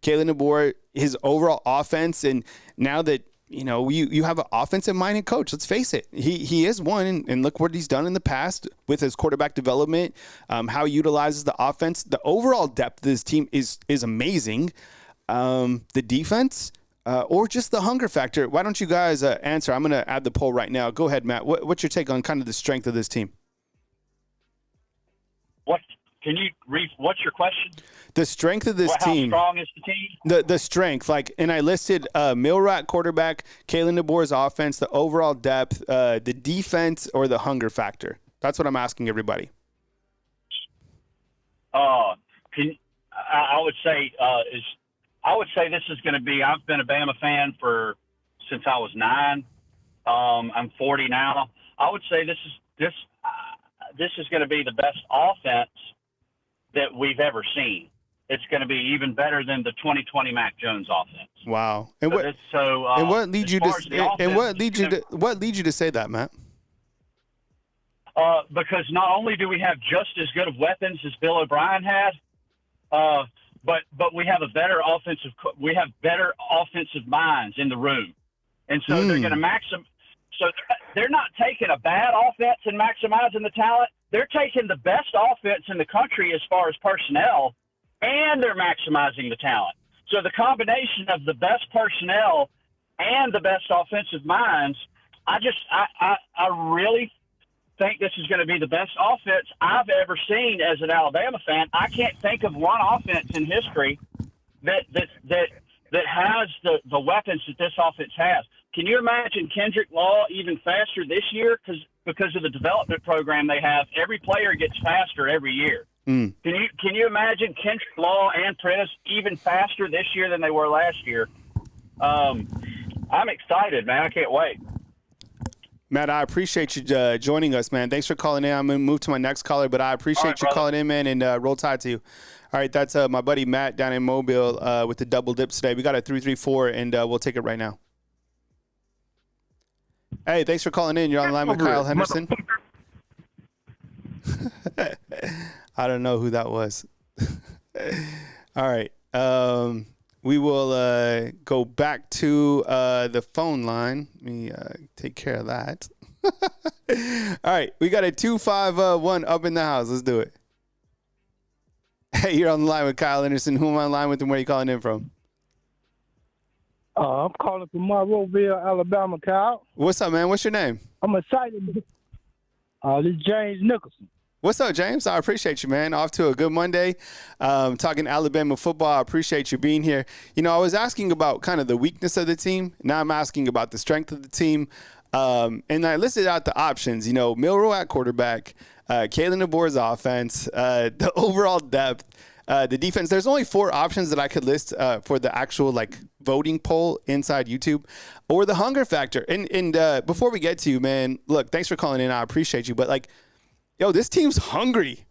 Kalen DeBoer, his overall offense, and now that you have an offensive-minded coach. Let's face it. He is one, and look what he's done in the past with his quarterback development, how he utilizes the offense. The overall depth of this team is amazing. The defense or just the hunger factor. Why don't you guys answer? I'm going to add the poll right now. Go ahead, Matt. What's your take on kind of the strength of this team?
what's your question?
The strength of this team.
How strong is the team?
The strength, and I listed Milroe at quarterback, Kalen DeBoer's offense, the overall depth, the defense, or the hunger factor. That's what I'm asking everybody.
I would say this is going to be. I've been a Bama fan since I was 9. I'm 40 now. I would say this is going to be the best offense that we've ever seen. It's going to be even better than the 2020 Mac Jones offense.
Wow! And what leads you to say that, Matt?
Because not only do we have just as good of weapons as Bill O'Brien had, but we have better offensive minds in the room, and so they're going to maximize. So they're not taking a bad offense and maximizing the talent. They're taking the best offense in the country as far as personnel, and they're maximizing the talent. So the combination of the best personnel and the best offensive minds, I really think this is going to be the best offense I've ever seen as an Alabama fan. I can't think of one offense in history that has the weapons that this offense has. Can you imagine Kendrick Law even faster this year? Because of the development program they have, every player gets faster every year. Can you imagine Kendrick Law and Prentice even faster this year than they were last year? I'm excited, man. I can't wait.
Matt, I appreciate you joining us, man. Thanks for calling in. I'm going to move to my next caller, but I appreciate you calling in, man, and roll tide to you. All right, that's my buddy Matt down in Mobile with the double dips today. We got a 334, and we'll take it right now. Hey, thanks for calling in. You're on the line with Kyle Henderson. I don't know who that was. All right. We will go back to the phone line. Let me take care of that. All right. We got a 251 up in the house. Let's do it. Hey, you're on the line with Kyle Henderson. Who am I on the line with and where are you calling in from?
I'm calling from Norvell, Alabama, Kyle.
What's up, man? What's your name?
I'm excited. This is James Nicholson.
What's up, James? I appreciate you, man. Off to a good Monday. Talking Alabama football. I appreciate you being here. You know, I was asking about kind of the weakness of the team. Now I'm asking about the strength of the team. And I listed out the options. You know, Milroe at quarterback, Kalen DeBoer's offense, the overall depth, the defense. There's only 4 options that I could list for the actual voting poll inside YouTube, or the hunger factor. And before we get to you, man, look, thanks for calling in. I appreciate you. But yo, this team's hungry.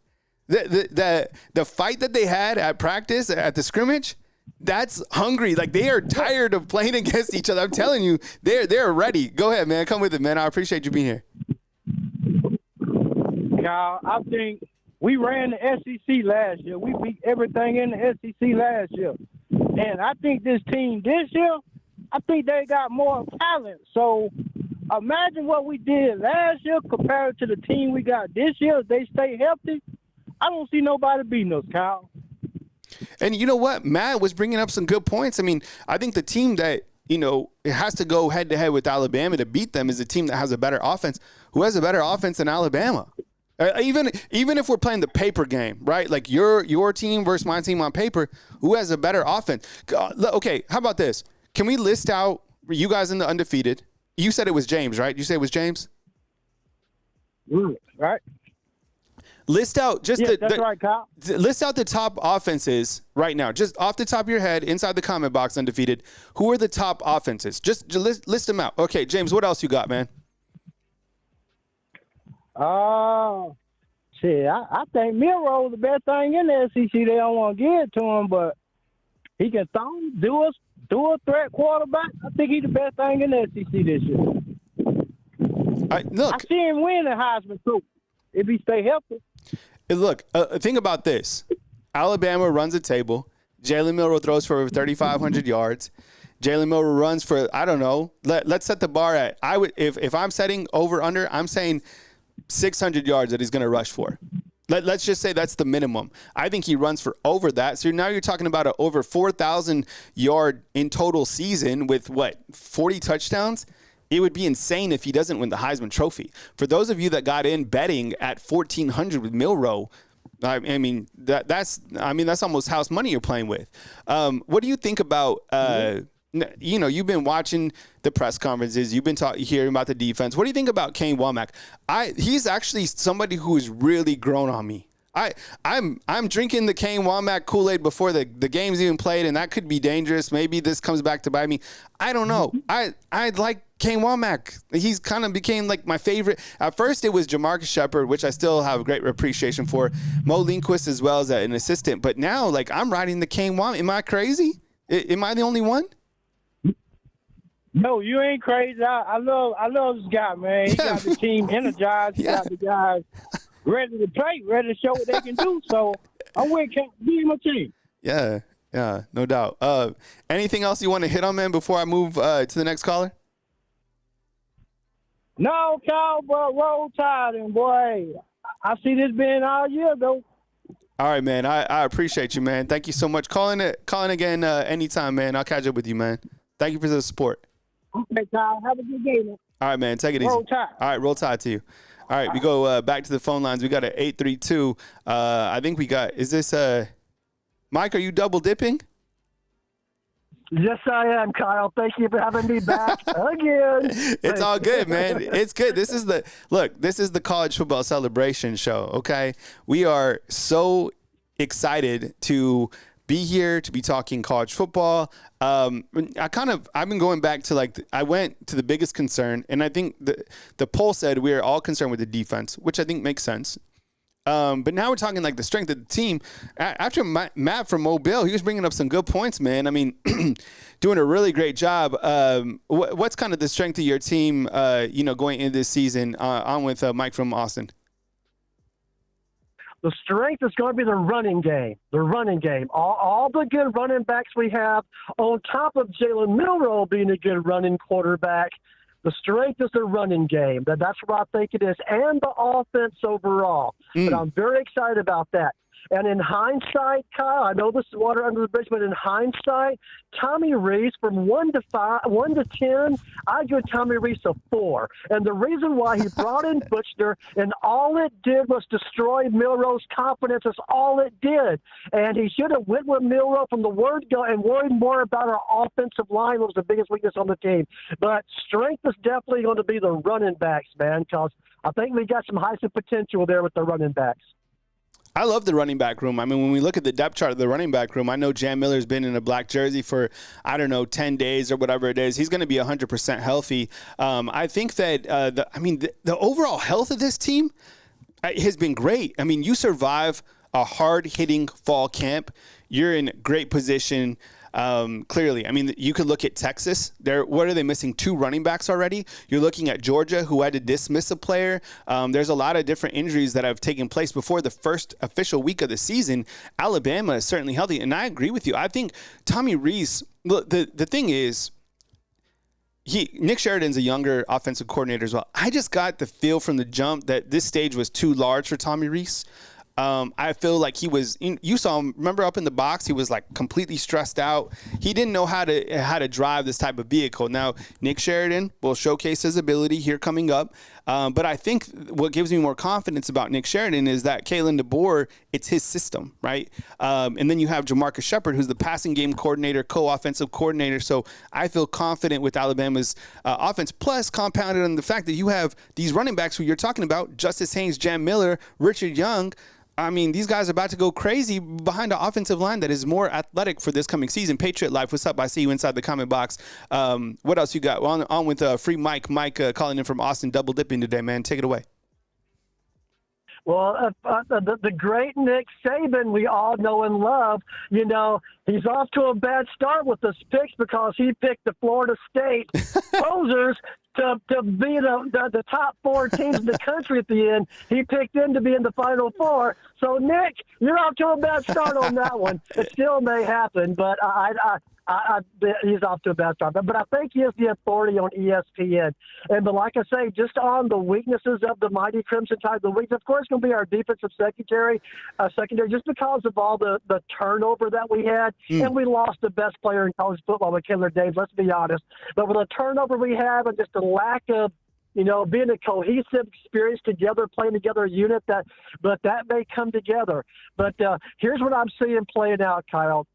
The fight that they had at practice at the scrimmage, that's hungry. They are tired of playing against each other. I'm telling you, they're ready. Go ahead, man. Come with it, man. I appreciate you being here.
Kyle, I think we ran the SEC last year. We beat everything in the SEC last year. And I think this team this year, I think they got more talent. So imagine what we did last year compared to the team we got this year. If they stay healthy, I don't see nobody beating us, Kyle.
And you know what? Matt was bringing up some good points. I mean, I think the team that, it has to go head-to-head with Alabama to beat them is a team that has a better offense. Who has a better offense than Alabama? Even if we're playing the paper game, right? Your team versus my team on paper, who has a better offense? Okay, how about this? Can we list out you guys in the undefeated? You said it was James, right? You said it was James?
Right.
List out
that's right, Kyle.
List out the top offenses right now, just off the top of your head, inside the comment box, undefeated. Who are the top offenses? Just list them out. Okay, James, what else you got, man?
Shit, I think Milroe is the best thing in the SEC. They don't want to give it to him, but he can do a threat quarterback. I think he's the best thing in the SEC this year.
Look,
I see him win the Heisman too if he stay healthy.
Look, think about this. Alabama runs a table. Jalen Milroe throws for over 3,500 yards. Jalen Milroe runs for, I don't know. Let's set the bar at, if I'm setting over under, I'm saying 600 yards that he's going to rush for. Let's just say that's the minimum. I think he runs for over that. So now you're talking about an over 4,000 yard in total season with 40 touchdowns? It would be insane if he doesn't win the Heisman Trophy. For those of you that got in betting at 1,400 with Milroe, I mean, that's almost house money you're playing with. What do you think about, you've been watching the press conferences. You've been hearing about the defense. What do you think about Kane Wommack? He's actually somebody who's really grown on me. I'm drinking the Kane Wommack Kool-Aid before the game's even played, and that could be dangerous. Maybe this comes back to bite me. I don't know. I like Kane Wommack. He's kind of became like my favorite. At first, it was Jamarcus Shepard, which I still have a great appreciation for. Mo Lindquist as well as an assistant. But now, like, I'm riding the Kane Wommack. Am I crazy? Am I the only one?
No, you ain't crazy. I love this guy, man. He got the team energized. He got the guys ready to play, ready to show what they can do. So I went be my team.
Yeah, no doubt. Anything else you want to hit on, man, before I move to the next caller?
No, Kyle, but roll tide, and boy, I see this being all year though.
All right, man. I appreciate you, man. Thank you so much. Calling again anytime, man. I'll catch up with you, man. Thank you for the support.
Okay, Kyle. Have a good day, man.
All right, man. Take it easy.
Roll Tide.
All right, roll tide to you. All right, we go back to the phone lines. We got an 832. I think we got. Is this Mike? Are you double dipping?
Yes, I am, Kyle. Thank you for having me back again.
It's all good, man. It's good. This is the college football celebration show. Okay, we are so excited to be here, to be talking college football. I've been going back to I went to the biggest concern, and I think the poll said we are all concerned with the defense, which I think makes sense. But now we're talking like the strength of the team. After Matt from Mobile, he was bringing up some good points, man. I mean, doing a really great job. What's kind of the strength of your team, going into this season? On with Mike from Austin.
The strength is going to be the running game. The running game. All the good running backs we have, on top of Jalen Milroe being a good running quarterback, the strength is the running game. That's what I think it is, and the offense overall. But I'm very excited about that. And in hindsight, Kyle, I know this is water under the bridge, but in hindsight, Tommy Rees from 1 to 10, I give Tommy Rees a 4. And the reason why he brought in Butchner, and all it did was destroy Milroe's confidence. That's all it did. And he should have went with Milroe from the word go and worried more about our offensive line, which was the biggest weakness on the team. But strength is definitely going to be the running backs, man, because I think we got some heightened potential there with the running backs.
I love the running back room. I mean, when we look at the depth chart of the running back room, I know Jam Miller's been in a black jersey for, 10 days or whatever it is. He's going to be 100% healthy. I think that, the overall health of this team has been great. I mean, you survive a hard-hitting fall camp. You're in great position. Clearly, I mean, you could look at Texas. What are they missing? 2 running backs already. You're looking at Georgia, who had to dismiss a player. There's a lot of different injuries that have taken place before the first official week of the season. Alabama is certainly healthy, and I agree with you. I think Tommy Rees. The thing is, Nick Sheridan's a younger offensive coordinator as well. I just got the feel from the jump that this stage was too large for Tommy Rees. I feel like he was. You saw him. Remember up in the box, he was like completely stressed out. He didn't know how to drive this type of vehicle. Now Nick Sheridan will showcase his ability here coming up. But I think what gives me more confidence about Nick Sheridan is that Kalen DeBoer, it's his system, right? And then you have Jamarcus Shepard, who's the passing game coordinator, co-offensive coordinator. So I feel confident with Alabama's offense, plus compounded on the fact that you have these running backs who you're talking about, Justice Haynes, Jam Miller, Richard Young. I mean, these guys are about to go crazy behind an offensive line that is more athletic for this coming season. Patriot Life, what's up? I see you inside the comment box. What else you got? Well, on with Free Mike. Mike calling in from Austin, double dipping today, man. Take it away.
Well, the great Nick Saban, we all know and love, he's off to a bad start with his picks because he picked the Florida State posers to be the top 4 teams in the country at the end. He picked them to be in the Final Four. So, Nick, you're off to a bad start on that one. It still may happen, but he's off to a bad start. But I think he has the authority on ESPN. But like I say, just on the weaknesses of the mighty Crimson Tide, the weakness, of course, going to be our defensive secondary, just because of all the turnover that we had. And we lost the best player in college football with Killer Dave, let's be honest. But with the turnover we have and just the lack of being a cohesive experience together, playing together a unit, but that may come together. But here's what I'm seeing playing out, Kyle.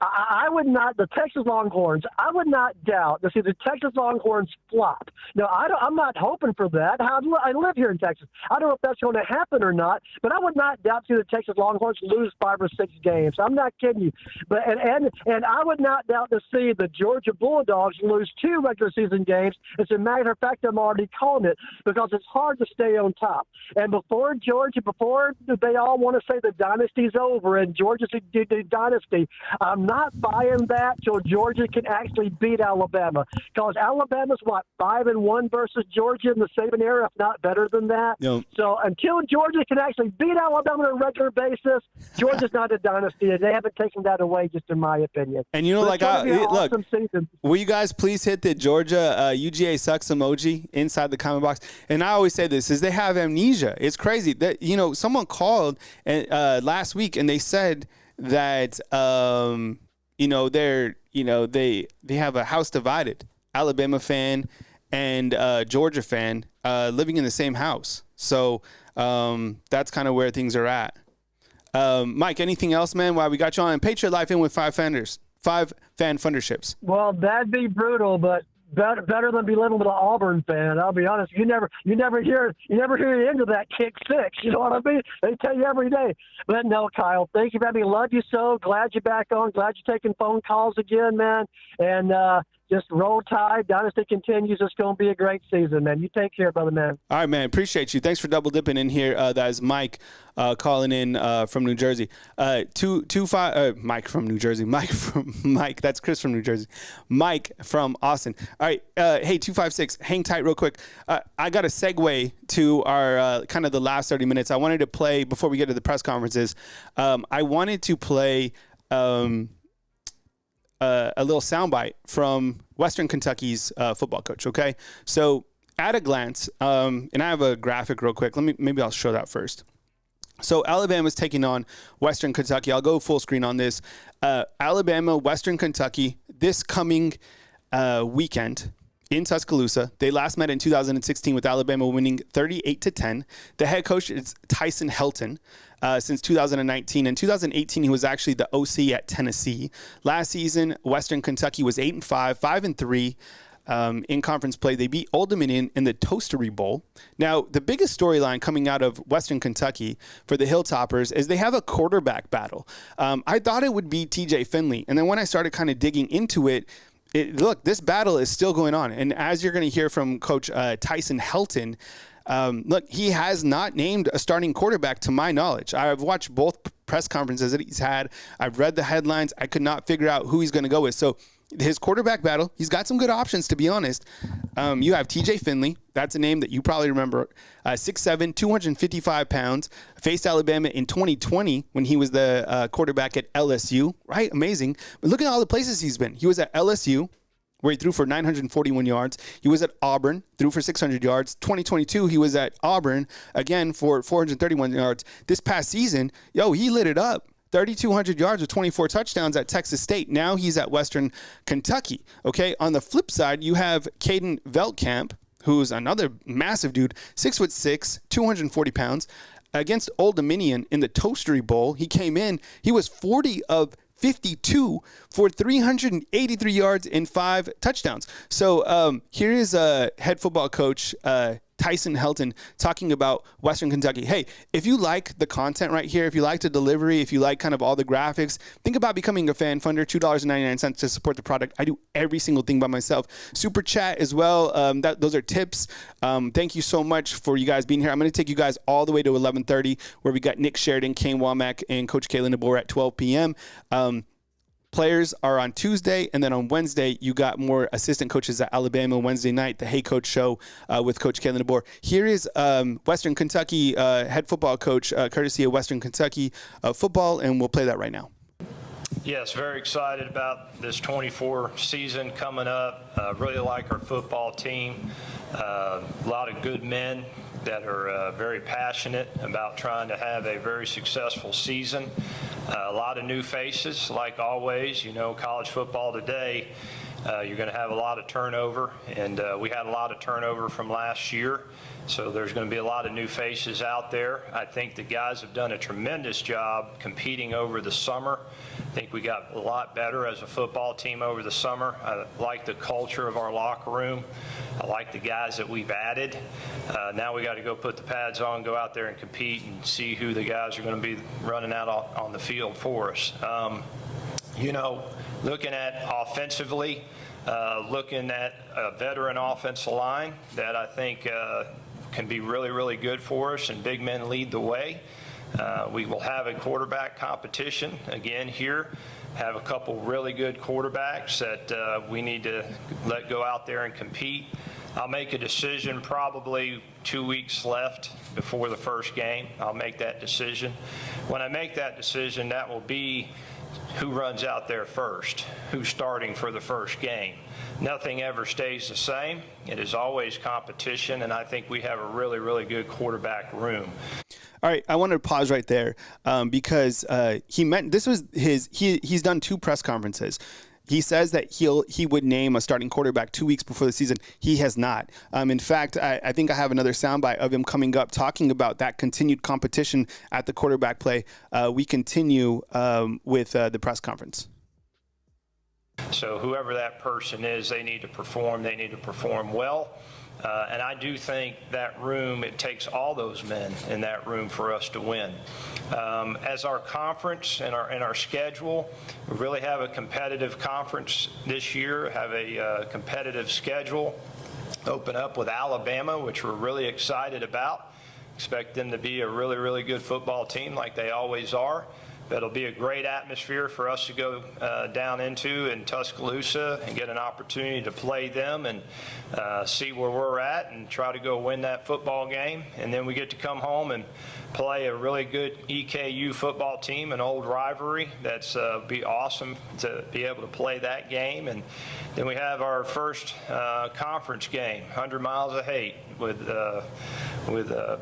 I would not, the Texas Longhorns, I would not doubt to see the Texas Longhorns flop. No, I'm not hoping for that. I live here in Texas. I don't know if that's going to happen or not, but I would not doubt to see the Texas Longhorns lose 5 or 6 games. I'm not kidding you. But and I would not doubt to see the Georgia Bulldogs lose 2 regular season games. As a matter of fact, I'm already calling it because it's hard to stay on top. And before they all want to say the dynasty's over and Georgia's a dynasty, I'm not buying that till Georgia can actually beat Alabama. Because Alabama's, 5-1 versus Georgia in the Saban era, if not better than that.
Yep.
So until Georgia can actually beat Alabama on a regular basis, Georgia's not a dynasty, and they haven't taken that away, just in my opinion.
And look,
awesome season.
Will you guys please hit the Georgia UGA sucks emoji inside the comment box? And I always say this, is they have amnesia. It's crazy. That someone called last week, and they said that they have a house divided, Alabama fan and Georgia fan living in the same house. So that's kind of where things are at. Mike, anything else, man? While we got you on, Patriot Life in with 5 fan funderships.
Well, that'd be brutal, but better than be living with an Auburn fan. I'll be honest. You never hear the end of that kick 6. You know what I mean? They tell you every day. But no, Kyle, thank you for having me. Love you so. Glad you're back on. Glad you're taking phone calls again, man. And just roll tide. Dynasty continues. It's going to be a great season, man. You take care, brother, man.
All right, man. Appreciate you. Thanks for double dipping in here. That is Mike calling in from New Jersey. Mike from New Jersey. Mike. That's Chris from New Jersey. Mike from Austin. All right. Hey, 256. Hang tight real quick. I got a segue to our kind of the last 30 minutes. I wanted to play before we get to the press conferences. I wanted to play a little soundbite from Western Kentucky's football coach. Okay, so at a glance, and I have a graphic real quick. Maybe I'll show that first. So Alabama's taking on Western Kentucky. I'll go full screen on this. Alabama, Western Kentucky, this coming weekend in Tuscaloosa. They last met in 2016 with Alabama winning 38-10. The head coach is Tyson Helton. Since 2019. In 2018, he was actually the OC at Tennessee. Last season, Western Kentucky was 8-5, 5-3 in conference play. They beat Old Dominion in the Toastery Bowl. Now, the biggest storyline coming out of Western Kentucky for the Hilltoppers is they have a quarterback battle. I thought it would be TJ Finley. And then when I started kind of digging into it, look, this battle is still going on. And as you're going to hear from Coach Tyson Helton, look, he has not named a starting quarterback to my knowledge. I've watched both press conferences that he's had. I've read the headlines. I could not figure out who he's going to go with. So his quarterback battle, he's got some good options, to be honest. You have TJ Finley. That's a name that you probably remember. 6'7", 255 pounds. Faced Alabama in 2020 when he was the quarterback at LSU. Right? Amazing. But look at all the places he's been. He was at LSU, where he threw for 941 yards. He was at Auburn, threw for 600 yards. 2022, he was at Auburn, again, for 431 yards. This past season, he lit it up. 3,200 yards with 24 touchdowns at Texas State. Now he's at Western Kentucky. Okay, on the flip side, you have Caden Veltkamp, who's another massive dude, 6'6", 240 pounds. Against Old Dominion in the Toastery Bowl, he came in, he was 40 of 52 for 383 yards and 5 touchdowns. So here is head football coach Tyson Helton talking about Western Kentucky. Hey, if you like the content right here, if you like the delivery, if you like kind of all the graphics, think about becoming a fan funder, $2.99 to support the product. I do every single thing by myself. Super chat as well. Those are tips. Thank you so much for you guys being here. I'm going to take you guys all the way to 11:30, where we got Nick Sheridan, Kane Wommack, and Coach Kalen DeBoer at 12 p.m. Players are on Tuesday, and then on Wednesday, you got more assistant coaches at Alabama. Wednesday night, the Hey Coach show with Coach Kalen DeBoer. Here is Western Kentucky head football coach, courtesy of Western Kentucky football, and we'll play that right now.
Yes, very excited about this 24 season coming up. Really like our football team. A lot of good men that are very passionate about trying to have a very successful season. A lot of new faces, like always. College football today You're going to have a lot of turnover, and we had a lot of turnover from last year. So there's going to be a lot of new faces out there. I think the guys have done a tremendous job competing over the summer. I think we got a lot better as a football team over the summer. I like the culture of our locker room. I like the guys that we've added. Now we got to go put the pads on, go out there and compete and see who the guys are going to be running out on the field for us. Looking at offensively, looking at a veteran offensive line that I think can be really, really good for us, and big men lead the way. We will have a quarterback competition again here, have a couple really good quarterbacks that we need to let go out there and compete. I'll make a decision probably 2 weeks left before the first game. I'll make that decision. When I make that decision, that will be who runs out there first, who's starting for the first game. Nothing ever stays the same. It is always competition, and I think we have a really, really good quarterback room.
All right, I want to pause right there because he's done 2 press conferences. He says that he would name a starting quarterback 2 weeks before the season. He has not. In fact, I think I have another soundbite of him coming up talking about that continued competition at the quarterback play. We continue with the press conference.
So whoever that person is, they need to perform. They need to perform well. And I do think that room, it takes all those men in that room for us to win. As our conference and our schedule, we really have a competitive conference this year, have a competitive schedule. Open up with Alabama, which we're really excited about. Expect them to be a really, really good football team like they always are. That'll be a great atmosphere for us to go down into in Tuscaloosa and get an opportunity to play them and see where we're at and try to go win that football game. And then we get to come home and play a really good EKU football team, an old rivalry. That's be awesome to be able to play that game. And then we have our first conference game, 100 Miles of Hate with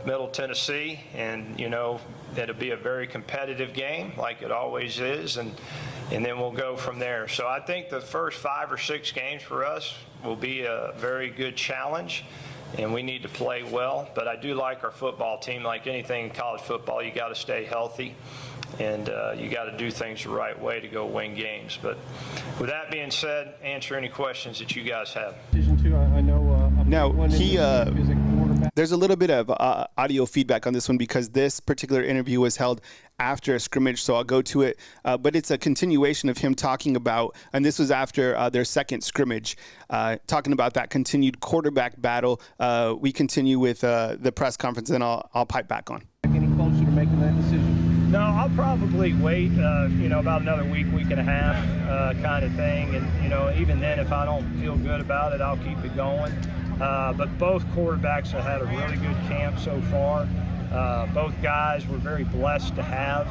Middle Tennessee, and it'll be a very competitive game like it always is, and then we'll go from there. So I think the first 5 or 6 games for us will be a very good challenge, and we need to play well. But I do like our football team. Like anything in college football, you got to stay healthy, and you got to do things the right way to go win games. But with that being said, answer any questions that you guys have.
Now, there's a little bit of audio feedback on this one because this particular interview was held after a scrimmage, so I'll go to it. But it's a continuation of him talking about, and this was after their second scrimmage, talking about that continued quarterback battle. We continue with the press conference, and I'll pipe back on.
Any closer to making that decision?
No, I'll probably wait, about another week and a half kind of thing. And, even then, if I don't feel good about it, I'll keep it going. But both quarterbacks have had a really good camp so far. Both guys we're very blessed to have,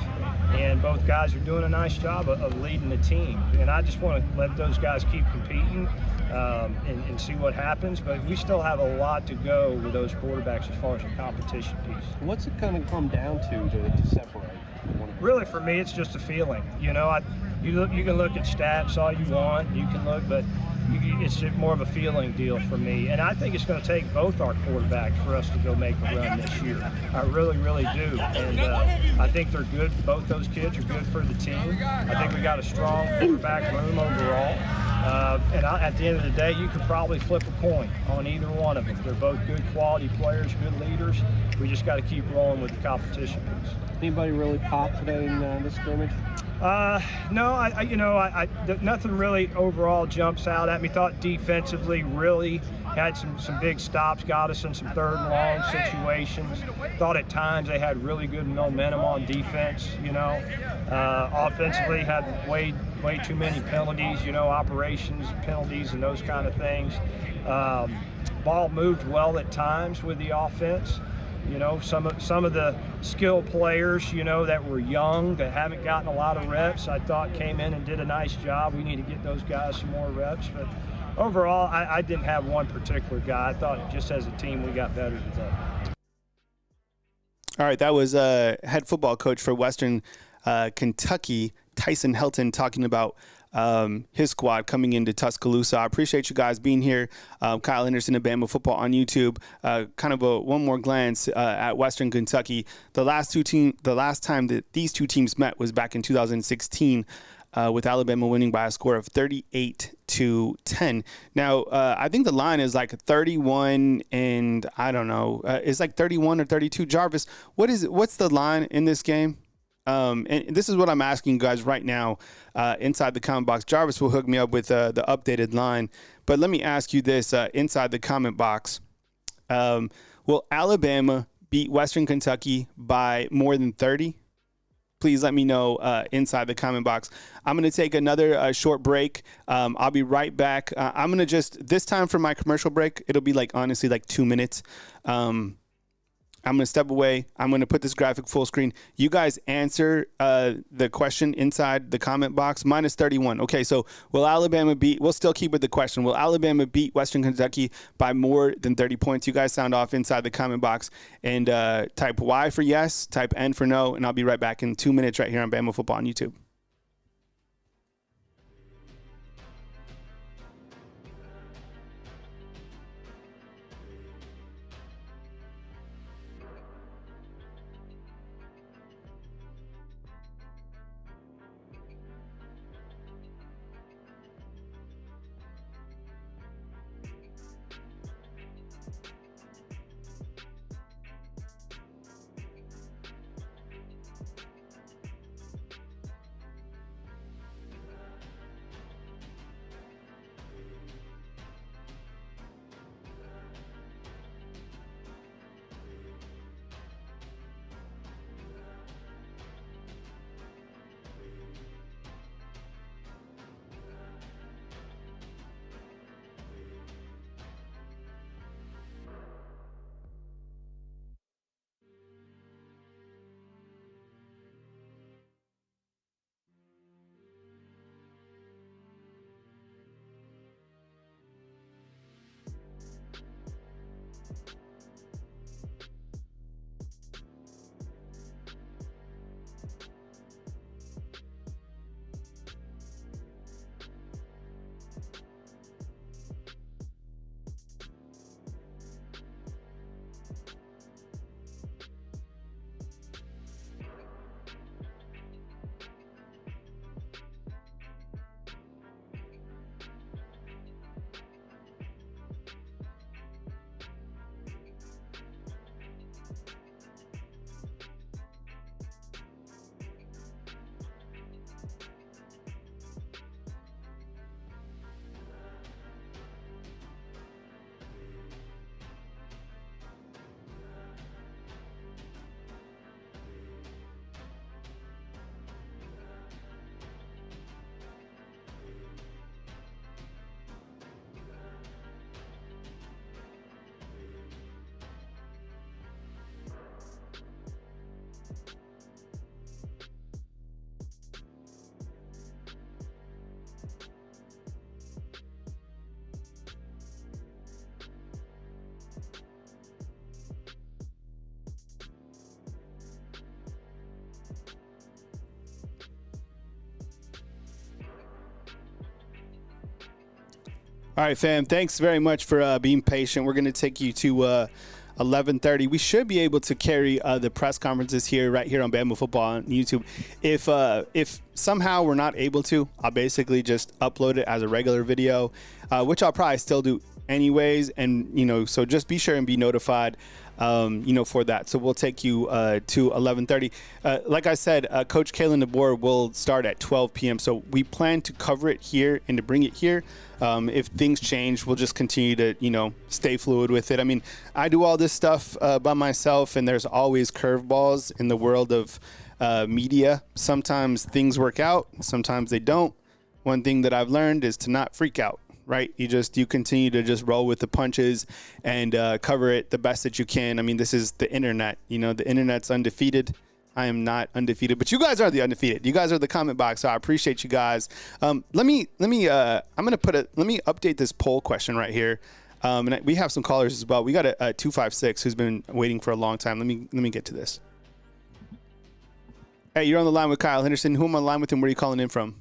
and both guys are doing a nice job of leading the team. And I just want to let those guys keep competing and see what happens. But we still have a lot to go with those quarterbacks as far as the competition piece.
What's it going to come down to separate?
Really, for me, it's just a feeling. You can look at stats all you want. You can look, but it's just more of a feeling deal for me. And I think it's going to take both our quarterbacks for us to go make a run this year. I really, really do. And I think they're good. Both those kids are good for the team. I think we got a strong quarterback room overall. And at the end of the day, you could probably flip a coin on either one of them. They're both good quality players, good leaders. We just got to keep rolling with the competition piece.
Anybody really pop today in this scrimmage?
No, nothing really overall jumps out at me. Thought defensively really had some big stops, got us in some 3rd and long situations. Thought at times they had really good momentum on defense. Offensively had way too many penalties. Operations penalties and those kind of things. Ball moved well at times with the offense. Some of the skilled players, that were young, that haven't gotten a lot of reps, I thought came in and did a nice job. We need to get those guys some more reps. But overall, I didn't have one particular guy. I thought just as a team we got better today.
All right, that was head football coach for Western Kentucky, Tyson Helton, talking about his squad coming into Tuscaloosa. I appreciate you guys being here. Kyle Henderson of Bama Football on YouTube. Kind of one more glance at Western Kentucky. The last time that these two teams met was back in 2016. With Alabama winning by a score of 38-10. Now, I think the line is like 31, and I don't know, it's like 31 or 32. Jarvis, what's the line in this game? And this is what I'm asking you guys right now inside the comment box. Jarvis will hook me up with the updated line. But let me ask you this inside the comment box. Will Alabama beat Western Kentucky by more than 30? Please let me know inside the comment box. I'm going to take another short break. I'll be right back. I'm going to this time for my commercial break, it'll be honestly 2 minutes. I'm going to step away. I'm going to put this graphic full screen. You guys answer the question inside the comment box. Minus 31. Okay, so will Alabama beat? We'll still keep with the question. Will Alabama beat Western Kentucky by more than 30 points? You guys sound off inside the comment box and type Y for yes, type N for no, and I'll be right back in 2 minutes right here on Bama Football on YouTube. All right, fam. Thanks very much for being patient. We're going to take you to 11:30. We should be able to carry the press conferences right here on Bama Football on YouTube. If somehow we're not able to, I'll basically just upload it as a regular video, which I'll probably still do anyways. And, so just be sure and be notified, for that. So we'll take you to 11:30. Like I said, Coach Kalen DeBoer will start at 12 p.m. So we plan to cover it here and to bring it here. If things change, we'll just continue to, stay fluid with it. I mean, I do all this stuff by myself, and there's always curveballs in the world of media. Sometimes things work out, sometimes they don't. One thing that I've learned is to not freak out, right? You continue to just roll with the punches and cover it the best that you can. I mean, this is the internet. The internet's undefeated. I am not undefeated, but you guys are the undefeated. You guys are the comment box, so I appreciate you guys. Let me update this poll question right here. And we have some callers as well. We got a 256 who's been waiting for a long time. Let me get to this. Hey, you're on the line with Kyle Henderson. Who am I on the line with and where are you calling in from?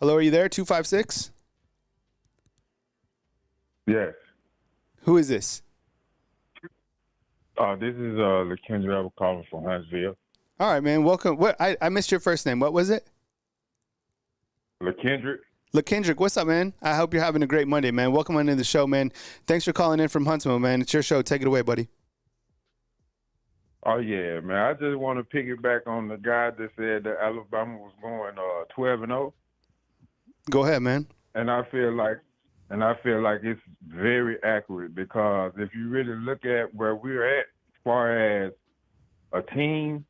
Hello, are you there? 256?
Yes.
Who is this?
This is LaKendra. I'm calling from Huntsville.
All right, man. Welcome. What? I missed your first name. What was it?
LaKendrick.
LaKendrick, what's up, man? I hope you're having a great Monday, man. Welcome on into the show, man. Thanks for calling in from Huntsville, man. It's your show. Take it away, buddy.
Oh, yeah, man. I just want to piggyback on the guy that said that Alabama was going 12-0.
Go ahead, man.
And I feel like it's very accurate because if you really look at where we're at as far as a team,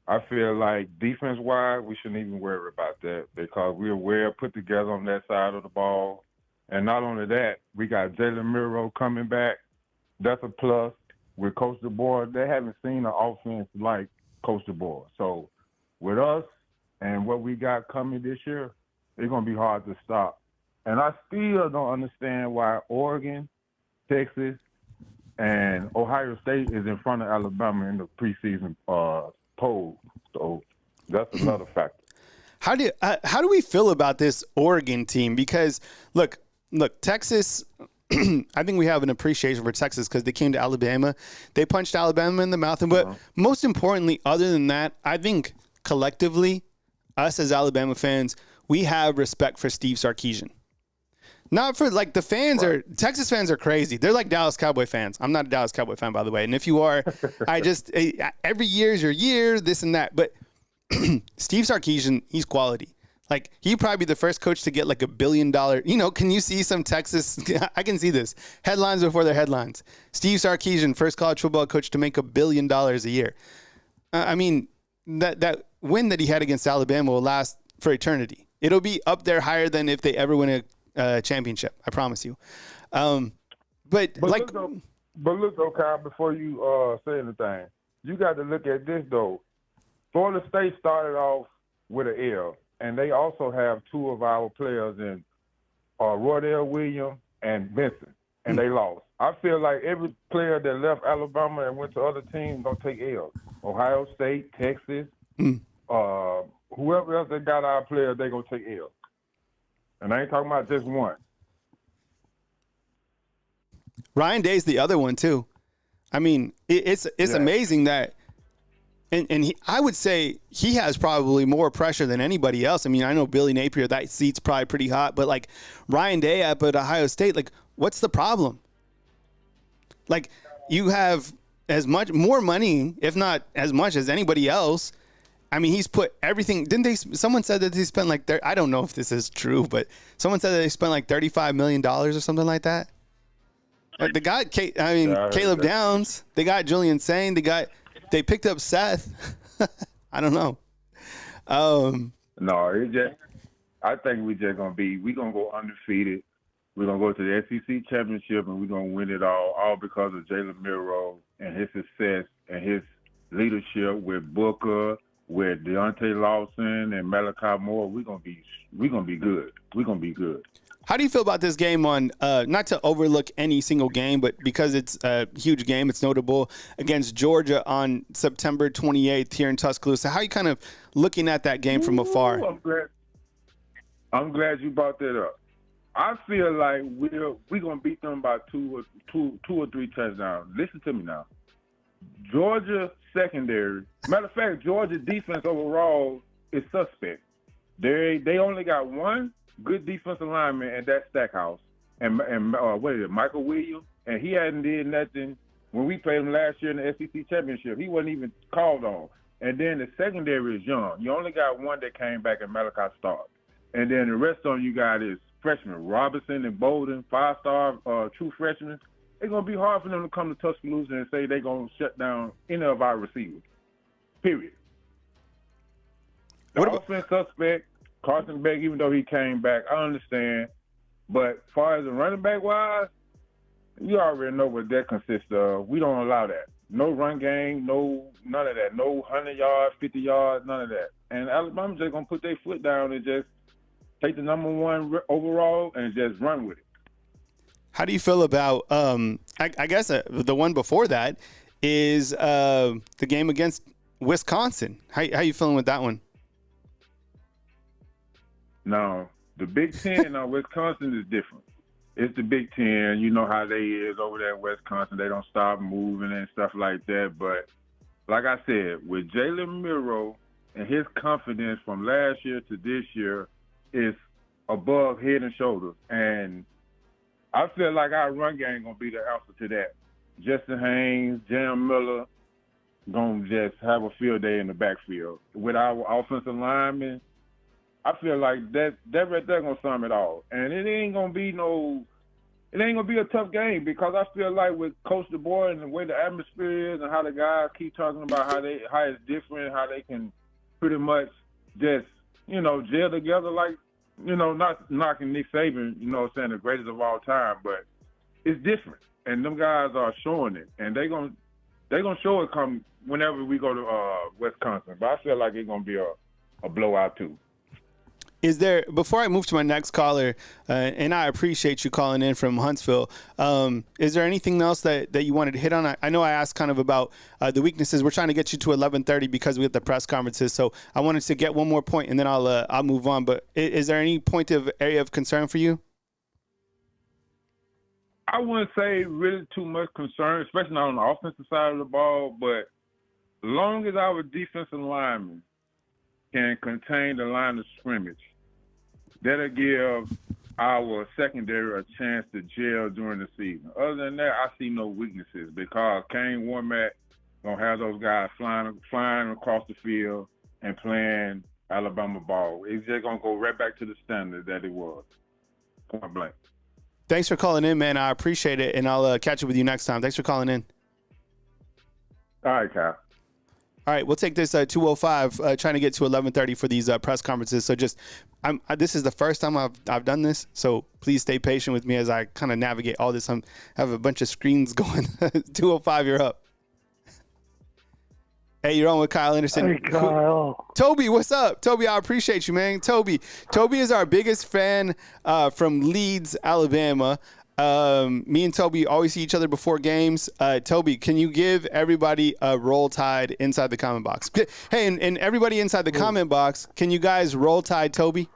I feel like defense-wise, we shouldn't even worry about that because we're well put together on that side of the ball. And not only that, we got Jalen Miro coming back. That's a plus. With Coach DeBoer, they haven't seen an offense like Coach DeBoer. So with us and what we got coming this year, it's going to be hard to stop. And I still don't understand why Oregon, Texas, and Ohio State is in front of Alabama in the preseason poll. So that's another factor.
How do we feel about this Oregon team? Because look, Texas. I think we have an appreciation for Texas because they came to Alabama. They punched Alabama in the mouth. But most importantly, other than that, I think collectively, us as Alabama fans, we have respect for Steve Sarkisian. Not for like the fans are Texas fans are crazy. They're like Dallas Cowboy fans. I'm not a Dallas Cowboy fan, by the way. And if you are, every year is your year, this and that. But Steve Sarkisian, he's quality. Like, he'd probably be the first coach to get like $1 billion. Can you see some Texas? I can see this. Headlines before their headlines. Steve Sarkisian, first college football coach to make $1 billion a year. I mean, that win that he had against Alabama will last for eternity. It'll be up there higher than if they ever win a championship. I promise you. But look
though, Kyle, before you say anything, you got to look at this though. Florida State started off with an L. And they also have two of our players in Roydell Williams and Vincent, and they lost. I feel like every player that left Alabama and went to other teams gonna take L's. Ohio State, Texas, whoever else that got our players, they gonna take L's. And I ain't talking about just one.
Ryan Day's the other one too. I mean, it's amazing that. And I would say he has probably more pressure than anybody else. I mean, I know Billy Napier, that seat's probably pretty hot. But, like, Ryan Day up at Ohio State, like, what's the problem? Like, you have as much more money, if not as much as anybody else. I mean, he's put everything. Someone said that he spent like, I don't know if this is true, but someone said that they spent like $35 million or something like that. They got, Caleb Downs. They got Julian Sain. They picked up Seth. I don't know.
No, I think we're gonna go undefeated. We're gonna go to the SEC championship and we're gonna win it all because of Jalen Miro and his success and his leadership with Booker, with Deontay Lawson and Malachi Moore. We're gonna be good. We're gonna be good.
How do you feel about this game on, not to overlook any single game, but because it's a huge game, it's notable, against Georgia on September 28th here in Tuscaloosa. How are you kind of looking at that game from afar?
I'm glad you brought that up. I feel like we're going to beat them by two or three touchdowns. Listen to me now. Georgia secondary, matter of fact, Georgia defense overall is suspect. They only got one good defensive lineman, and that's Stackhouse. And Michael Williams, and he hadn't did nothing when we played him last year in the SEC championship. He wasn't even called on. And then the secondary is young. You only got one that came back, and Malachi Starr. And then the rest of them you got is freshmen, Robinson and Bolden, 5-star true freshmen. It's going to be hard for them to come to Tuscaloosa and say they're going to shut down any of our receivers, period. The offense suspect, Carson Beck, even though he came back, I understand. But as far as the running back wise, you already know what that consists of. We don't allow that. No run game, none of that. No 100 yards, 50 yards, none of that. And Alabama's just going to put their foot down and just take the number one overall and just run with it.
How do you feel about, I guess the one before that is the game against Wisconsin. How you feeling with that one?
No, The Big Ten on Wisconsin is different. It's the Big Ten. You know how they is over there in Wisconsin. They don't stop moving and stuff like that. But like I said, with Jalen Milroe and his confidence from last year to this year is above head and shoulders. And I feel like our run game going to be the answer to that. Justin Haynes, Jam Miller going to just have a field day in the backfield. With our offensive linemen, I feel like that right there going to sum it all. And it ain't going to be a tough game because I feel like with Coach DeBoer and the way the atmosphere is and how the guys keep talking about how it's different, how they can pretty much just, gel together like, not knocking Nick Saban, saying the greatest of all time, but it's different. And them guys are showing it. And they're gonna show it come whenever we go to Wisconsin. But I feel like it's going to be a blowout too.
Is there, before I move to my next caller, and I appreciate you calling in from Huntsville, is there anything else that you wanted to hit on? I know I asked kind of about the weaknesses. We're trying to get you to 11:30 because we have the press conferences. So I wanted to get one more point, and then I'll move on. But is there any area of concern for you?
I wouldn't say really too much concern, especially not on the offensive side of the ball. But as long as our defensive linemen can contain the line of scrimmage, that'll give our secondary a chance to gel during the season. Other than that, I see no weaknesses because Kane Wommack going to have those guys flying across the field and playing Alabama ball. It's just going to go right back to the standard that it was. Point blank.
Thanks for calling in, man. I appreciate it, and I'll catch up with you next time. Thanks for calling in.
All right, Kyle.
All right, we'll take this 2:05, trying to get to 11:30 for these press conferences. So this is the first time I've done this, so please stay patient with me as I kind of navigate all this. I have a bunch of screens going. 2:05, you're up. Hey, you're on with Kyle Henderson.
Hey, Kyle.
Toby, what's up? Toby, I appreciate you, man. Toby is our biggest fan from Leeds, Alabama. Me and Toby always see each other before games. Toby, can you give everybody a Roll Tide inside the comment box? Hey, and everybody inside the comment box, can you guys Roll Tide Toby?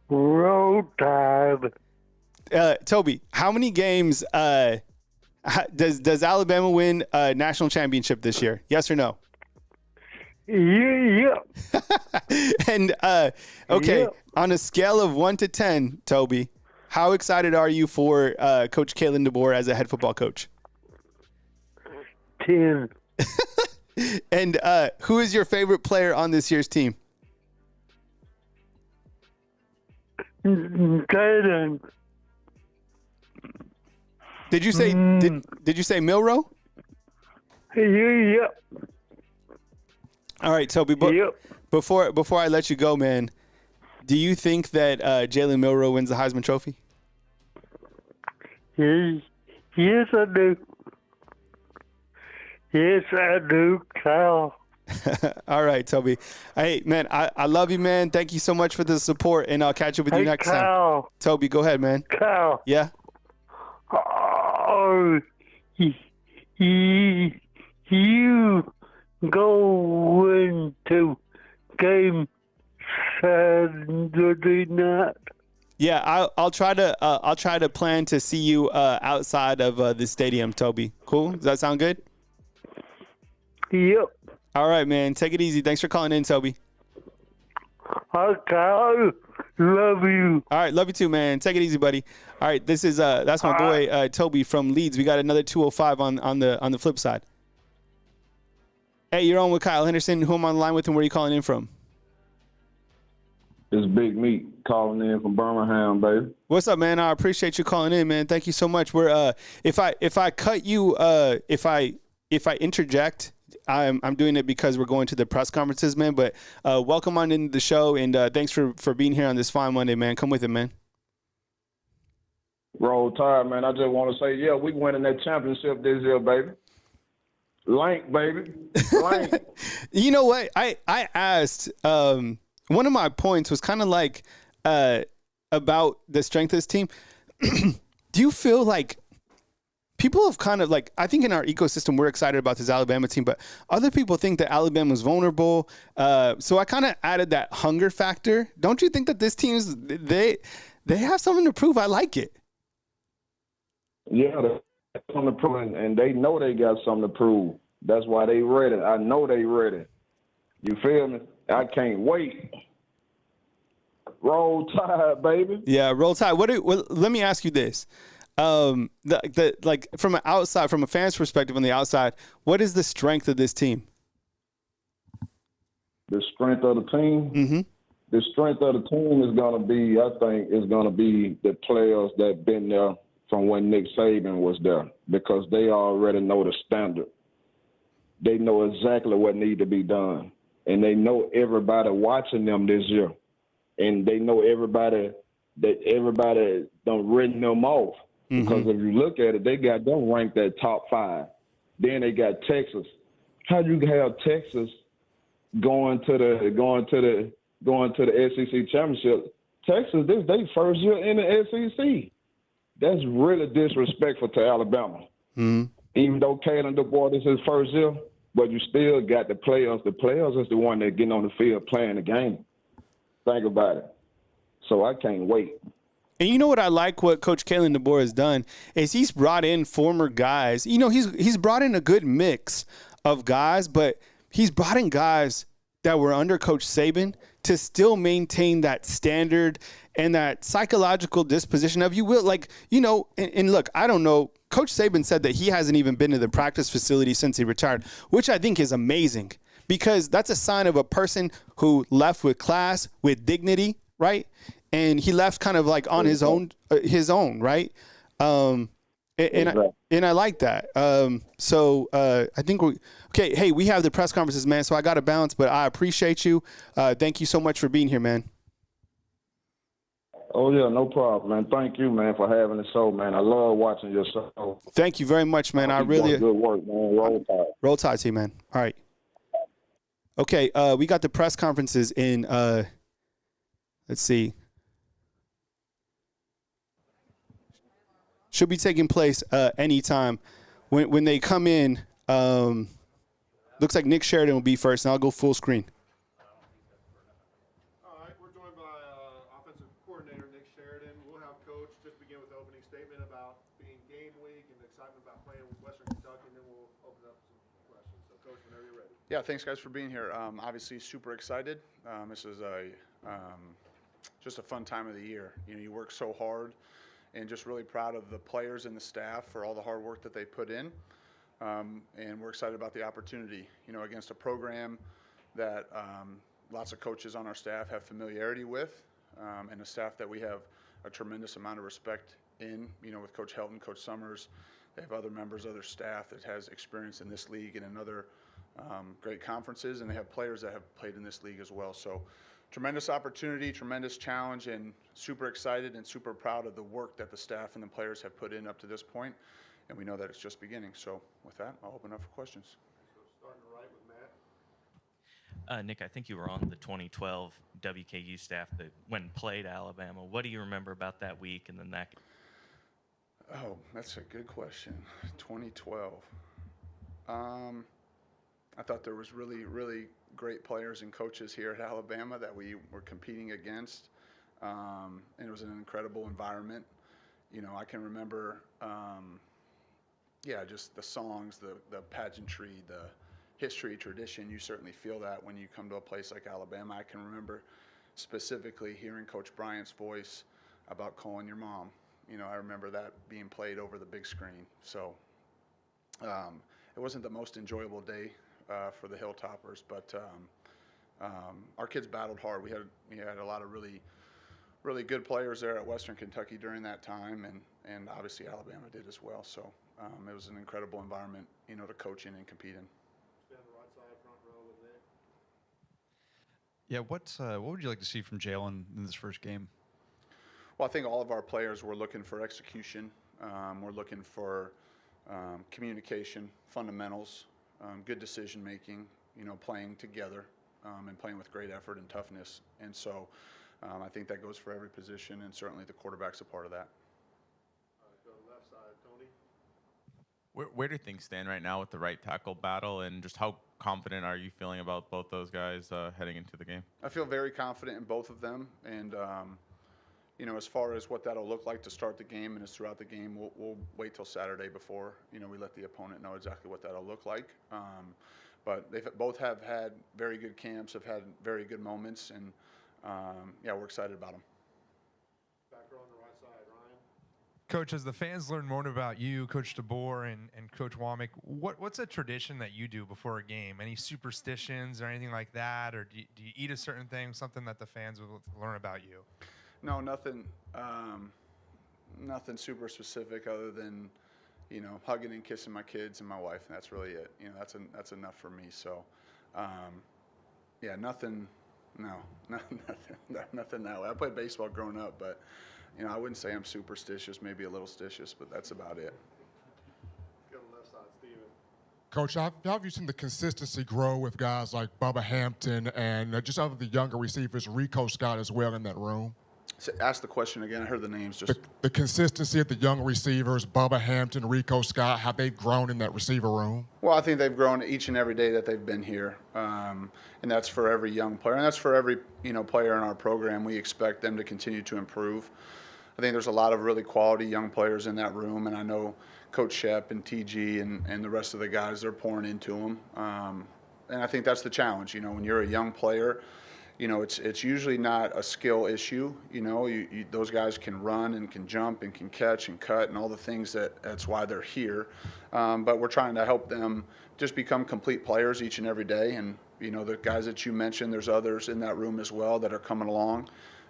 Roll Tide.
Toby, how many games does Alabama win a national championship this year? Yes or no?
Yeah.
And okay, on a scale of 1 to 10, Toby, how excited are you for Coach Kalen DeBoer as a head football coach?
10.
And who is your favorite player on this year's team?
Sheridan.
Did you say did you say Milroe?
Yeah.
All right, Toby. Before I let you go, man, do you think that Jalen Milroe wins the Heisman Trophy?
Yes, I do. Yes, I do, Kyle.
All right, Toby. Hey, man, I love you, man. Thank you so much for the support, and I'll catch up with you next time. Toby, go ahead, man.
Kyle.
Yeah?
Oh, you go into game Saturday night.
Yeah, I'll try to plan to see you outside of the stadium, Toby. Cool? Does that sound good?
Yep.
All right, man. Take it easy. Thanks for calling in, Toby.
Okay. Love you.
All right, love you too, man. Take it easy, buddy. All right, this is that's my boy Toby from Leeds. We got another 205 on the flip side. Hey, you're on with Kyle Henderson. Who am I on the line with, and where are you calling in from?
It's Big Meat calling in from Birmingham, baby.
What's up, man? I appreciate you calling in, man. Thank you so much. We're if I cut you, if I interject, I'm doing it because we're going to the press conferences, man. But welcome on into the show, and thanks for being here on this fine Monday, man. Come with it, man.
Roll Tide, man. I just want to say, yeah, we winning that championship this year, baby. Lank, baby. Lank.
You know what? I asked. One of my points was kind of like about the strength of this team. Do you feel like people have kind of like, I think in our ecosystem, we're excited about this Alabama team, but other people think that Alabama's vulnerable. So I kind of added that hunger factor. Don't you think that this team is, they have something to prove? I like it.
Yeah, they got something to prove, and they know they got something to prove. That's why they ready. I know they ready. You feel me? I can't wait. Roll Tide, baby.
Yeah, Roll Tide. Let me ask you this. Like from a fan's perspective on the outside, what is the strength of this team?
The strength of the team?
Mm-hmm.
The strength of the team is going to be, I think, is going to be the players that been there from when Nick Saban was there, because they already know the standard. They know exactly what need to be done. And they know everybody watching them this year. And they know everybody done written them off.
Mm-hmm.
Because if you look at it, they got them ranked at top 5. Then they got Texas. How you have Texas going to the SEC championship? Texas, this is their first year in the SEC. That's really disrespectful to Alabama.
Mm-hmm.
Even though Kalen DeBoer, this is his first year, but you still got the players. The players is the one that getting on the field playing the game. Think about it. So I can't wait.
And you know what I like what Coach Kalen DeBoer has done is he's brought in former guys. You know, he's brought in a good mix of guys, but he's brought in guys that were under Coach Saban to still maintain that standard and that psychological disposition of, you will, like, you know, and look, I don't know. Coach Saban said that he hasn't even been to the practice facility since he retired, which I think is amazing, because that's a sign of a person who left with class, with dignity, right? And he left kind of like on his own, right? And I like that. I think okay. Hey, we have the press conferences, man. So I got to bounce, but I appreciate you. Thank you so much for being here, man.
Oh yeah, no problem, man. Thank you, man, for having the show, man. I love watching your show.
Thank you very much, man. I really
good work, man. Roll Tide.
Roll Tide, team, man. All right. Okay, we got the press conferences in. Let's see. Should be taking place anytime. When they come in, looks like Nick Sheridan will be first, and I'll go full screen.
All right, we're joined by offensive coordinator Nick Sheridan. We'll have Coach just begin with the opening statement about being game week and the excitement about playing with Western Kentucky, and then we'll open up some questions. So, Coach, whenever you're ready.
Yeah, thanks, guys, for being here. Obviously, super excited. This is just a fun time of the year. You know, you work so hard. And just really proud of the players and the staff for all the hard work that they put in. And we're excited about the opportunity, you know, against a program that lots of coaches on our staff have familiarity with, and a staff that we have a tremendous amount of respect in, you know, with Coach Helton, Coach Summers. They have other members of their staff that has experience in this league and in other great conferences, and they have players that have played in this league as well. So tremendous opportunity, tremendous challenge, and super excited and super proud of the work that the staff and the players have put in up to this point. And we know that it's just beginning. So with that, I'll open up for questions.
So starting right with Matt.
Nick, I think you were on the 2012 WKU staff that went and played Alabama. What do you remember about that week and then that?
Oh, that's a good question. 2012. I thought there was really, really great players and coaches here at Alabama that we were competing against. And it was an incredible environment. You know, I can remember, just the songs, the pageantry, the history, tradition. You certainly feel that when you come to a place like Alabama. I can remember specifically hearing Coach Bryant's voice about calling your mom. You know, I remember that being played over the big screen. So it wasn't the most enjoyable day for the Hilltoppers, but our kids battled hard. We had a lot of really, really good players there at Western Kentucky during that time, and obviously Alabama did as well. So it was an incredible environment, you know, to coach in and compete in.
Stand on the right side, front row with Nick.
Yeah, what would you like to see from Jalen in this first game?
Well, I think all of our players were looking for execution. We're looking for communication, fundamentals, good decision making, you know, playing together, and playing with great effort and toughness. And so I think that goes for every position, and certainly the quarterback's a part of that.
All right, go to the left side, Tony.
Where do things stand right now with the right tackle battle, and just how confident are you feeling about both those guys heading into the game?
I feel very confident in both of them, and as far as what that'll look like to start the game and as throughout the game, we'll wait till Saturday before we let the opponent know exactly what that'll look like. But they both have had very good camps, have had very good moments, and we're excited about them.
Back row on the right side, Ryan.
Coach, as the fans learn more about you, Coach DeBoer and Coach Wommack, what's a tradition that you do before a game? Any superstitions or anything like that? Or do you eat a certain thing, something that the fans will learn about you?
No, nothing super specific other than, hugging and kissing my kids and my wife, and that's really it. That's enough for me. So, nothing. No, nothing that way. I played baseball growing up, but I wouldn't say I'm superstitious. Maybe a little stitious, but that's about it.
Go to the left side, Steven.
Coach, how have you seen the consistency grow with guys like Bubba Hampton and just other the younger receivers, Rico Scott as well in that room?
So ask the question again. I heard the names. Just
the consistency of the young receivers, Bubba Hampton, Rico Scott, how they've grown in that receiver room?
Well, I think they've grown each and every day that they've been here, and that's for every young player, and that's for every player in our program. We expect them to continue to improve. I think there's a lot of really quality young players in that room, and I know Coach Shep and TG and the rest of the guys, they're pouring into them, and I think that's the challenge. When you're a young player, it's usually not a skill issue. Those guys can run and can jump and can catch and cut and all the things that's why they're here. But we're trying to help them just become complete players each and every day. And, the guys that you mentioned, there's others in that room as well that are coming along.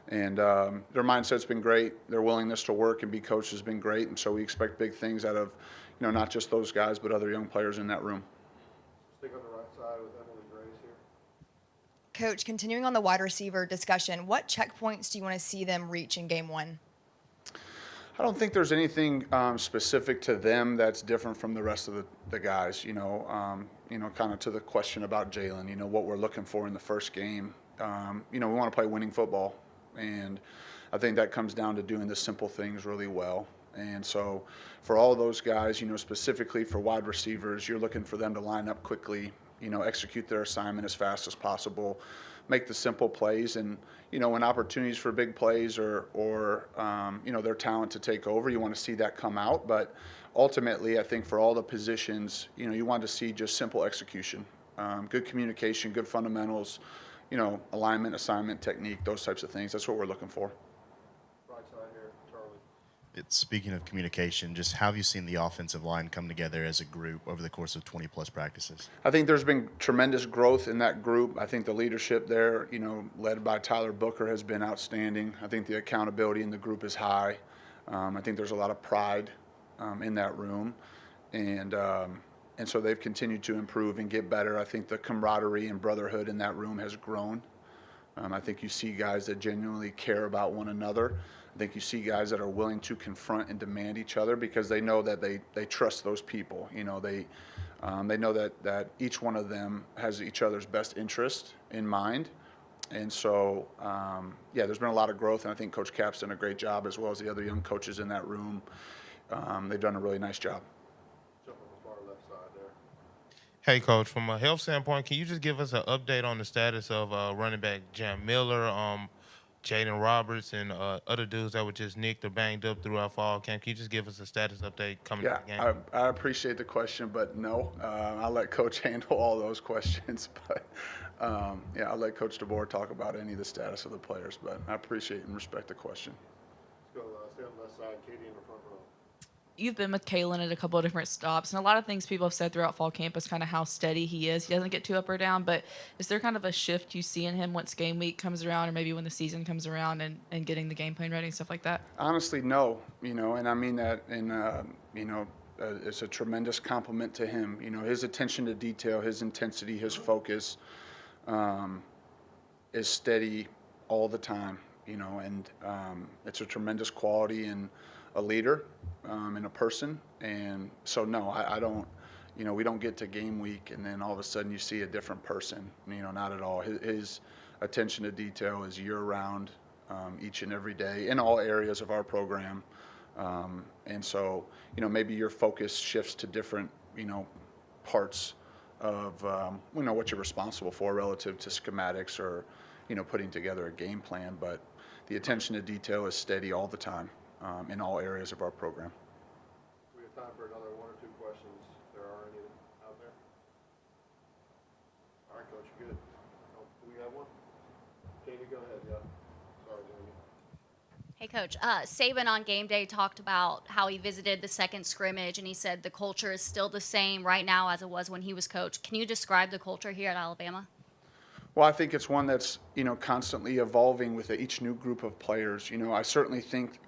And their mindset's been great. Their willingness to work and be coached has been great. And so we expect big things out of, not just those guys, but other young players in that room.
Stick on the right side with Emily Grace here.
Coach, continuing on the wide receiver discussion, what checkpoints do you want to see them reach in game one?
I don't think there's anything specific to them that's different from the rest of the guys. Kind of to the question about Jalen, what we're looking for in the first game. We want to play winning football, and I think that comes down to doing the simple things really well. And so for all of those guys, specifically for wide receivers, you're looking for them to line up quickly, execute their assignment as fast as possible, make the simple plays. And, when opportunities for big plays or their talent to take over, you want to see that come out. But ultimately, I think for all the positions, you want to see just simple execution, good communication, good fundamentals, alignment, assignment, technique, those types of things. That's what we're looking for.
Right side here, Charlie.
Speaking of communication, just how have you seen the offensive line come together as a group over the course of 20-plus practices?
I think there's been tremendous growth in that group. I think the leadership there, led by Tyler Booker, has been outstanding. I think the accountability in the group is high. I think there's a lot of pride in that room. And so they've continued to improve and get better. I think the camaraderie and brotherhood in that room has grown. I think you see guys that genuinely care about one another. I think you see guys that are willing to confront and demand each other because they know that they trust those people. They know that each one of them has each other's best interest in mind. And so, there's been a lot of growth, and I think Coach Cap's done a great job, as well as the other young coaches in that room. They've done a really nice job.
Jump on the far left side there.
Hey, Coach, from a health standpoint, can you just give us an update on the status of running back Jam Miller, Jaden Roberts, and other dudes that were just nicked or banged up throughout fall camp? Can you just give us a status update coming to the game?
I appreciate the question, but no. I'll let Coach handle all those questions. But, I'll let Coach DeBoer talk about any of the status of the players. But I appreciate and respect the question.
Let's go stay on the left side. Katie in the front row.
You've been with Kalen at a couple of different stops, and a lot of things people have said throughout fall camp is kind of how steady he is. He doesn't get too up or down, but is there kind of a shift you see in him once game week comes around, or maybe when the season comes around and getting the game plan ready and stuff like that?
Honestly, no. And I mean that in, it's a tremendous compliment to him. His attention to detail, his intensity, his focus is steady all the time, and it's a tremendous quality in a leader. In a person, and so no, I don't. We don't get to game week and then all of a sudden you see a different person. Not at all. His attention to detail is year round, each and every day in all areas of our program. And so, maybe your focus shifts to different, parts of, what you're responsible for relative to schematics or, putting together a game plan. But the attention to detail is steady all the time in all areas of our program.
We have time for another one or two questions. If there are any out there. All right, Coach, good. Oh, do we have one? Katie, go ahead. Yeah. Sorry, Jamie.
Hey, Coach. Saban on game day talked about how he visited the second scrimmage, and he said the culture is still the same right now as it was when he was coach. Can you describe the culture here at Alabama?
Well, I think it's one that's, constantly evolving with each new group of players. I certainly think,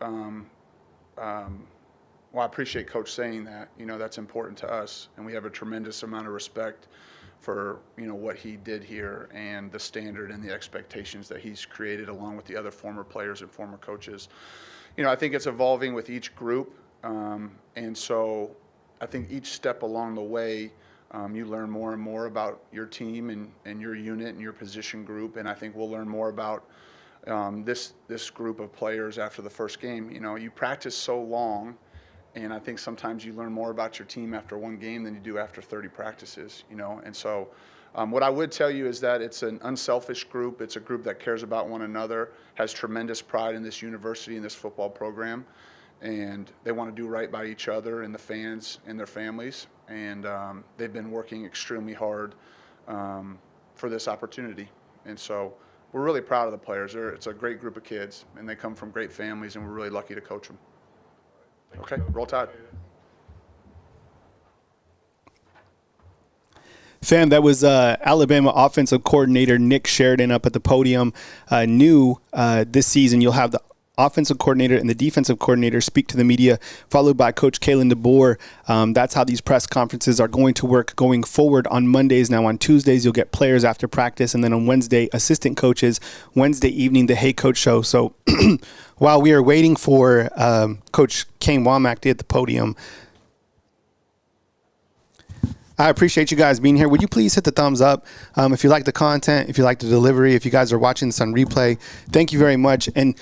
I appreciate Coach saying that. That's important to us, and we have a tremendous amount of respect for, what he did here and the standard and the expectations that he's created along with the other former players and former coaches. I think it's evolving with each group, and so I think each step along the way, you learn more and more about your team and your unit and your position group, and I think we'll learn more about this group of players after the first game. You practice so long, and I think sometimes you learn more about your team after one game than you do after 30 practices. And so what I would tell you is that it's an unselfish group. It's a group that cares about one another, has tremendous pride in this university and this football program, and they want to do right by each other and the fans and their families. And they've been working extremely hard for this opportunity. And so we're really proud of the players. It's a great group of kids, and they come from great families, and we're really lucky to coach them. Okay, roll Tide.
Fam, that was Alabama offensive coordinator Nick Sheridan up at the podium. New this season, you'll have the offensive coordinator and the defensive coordinator speak to the media, followed by Coach Kalen DeBoer. That's how these press conferences are going to work going forward on Mondays. Now on Tuesdays, you'll get players after practice, and then on Wednesday, assistant coaches. Wednesday evening, the Hey Coach show. So while we are waiting for Coach Kane Wommack to hit the podium, I appreciate you guys being here. Would you please hit the thumbs up if you like the content, if you like the delivery, if you guys are watching this on replay. Thank you very much. And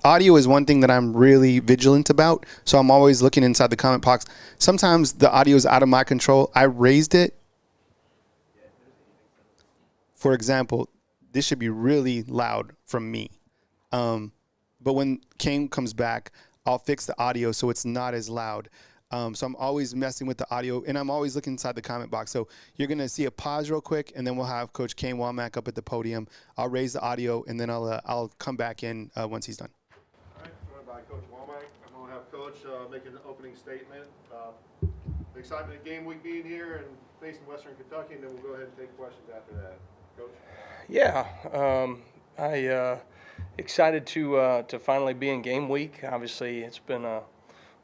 audio is one thing that I'm really vigilant about, so I'm always looking inside the comment box. Sometimes the audio is out of my control. I raised it. For example, this should be really loud from me. But when Kane comes back, I'll fix the audio so it's not as loud. So I'm always messing with the audio, and I'm always looking inside the comment box. So you're going to see a pause real quick, and then we'll have Coach Kane Wommack up at the podium. I'll raise the audio, and then I'll come back in once he's done.
All right, joined by Coach Wommack. I'm going to have Coach make an opening statement. The excitement of game week being here and facing Western Kentucky, and then we'll go ahead and take questions after that. Coach?
Yeah, I excited to finally be in game week. Obviously, it's been a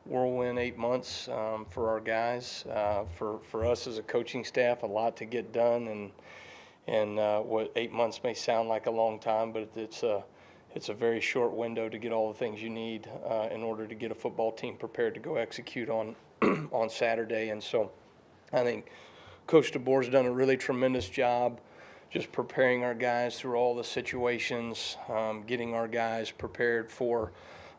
whirlwind 8 months for our guys, for us as a coaching staff, a lot to get done, and what 8 months may sound like a long time, but it's a very short window to get all the things you need in order to get a football team prepared to go execute on on Saturday. And so I think Coach DeBoer's done a really tremendous job just preparing our guys through all the situations, getting our guys prepared for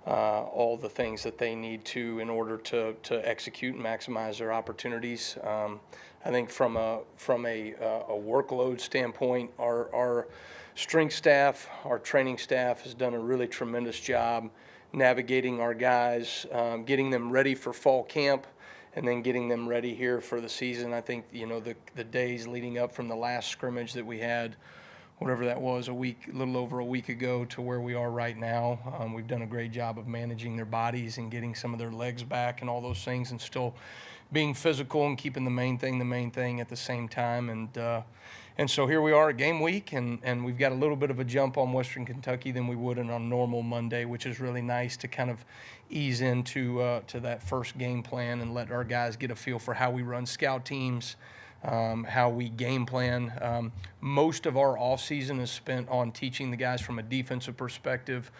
all the things that they need to in order to execute and maximize their opportunities. I think from a workload standpoint, our strength staff, our training staff has done a really tremendous job navigating our guys, getting them ready for fall camp, and then getting them ready here for the season. I think the days leading up from the last scrimmage that we had, whatever that was, a little over a week ago, to where we are right now. We've done a great job of managing their bodies and getting some of their legs back and all those things, and still being physical and keeping the main thing at the same time. And so here we are at game week, and we've got a little bit of a jump on Western Kentucky than we would on a normal Monday, which is really nice to kind of ease into to that first game plan and let our guys get a feel for how we run scout teams, how we game plan. Most of our offseason is spent on teaching the guys from a defensive perspective.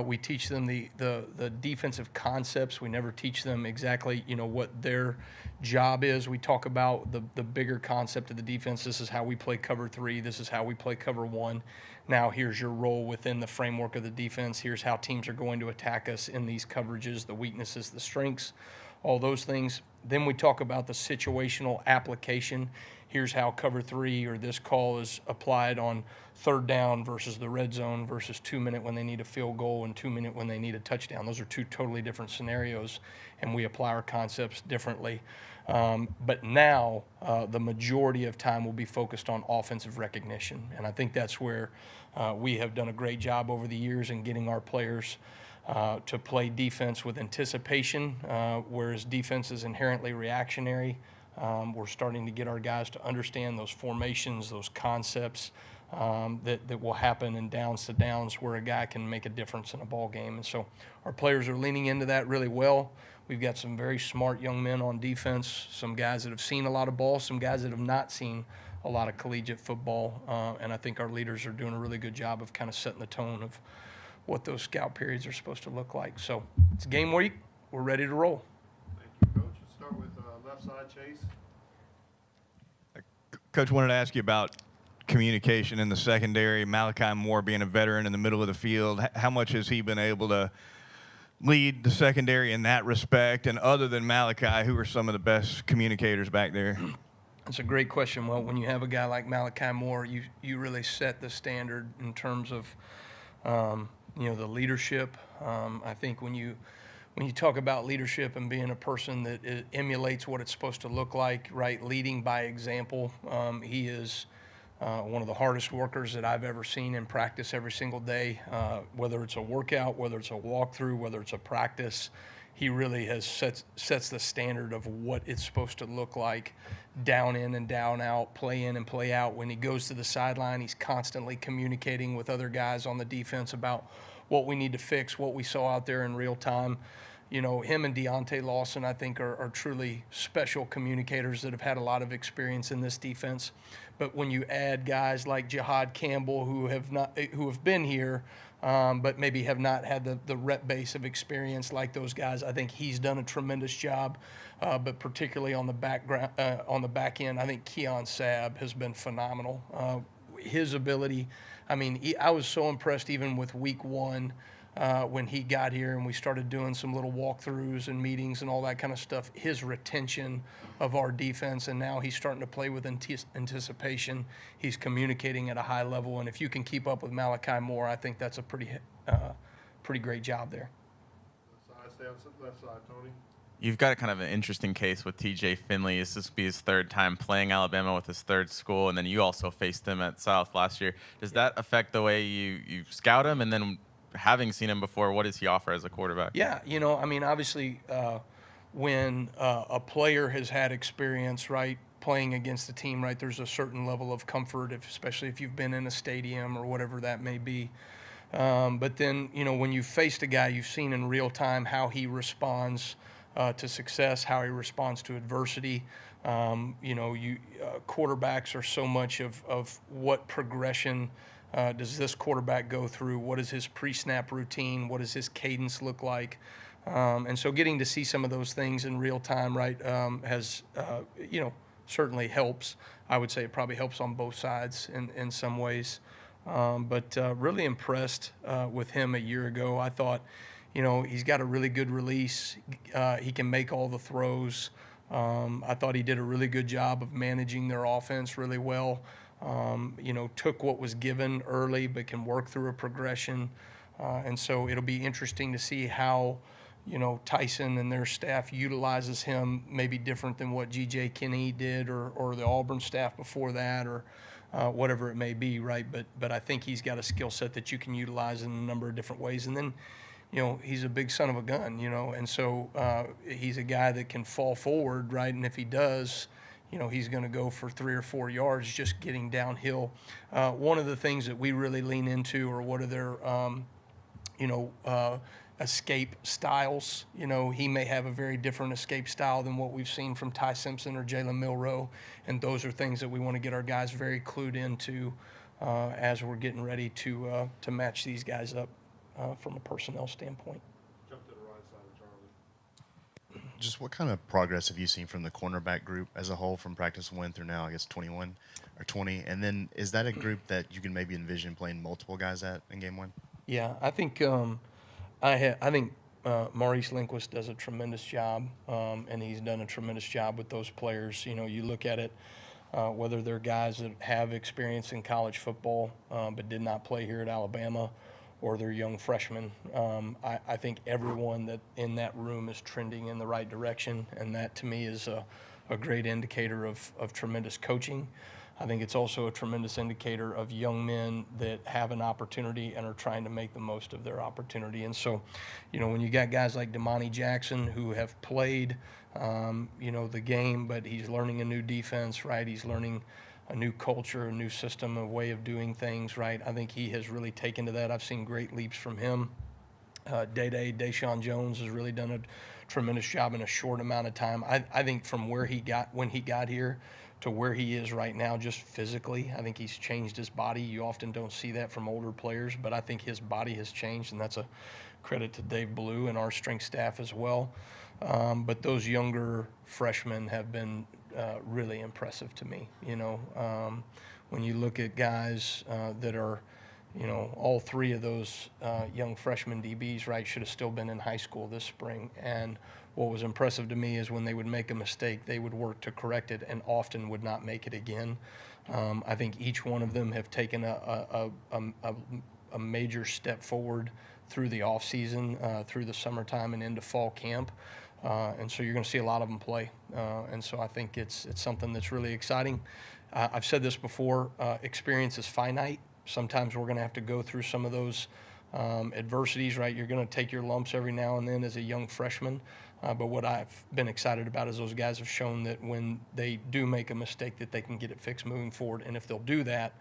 We teach them the defensive concepts. We never teach them exactly, what their job is. We talk about the bigger concept of the defense. This is how we play cover 3. This is how we play cover 1. Now here's your role within the framework of the defense. Here's how teams are going to attack us in these coverages, the weaknesses, the strengths, all those things. Then we talk about the situational application. Here's how cover 3 or this call is applied on 3rd down versus the red zone versus 2-minute when they need a field goal and 2-minute when they need a touchdown. Those are 2 totally different scenarios, and we apply our concepts differently. But now the majority of time will be focused on offensive recognition, and I think that's where we have done a great job over the years in getting our players to play defense with anticipation, whereas defense is inherently reactionary. We're starting to get our guys to understand those formations, those concepts that will happen in downs to downs where a guy can make a difference in a ball game. And so our players are leaning into that really well. We've got some very smart young men on defense, some guys that have seen a lot of ball, some guys that have not seen a lot of collegiate football. And I think our leaders are doing a really good job of kind of setting the tone of what those scout periods are supposed to look like. So it's game week. We're ready to roll.
Thank you, Coach. Let's start with left side, Chase.
Coach, wanted to ask you about communication in the secondary. Malachi Moore being a veteran in the middle of the field, how much has he been able to lead the secondary in that respect? And other than Malachi, who are some of the best communicators back there?
That's a great question. Well, when you have a guy like Malachi Moore, you really set the standard in terms of the leadership. I think when you talk about leadership and being a person that emulates what it's supposed to look like, right, leading by example, he is one of the hardest workers that I've ever seen in practice every single day, whether it's a workout, whether it's a walkthrough, whether it's a practice. He really has sets the standard of what it's supposed to look like, down in and down out, play in and play out. When he goes to the sideline, he's constantly communicating with other guys on the defense about what we need to fix, what we saw out there in real time. Him and Deontay Lawson, I think, are truly special communicators that have had a lot of experience in this defense. But when you add guys like Jihad Campbell, who have been here, but maybe have not had the rep base of experience like those guys, I think he's done a tremendous job. But particularly on the back end, I think Keon Sabb has been phenomenal. His ability, I was so impressed even with week 1. When he got here and we started doing some little walkthroughs and meetings and all that kind of stuff, his retention of our defense, and now he's starting to play with anticipation. He's communicating at a high level, and if you can keep up with Malachi Moore, I think that's a pretty great job there.
Stay on left side, Tony.
You've got kind of an interesting case with TJ Finley. This will be his 3rd time playing Alabama with his 3rd school, and then you also faced him at South last year. Does that affect the way you scout him? And then having seen him before, what does he offer as a quarterback?
Yeah, obviously when a player has had experience, right, playing against a team, right, there's a certain level of comfort, especially if you've been in a stadium or whatever that may be. But then, when you've faced a guy, you've seen in real time how he responds to success, how he responds to adversity. Quarterbacks are so much of what progression does this quarterback go through? What is his pre-snap routine? What does his cadence look like? And so getting to see some of those things in real time, right, has, certainly helps. I would say it probably helps on both sides in some ways. But really impressed with him a year ago. I thought, he's got a really good release. He can make all the throws. I thought he did a really good job of managing their offense really well. Took what was given early, but can work through a progression. And so it'll be interesting to see how, Tyson and their staff utilizes him maybe different than what G.J. Kinney did or the Auburn staff before that or whatever it may be, right? But I think he's got a skill set that you can utilize in a number of different ways. And then, he's a big son of a gun, and so he's a guy that can fall forward, right? And if he does, he's going to go for 3 or 4 yards just getting downhill. One of the things that we really lean into are what are their, escape styles. You know, he may have a very different escape style than what we've seen from Ty Simpson or Jalen Milroe, and those are things that we want to get our guys very clued into as we're getting ready to match these guys up from a personnel standpoint.
Jump to the right side of Charlie.
Just what kind of progress have you seen from the cornerback group as a whole from practice 1 through now, I guess 21 or 20? And then is that a group that you can maybe envision playing multiple guys at in game 1?
Yeah, I think I think Maurice Linquist does a tremendous job, and he's done a tremendous job with those players. You know, you look at it, whether they're guys that have experience in college football but did not play here at Alabama, or they're young freshmen. I think everyone that in that room is trending in the right direction, and that to me is a great indicator of tremendous coaching. I think it's also a tremendous indicator of young men that have an opportunity and are trying to make the most of their opportunity. And so, you know, when you got guys like Damani Jackson who have played, you know, the game, but he's learning a new defense, right? He's learning a new culture, a new system, a way of doing things, right? I think he has really taken to that. I've seen great leaps from him. Deshaun Jones has really done a tremendous job in a short amount of time. I think from where he got when he got here to where he is right now, just physically, I think he's changed his body. You often don't see that from older players, but I think his body has changed, and that's a credit to Dave Blue and our strength staff as well. But those younger freshmen have been really impressive to me. You know, when you look at guys that are, you know, all three of those young freshman DBs, right, should have still been in high school this spring. And what was impressive to me is when they would make a mistake, they would work to correct it and often would not make it again. I think each one of them have taken a major step forward through the offseason, through the summertime and into fall camp. And so you're going to see a lot of them play. And so I think it's something that's really exciting. I've said this before, experience is finite. Sometimes we're going to have to go through some of those adversities, right? You're going to take your lumps every now and then as a young freshman. But what I've been excited about is those guys have shown that when they do make a mistake that they can get it fixed moving forward. And if they'll do that,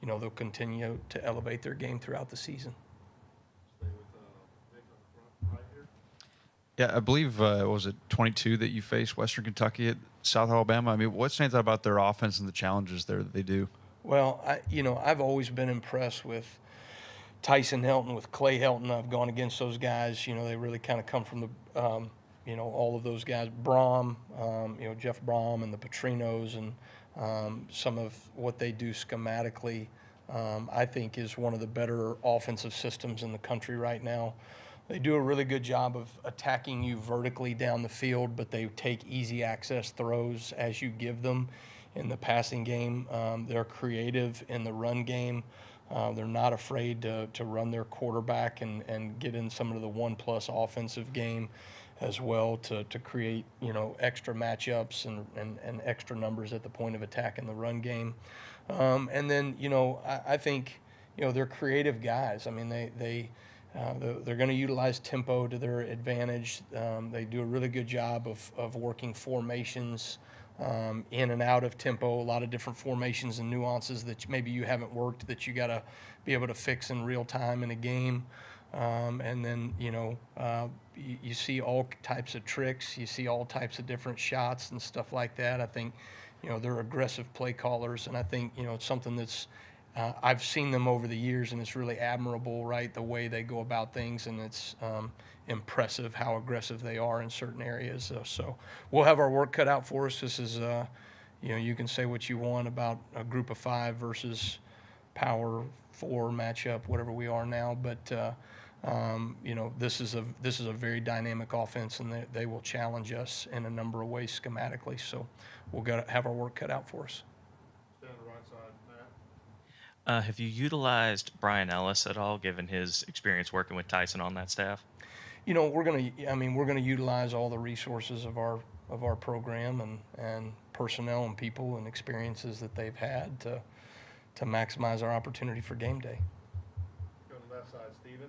you know, they'll continue to elevate their game throughout the season.
Yeah, I believe, what was it 22 that you faced Western Kentucky at South Alabama? I mean, what stands out about their offense and the challenges there that they do?
Well, I've always been impressed with Tyson Helton, with Clay Helton. I've gone against those guys. You know, they really kind of come from the, you know, all of those guys. Brom, you know, Jeff Brom and the Petrinos and some of what they do schematically, I think is one of the better offensive systems in the country right now. They do a really good job of attacking you vertically down the field, but they take easy access throws as you give them in the passing game. They're creative in the run game. They're not afraid to run their quarterback and get in some of the 1+ offensive game as well to create, you know, extra matchups and extra numbers at the point of attack in the run game. And then, you know, I think, you know, they're creative guys. I mean, they're going to utilize tempo to their advantage. They do a really good job of working formations in and out of tempo, a lot of different formations and nuances that maybe you haven't worked that you got to be able to fix in real time in a game. And then, you know, you see all types of tricks. You see all types of different shots and stuff like that. I think, you know, they're aggressive play callers, and I think, you know, it's something that's I've seen them over the years, and it's really admirable, right, the way they go about things, and it's impressive how aggressive they are in certain areas. So we'll have our work cut out for us. This is, you know, you can say what you want about a group of 5 versus Power 4 matchup, whatever we are now, but you know, this is a very dynamic offense, and they will challenge us in a number of ways schematically. So we'll have our work cut out for us.
Have you utilized Brian Ellis at all, given his experience working with Tyson on that staff?
You know, we're going to utilize all the resources of our program and personnel and people and experiences that they've had to maximize our opportunity for game day.
Go to the left side, Steven.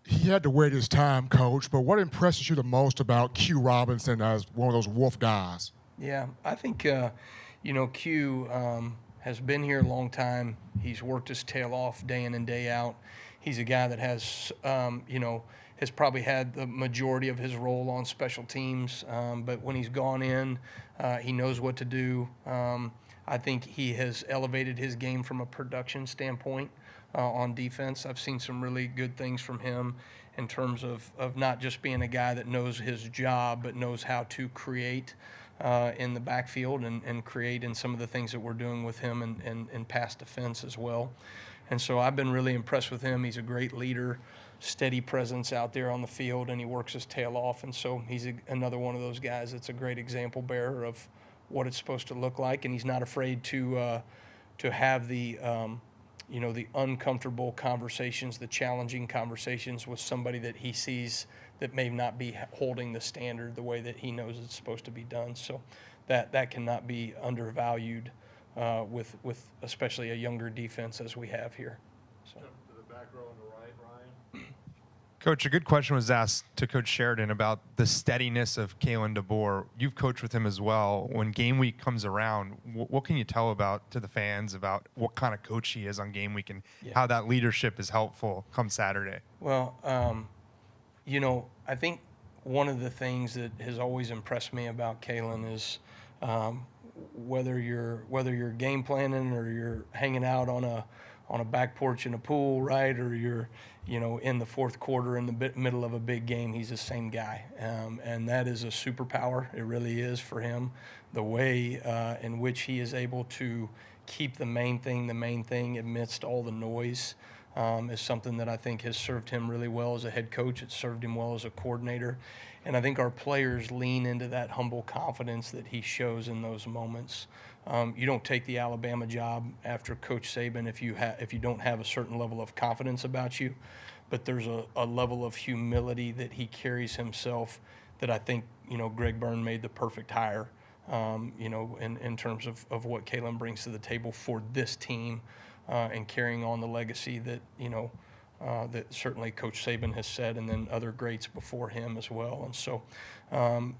He had to wait his time, Coach, but what impresses you the most about Q Robinson as one of those Wolf guys?
Yeah, I think, you know, Q has been here a long time. He's worked his tail off day in and day out. He's a guy that has, you know, has probably had the majority of his role on special teams. But when he's gone in, he knows what to do. I think he has elevated his game from a production standpoint on defense. I've seen some really good things from him in terms of not just being a guy that knows his job, but knows how to create in the backfield and create in some of the things that we're doing with him and pass defense as well. And so I've been really impressed with him. He's a great leader, steady presence out there on the field, and he works his tail off. And so he's another one of those guys that's a great example bearer of what it's supposed to look like. And he's not afraid to have the the uncomfortable conversations, the challenging conversations with somebody that he sees that may not be holding the standard the way that he knows it's supposed to be done. So that cannot be undervalued with especially a younger defense as we have here. So.
Jump to the back row on the right, Ryan.
Coach, a good question was asked to Coach Sheridan about the steadiness of Kalen DeBoer. You've coached with him as well. When game week comes around, what can you tell to the fans about what kind of coach he is on game week and how that leadership is helpful come Saturday?
Well, I think one of the things that has always impressed me about Kalen is whether you're game planning or you're hanging out on a back porch in a pool, right, or you're in the fourth quarter in the middle of a big game, he's the same guy, and that is a superpower. It really is for him. The way in which he is able to keep the main thing amidst all the noise is something that I think has served him really well as a head coach. It's served him well as a coordinator. And I think our players lean into that humble confidence that he shows in those moments. You don't take the Alabama job after Coach Saban if you don't have a certain level of confidence about you. But there's a level of humility that he carries himself that I think, Greg Byrne made the perfect hire, in terms of what Kalen brings to the table for this team. And carrying on the legacy that, that certainly Coach Saban has said, and then other greats before him as well. And so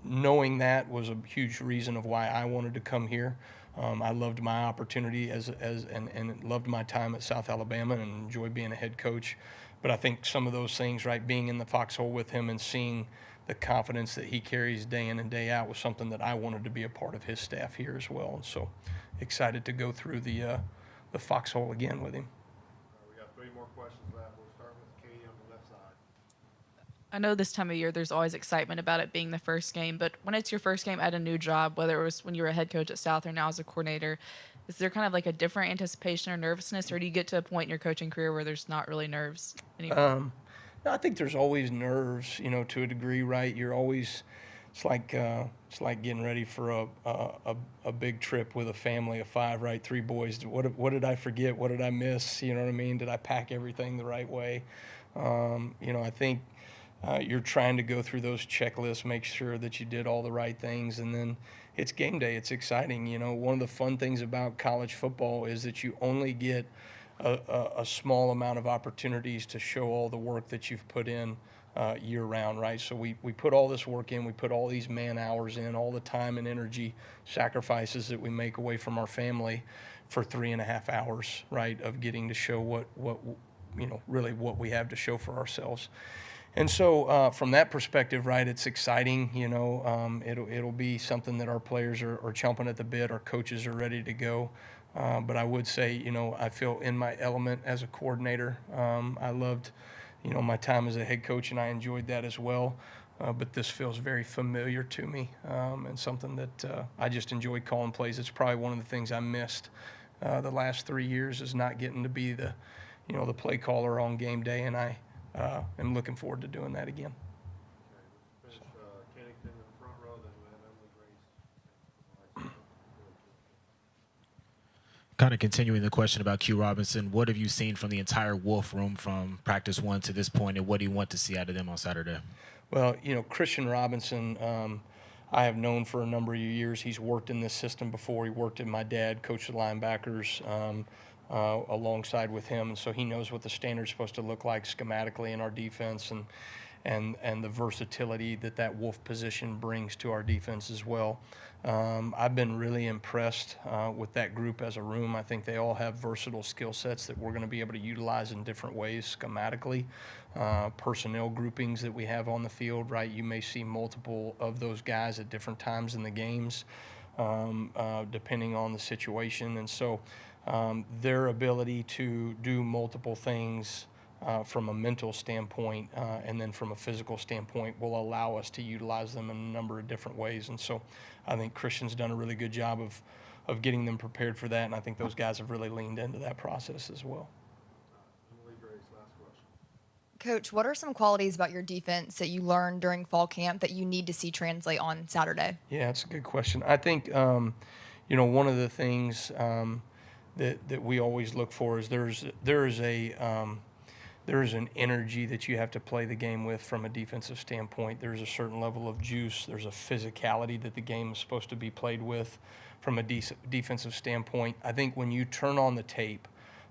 knowing that was a huge reason of why I wanted to come here. I loved my opportunity and loved my time at South Alabama and enjoyed being a head coach. But I think some of those things, right, being in the foxhole with him and seeing the confidence that he carries day in and day out was something that I wanted to be a part of his staff here as well. And so excited to go through the foxhole again with him.
We got 3 more questions left. We'll start with Katie on the left side.
I know this time of year there's always excitement about it being the first game, but when it's your first game at a new job, whether it was when you were a head coach at South or now as a coordinator, is there kind of like a different anticipation or nervousness, or do you get to a point in your coaching career where there's not really nerves anymore?
I think there's always nerves, to a degree, right? You're always it's like getting ready for a big trip with a family of 5, right? 3 boys. What did I forget? What did I miss? You know what I mean? Did I pack everything the right way? I think you're trying to go through those checklists, make sure that you did all the right things, and then it's game day. It's exciting. One of the fun things about college football is that you only get a small amount of opportunities to show all the work that you've put in year round, right? So we put all this work in, we put all these man hours in, all the time and energy sacrifices that we make away from our family for 3.5 hours, right, of getting to show what really what we have to show for ourselves. And so from that perspective, right, it's exciting. It'll be something that our players are chomping at the bit. Our coaches are ready to go. But I would say, I feel in my element as a coordinator. I loved, my time as a head coach, and I enjoyed that as well. But this feels very familiar to me, and something that I just enjoy calling plays. It's probably one of the things I missed the last 3 years is not getting to be the play caller on game day, and I am looking forward to doing that again.
Finish Kennington in the front row, then we'll have Emily Grace.
Kind of continuing the question about Q Robinson, what have you seen from the entire Wolf room from practice 1 to this point, and what do you want to see out of them on Saturday?
Well, Christian Robinson, I have known for a number of years. He's worked in this system before. He worked at my dad, coached the linebackers alongside with him, and so he knows what the standard's supposed to look like schematically in our defense. and the versatility that Wolf position brings to our defense as well. I've been really impressed with that group as a room. I think they all have versatile skill sets that we're going to be able to utilize in different ways schematically. Personnel groupings that we have on the field, right? You may see multiple of those guys at different times in the games, depending on the situation. And so their ability to do multiple things from a mental standpoint and then from a physical standpoint will allow us to utilize them in a number of different ways. And so I think Christian's done a really good job of getting them prepared for that, and I think those guys have really leaned into that process as well.
Coach, what are some qualities about your defense that you learned during fall camp that you need to see translate on Saturday?
Yeah, that's a good question. I think, one of the things that we always look for is there is an energy that you have to play the game with from a defensive standpoint. There's a certain level of juice. There's a physicality that the game is supposed to be played with from a defensive standpoint. I think when you turn on the tape,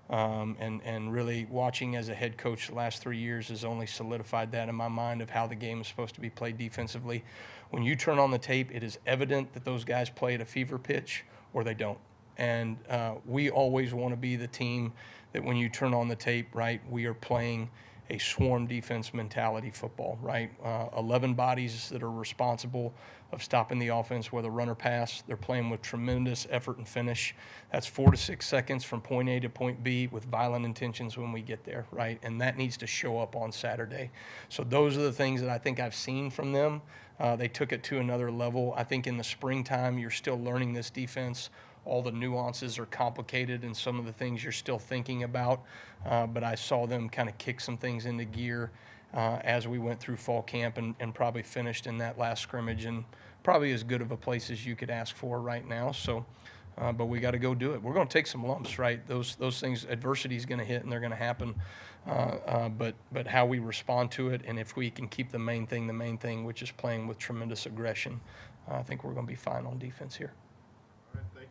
and really watching as a head coach the last 3 years has only solidified that in my mind of how the game is supposed to be played defensively. When you turn on the tape, it is evident that those guys play at a fever pitch or they don't. And we always want to be the team that when you turn on the tape, right, we are playing a swarm defense mentality football, right? 11 bodies that are responsible of stopping the offense with a run or pass. They're playing with tremendous effort and finish. That's 4 to 6 seconds from point A to point B with violent intentions when we get there, right? And that needs to show up on Saturday. So those are the things that I think I've seen from them. They took it to another level. I think in the springtime, you're still learning this defense. All the nuances are complicated and some of the things you're still thinking about. But I saw them kind of kick some things into gear as we went through fall camp and probably finished in that last scrimmage and probably as good of a place as you could ask for right now. So, but we got to go do it. We're going to take some lumps, right? Those things, adversity is going to hit and they're going to happen. But how we respond to it and if we can keep the main thing, which is playing with tremendous aggression, I think we're going to be fine on defense here.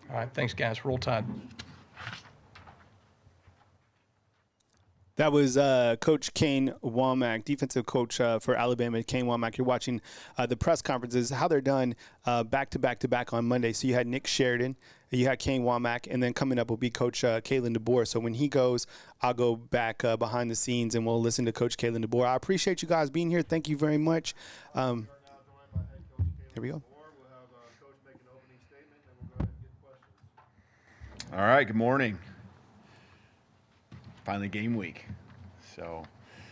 All right, thanks, guys. Roll Tide.
That was Coach Kane Wommack, defensive coach for Alabama. Kane Wommack, you're watching the press conferences, how they're done back to back on Monday. So you had Nick Sheridan, you had Kane Wommack, and then coming up will be Coach Kalen DeBoer. So when he goes, I'll go back behind the scenes and we'll listen to Coach Kalen DeBoer. I appreciate you guys being here. Thank you very much. Here we go.
All right, good morning. Finally game week. So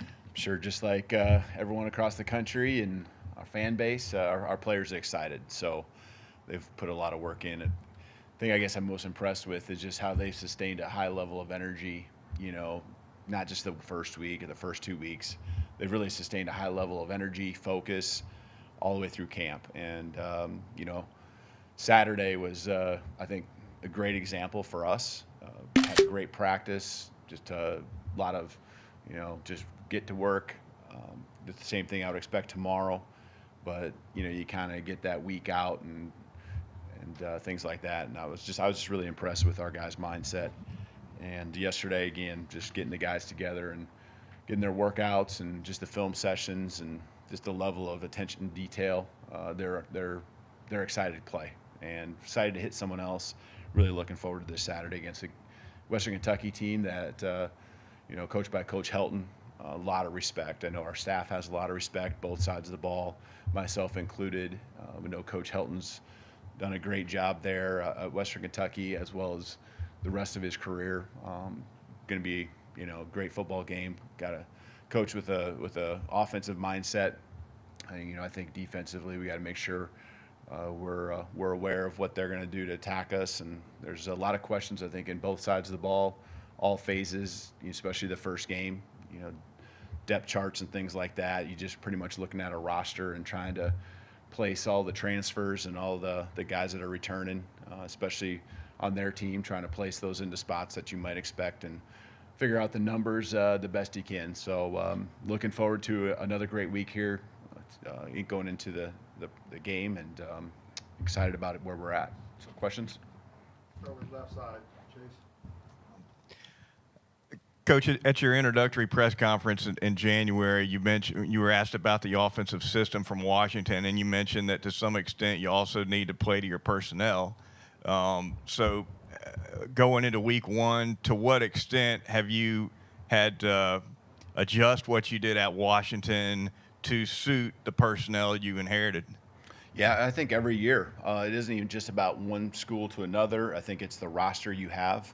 I'm sure just like everyone across the country and our fan base, our players are excited. So they've put a lot of work in. The thing I guess I'm most impressed with is just how they've sustained a high level of energy, not just the first week or the first 2 weeks. They've really sustained a high level of energy, focus, all the way through camp. And, Saturday was, I think, a great example for us. Had a great practice, just a lot of, just get to work. The same thing I would expect tomorrow, but you kind of get that week out and things like that. And I was just really impressed with our guys' mindset. And yesterday again, just getting the guys together and getting their workouts and just the film sessions and just the level of attention to detail. They're excited to play and excited to hit someone else. Really looking forward to this Saturday against a Western Kentucky team that, coached by Coach Helton. A lot of respect. I know our staff has a lot of respect, both sides of the ball, myself included. We know Coach Helton's done a great job there at Western Kentucky as well as the rest of his career. Going to be, a great football game. Got a coach with a offensive mindset. I think defensively we got to make sure we're aware of what they're going to do to attack us, and there's a lot of questions I think in both sides of the ball, all phases, especially the first game. Depth charts and things like that. You just pretty much looking at a roster and trying to place all the transfers and all the guys that are returning, especially on their team, trying to place those into spots that you might expect and figure out the numbers the best you can. So looking forward to another great week here, going into the game, and excited about it where we're at. So questions?
Start with left side, Chase.
Coach, at your introductory press conference in January, you mentioned you were asked about the offensive system from Washington, and you mentioned that to some extent you also need to play to your personnel. Going into week one, to what extent have you had to adjust what you did at Washington to suit the personnel you inherited?
Yeah, I think every year. It isn't even just about one school to another. I think it's the roster you have.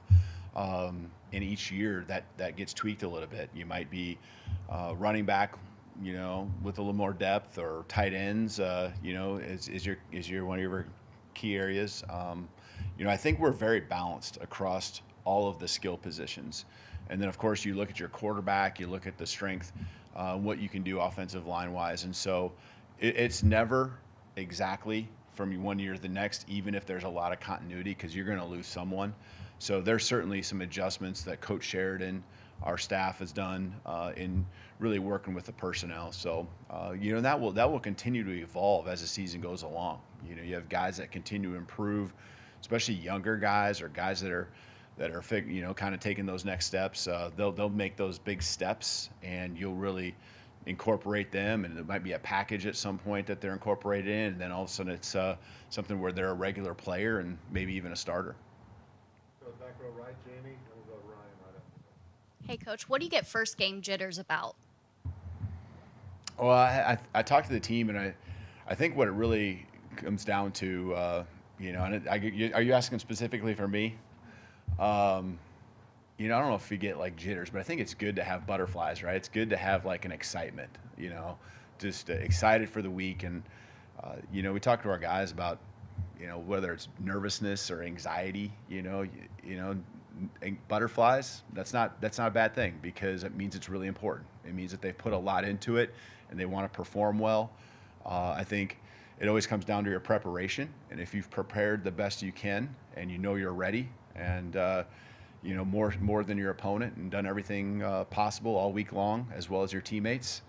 And each year that gets tweaked a little bit. You might be running back, with a little more depth, or tight ends, is your one of your key areas. I think we're very balanced across all of the skill positions. And then, of course, you look at your quarterback, you look at the strength, what you can do offensive line-wise. And so it's never exactly from one year to the next, even if there's a lot of continuity, because you're going to lose someone. So there's certainly some adjustments that Coach Sheridan, our staff, has done in really working with the personnel. So, that will continue to evolve as the season goes along. You have guys that continue to improve, especially younger guys or guys that are kind of taking those next steps. They'll make those big steps, and you'll really incorporate them, and it might be a package at some point that they're incorporated in, and then all of a sudden it's something where they're a regular player and maybe even a starter.
So back row right, Jamie, and we'll go to Ryan right after that.
Hey, Coach, what do you get first game jitters about?
Well, I talked to the team, and I think what it really comes down to, are you asking specifically for me? I don't know if we get like jitters, but I think it's good to have butterflies, right? It's good to have like an excitement, just excited for the week. And, we talk to our guys about, whether it's nervousness or anxiety, butterflies, that's not a bad thing, because it means it's really important. It means that they've put a lot into it and they want to perform well. I think it always comes down to your preparation. And if you've prepared the best you can and you're ready, and more than your opponent, and done everything possible all week long, as well as your teammates.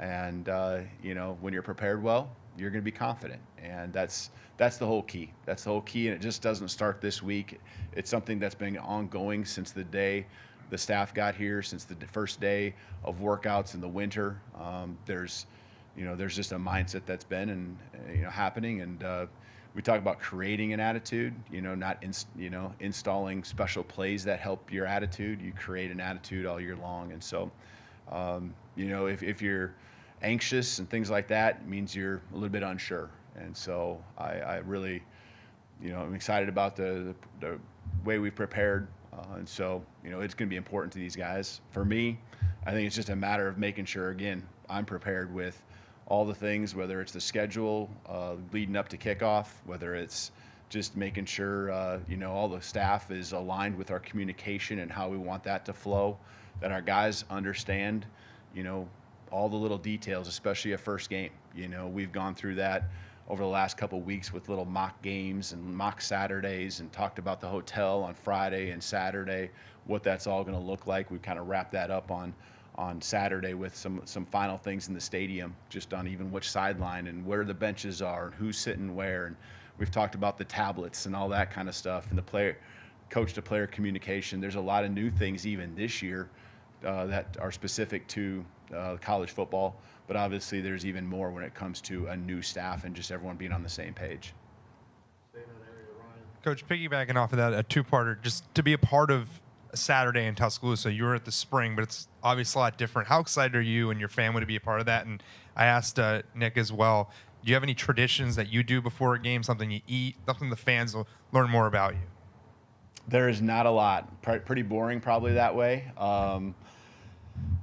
And when you're prepared well, you're going to be confident, and that's the whole key. That's the whole key, and it just doesn't start this week. It's something that's been ongoing since the day the staff got here, since the first day of workouts in the winter. There's just a mindset that's been and happening, and we talk about creating an attitude, not installing special plays that help your attitude. You create an attitude all year long. And so, if you're anxious and things like that, it means you're a little bit unsure. And so I really, I'm excited about the way we've prepared. And so, it's going to be important to these guys. For me, I think it's just a matter of making sure, again, I'm prepared with all the things, whether it's the schedule leading up to kickoff, whether it's just making sure, all the staff is aligned with our communication and how we want that to flow, that our guys understand, all the little details, especially a first game. We've gone through that over the last couple of weeks with little mock games and mock Saturdays, and talked about the hotel on Friday and Saturday, what that's all going to look like. We've kind of wrapped that up on Saturday with some final things in the stadium, just on even which sideline and where the benches are and who's sitting where. And we've talked about the tablets and all that kind of stuff, and the coach-to-player communication. There's a lot of new things even this year that are specific to college football, but obviously there's even more when it comes to a new staff and just everyone being on the same page.
Coach, piggybacking off of that, a two-parter, just to be a part of Saturday in Tuscaloosa. You were at the spring, but it's obviously a lot different. How excited are you and your family to be a part of that? And I asked Nick as well, do you have any traditions that you do before a game, something you eat, something the fans will learn more about you?
There is not a lot. Pretty boring, probably that way.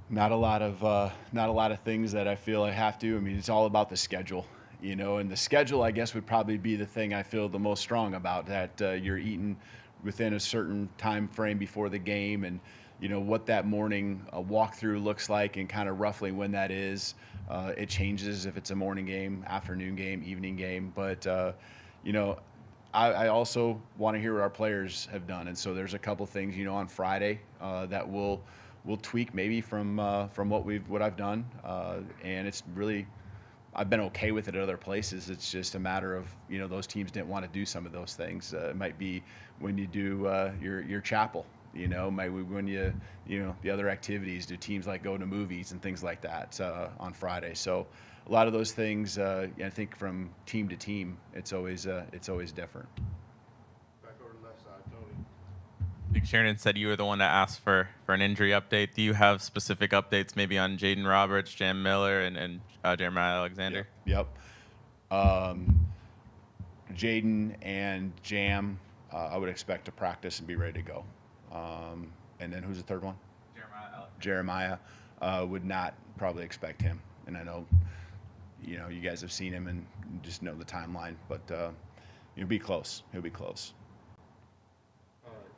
Not a lot of things that I feel I have to. I mean, it's all about the schedule, and the schedule, I guess, would probably be the thing I feel the most strong about, that you're eating within a certain time frame before the game, and what that morning walkthrough looks like, and kind of roughly when that is. It changes if it's a morning game, afternoon game, evening game, but I also want to hear what our players have done, and so there's a couple things on Friday that we'll tweak maybe from what I've done, and it's really, I've been okay with it at other places. It's just a matter of, those teams didn't want to do some of those things. It might be when you do your chapel, Maybe we win you the other activities. Do teams like go to movies and things like that on Friday? So a lot of those things, I think from team to team, it's always different.
Back over to the left side, Tony.
I think Sheridan said you were the one that asked for an injury update. Do you have specific updates maybe on Jaden Roberts, Jam Miller, and Jeremiah Alexander?
Yep. Jaden and Jam, I would expect to practice and be ready to go. And then who's the third one? Jeremiah. Would not probably expect him. And I know, you guys have seen him and just know the timeline, but he'll be close. He'll be close.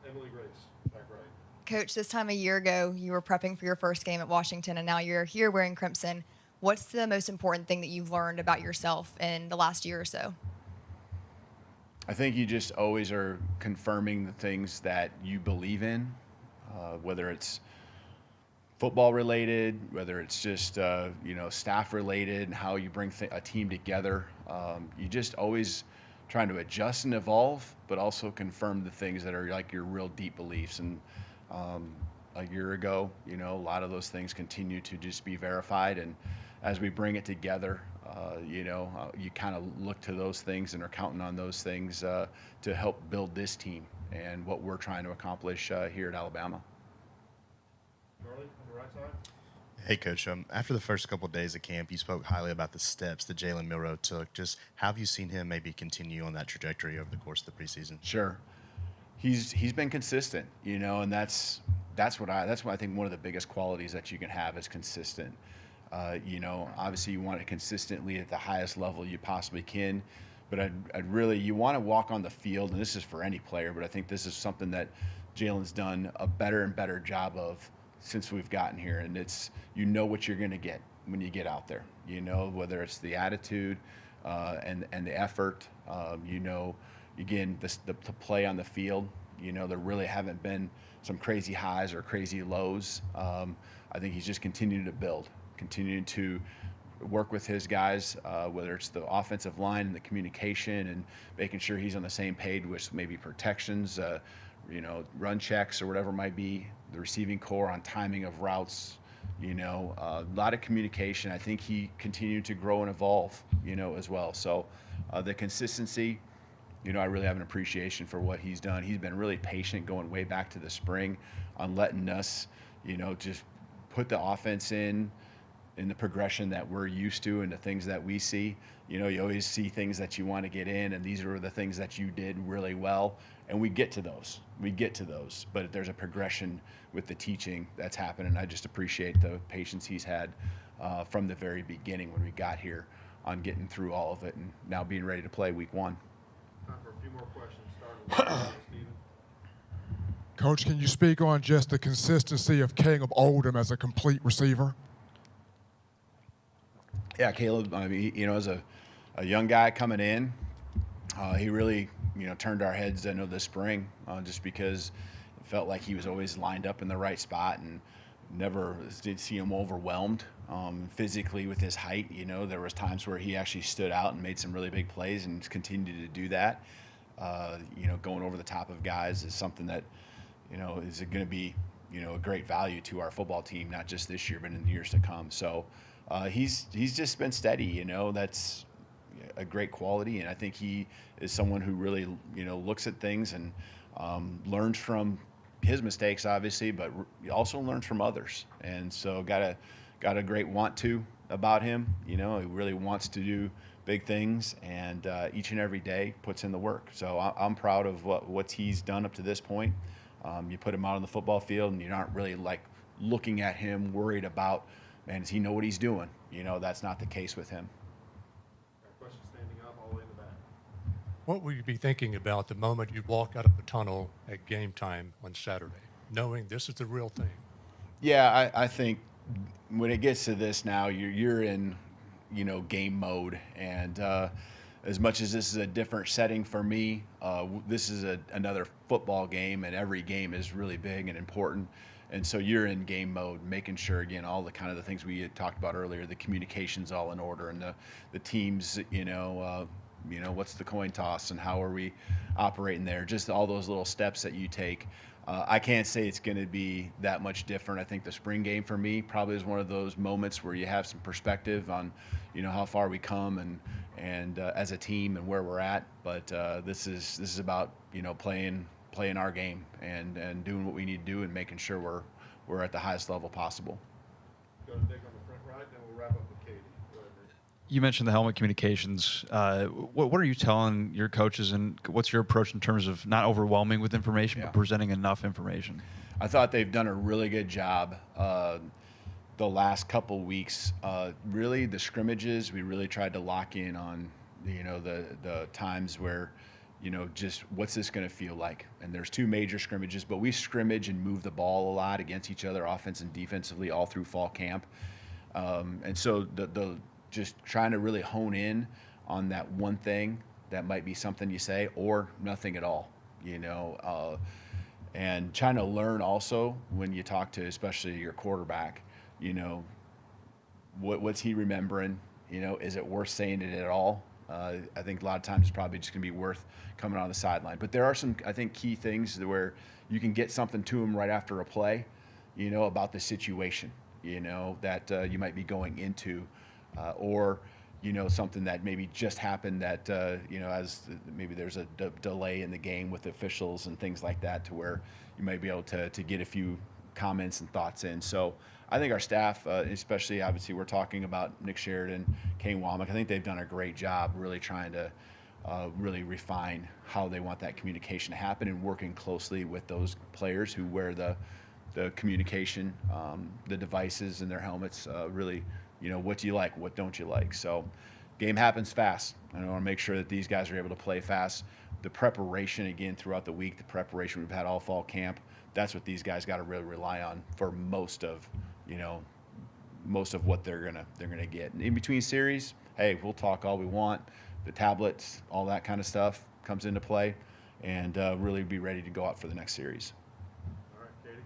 Emily Grace, back right.
Coach, this time a year ago, you were prepping for your first game at Washington, and now you're here wearing crimson. What's the most important thing that you've learned about yourself in the last year or so?
I think you just always are confirming the things that you believe in, whether it's football related, whether it's just staff related, and how you bring a team together. You just always trying to adjust and evolve, but also confirm the things that are like your real deep beliefs. And a year ago, a lot of those things continue to just be verified. And as we bring it together, you kind of look to those things and are counting on those things to help build this team and what we're trying to accomplish here at Alabama.
Charlie, on the right side.
Hey, Coach. After the first couple of days of camp, you spoke highly about the steps that Jalen Milroe took. Just how have you seen him maybe continue on that trajectory over the course of the preseason?
Sure, he's been consistent, and that's what I think one of the biggest qualities that you can have is consistent. Obviously you want it consistently at the highest level you possibly can, but you want to walk on the field, and this is for any player, but I think this is something that Jalen's done a better and better job of since we've gotten here, and it's what you're going to get when you get out there. Whether it's the attitude and the effort. Again, the play on the field. There really haven't been some crazy highs or crazy lows. I think he's just continued to build, continued to work with his guys, whether it's the offensive line and the communication and making sure he's on the same page with maybe protections, run checks or whatever it might be, the receiving core on timing of routes, a lot of communication. I think he continued to grow and evolve, as well. So the consistency, I really have an appreciation for what he's done. He's been really patient going way back to the spring on letting us, just put the offense in the progression that we're used to and the things that we see. You always see things that you want to get in, and these are the things that you did really well, and we get to those. But there's a progression with the teaching that's happened, and I just appreciate the patience he's had from the very beginning when we got here on getting through all of it and now being ready to play week one.
Time for a few more questions, starting with Steven.
Coach, can you speak on just the consistency of King of Oldham as a complete receiver?
Yeah, Caleb, as a young guy coming in, he really, turned our heads, this spring, just because it felt like he was always lined up in the right spot and never did see him overwhelmed physically with his height. There was times where he actually stood out and made some really big plays and continued to do that. Going over the top of guys is something that, is going to be, a great value to our football team, not just this year, but in the years to come. So he's just been steady, that's a great quality. And I think he is someone who really, looks at things and learns from his mistakes, obviously, but also learns from others. And so got a great want to about him. He really wants to do big things, and each and every day puts in the work. So I'm proud of what he's done up to this point. You put him out on the football field, and you're not really looking at him worried about, man, does he know what he's doing? That's not the case with him.
Question standing up all the way in the back.
What will you be thinking about the moment you walk out of the tunnel at game time on Saturday, knowing this is the real thing?
Yeah, I think when it gets to this now, you're in, game mode. And as much as this is a different setting for me, this is another football game, and every game is really big and important. And so you're in game mode, making sure, again, all the kind of the things we had talked about earlier, the communication's all in order, and the teams, what's the coin toss and how are we operating there? Just all those little steps that you take I can't say it's going to be that much different. I think the spring game for me probably is one of those moments where you have some perspective on, how far we come and as a team and where we're at. But this is about playing our game and doing what we need to do and making sure we're at the highest level possible.
Go to Nick on the front right, then we'll wrap up with Katie. Go ahead, Nick.
You mentioned the helmet communications. What are you telling your coaches, and what's your approach in terms of not overwhelming with information, but presenting enough information?
I thought they've done a really good job the last couple weeks. Really, the scrimmages, we really tried to lock in on, the times where, just what's this going to feel like? And there's 2 major scrimmages, but we scrimmage and move the ball a lot against each other, offense and defensively, all through fall camp. And so the just trying to really hone in on that one thing that might be something you say or nothing at all, and trying to learn also when you talk to especially your quarterback, what's he remembering, is it worth saying it at all? I think a lot of times it's probably just going to be worth coming on the sideline. But there are some, I think, key things where you can get something to him right after a play, about the situation, that you might be going into. Or, something that maybe just happened that, as maybe there's a delay in the game with officials and things like that, to where you might be able to get a few comments and thoughts in. So I think our staff, especially obviously we're talking about Nick Sheridan, Kane Wommack, I think they've done a great job really trying to really refine how they want that communication to happen and working closely with those players who wear the communication, the devices in their helmets, really, what do you like, what don't you like? So game happens fast. I want to make sure that these guys are able to play fast. The preparation, again, throughout the week, the preparation we've had all fall camp, that's what these guys got to really rely on for most of what they're gonna get. And in between series, hey, we'll talk all we want. The tablets, all that kind of stuff comes into play, and really be ready to go out for the next series.
All right, Katie.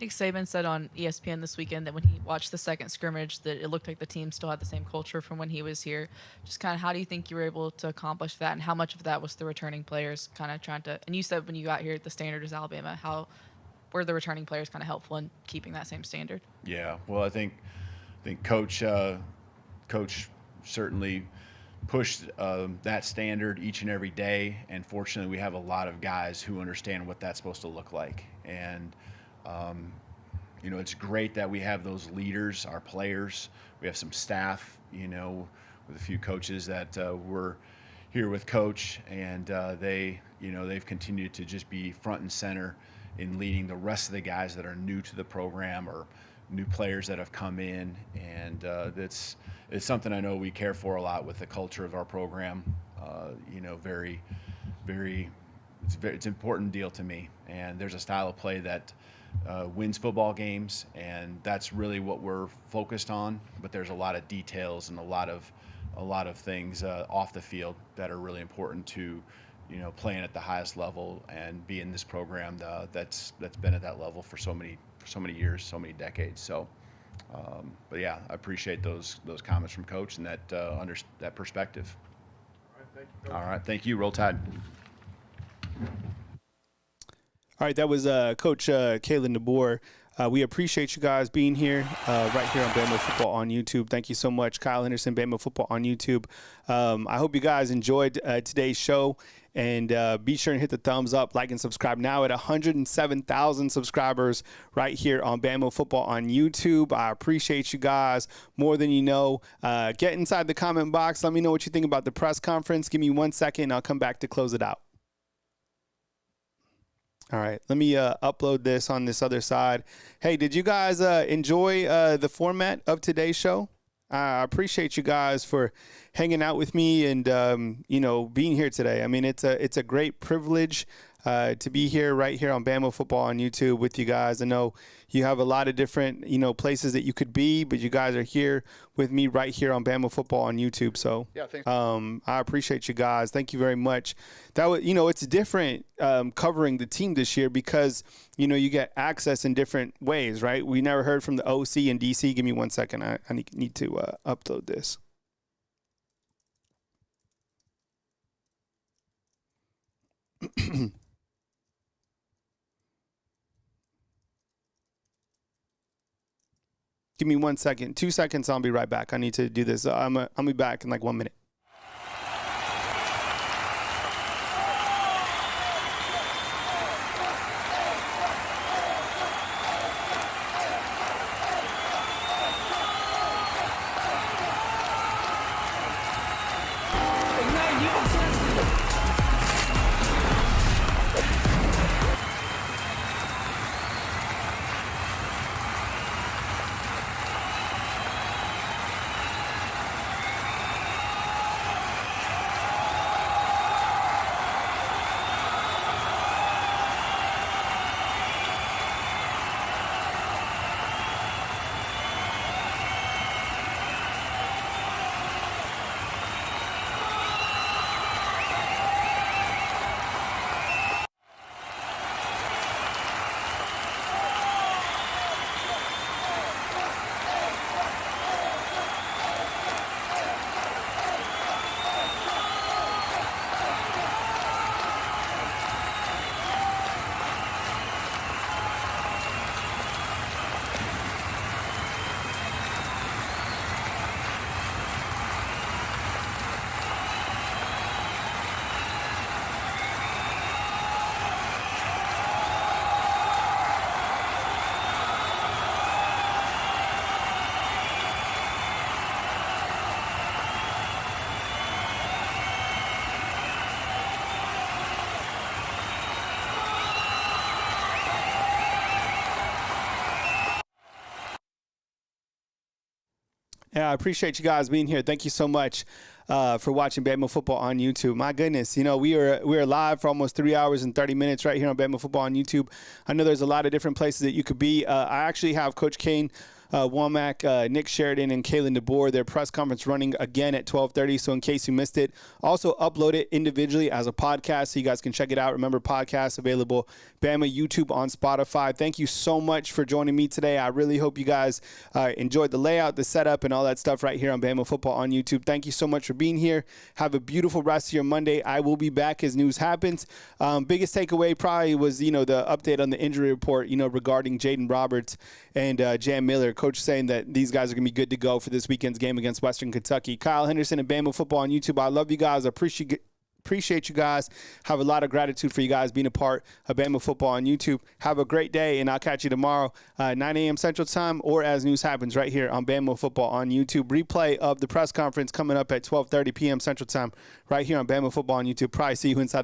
Nick Saban said on ESPN this weekend that when he watched the second scrimmage that it looked like the team still had the same culture from when he was here. Just kind of how do you think you were able to accomplish that, and how much of that was the returning players kind of trying to – and you said when you got here the standard is Alabama. How were the returning players kind of helpful in keeping that same standard?
Yeah, well, I think Coach certainly pushed that standard each and every day, and fortunately we have a lot of guys who understand what that's supposed to look like. And it's great that we have those leaders, our players. We have some staff, with a few coaches that were here with Coach, and they've continued to just be front and center in leading the rest of the guys that are new to the program or new players that have come in. And it's something I know we care for a lot with the culture of our program. Very, very, it's an important deal to me. And there's a style of play that wins football games, and that's really what we're focused on. But there's a lot of details and a lot of things off the field that are really important to, playing at the highest level and being this program that's been at that level for so many years, so many decades. So, but yeah, I appreciate those comments from Coach and that perspective.
All right, thank you, Coach.
All right, thank you. Roll Tide.
All right, that was Coach Kalen DeBoer. We appreciate you guys being here right here on Bama Football on YouTube. Thank you so much, Kyle Henderson, Bama Football on YouTube. I hope you guys enjoyed today's show, and be sure and hit the thumbs up, like, and subscribe. Now at 107,000 subscribers right here on Bama Football on YouTube. I appreciate you guys more than you know. Get inside the comment box. Let me know what you think about the press conference. Give me 1 second, and I'll come back to close it out. All right, let me upload this on this other side. Hey, did you guys enjoy the format of today's show? I appreciate you guys for hanging out with me and, being here today. I mean, it's a great privilege to be here right here on Bama Football on YouTube with you guys. I know you have a lot of different, places that you could be, but you guys are here with me right here on Bama Football on YouTube. So
yeah, thanks.
I appreciate you guys. Thank you very much. That was, it's different covering the team this year because, you get access in different ways, right? We never heard from the OC and DC. Give me 1 second. I need to upload this. Give me 1 second. 2 seconds, I'll be right back. I need to do this. I'll be back in like 1 minute. Yeah, I appreciate you guys being here. Thank you so much for watching Bama Football on YouTube. My goodness, you know, we are live for almost 3 hours and 30 minutes right here on Bama Football on YouTube. I know there's a lot of different places that you could be. I actually have Coach Kane Wommack, Nick Sheridan, and Kalen DeBoer, their press conference running again at 12:30. So in case you missed it, also upload it individually as a podcast so you guys can check it out. Remember, podcasts available, Bama YouTube on Spotify. Thank you so much for joining me today. I really hope you guys enjoyed the layout, the setup, and all that stuff right here on Bama Football on YouTube. Thank you so much for being here. Have a beautiful rest of your Monday. I will be back as news happens. Biggest takeaway probably was, the update on the injury report, regarding Jaden Roberts and Jam Miller. Coach saying that these guys are going to be good to go for this weekend's game against Western Kentucky. Kyle Henderson and Bama Football on YouTube. I love you guys. I appreciate you guys. Have a lot of gratitude for you guys being a part of Bama Football on YouTube. Have a great day, and I'll catch you tomorrow, 9 a.m. Central Time, or as news happens right here on Bama Football on YouTube. Replay of the press conference coming up at 12:30 p.m. Central Time right here on Bama Football on YouTube. Probably see you inside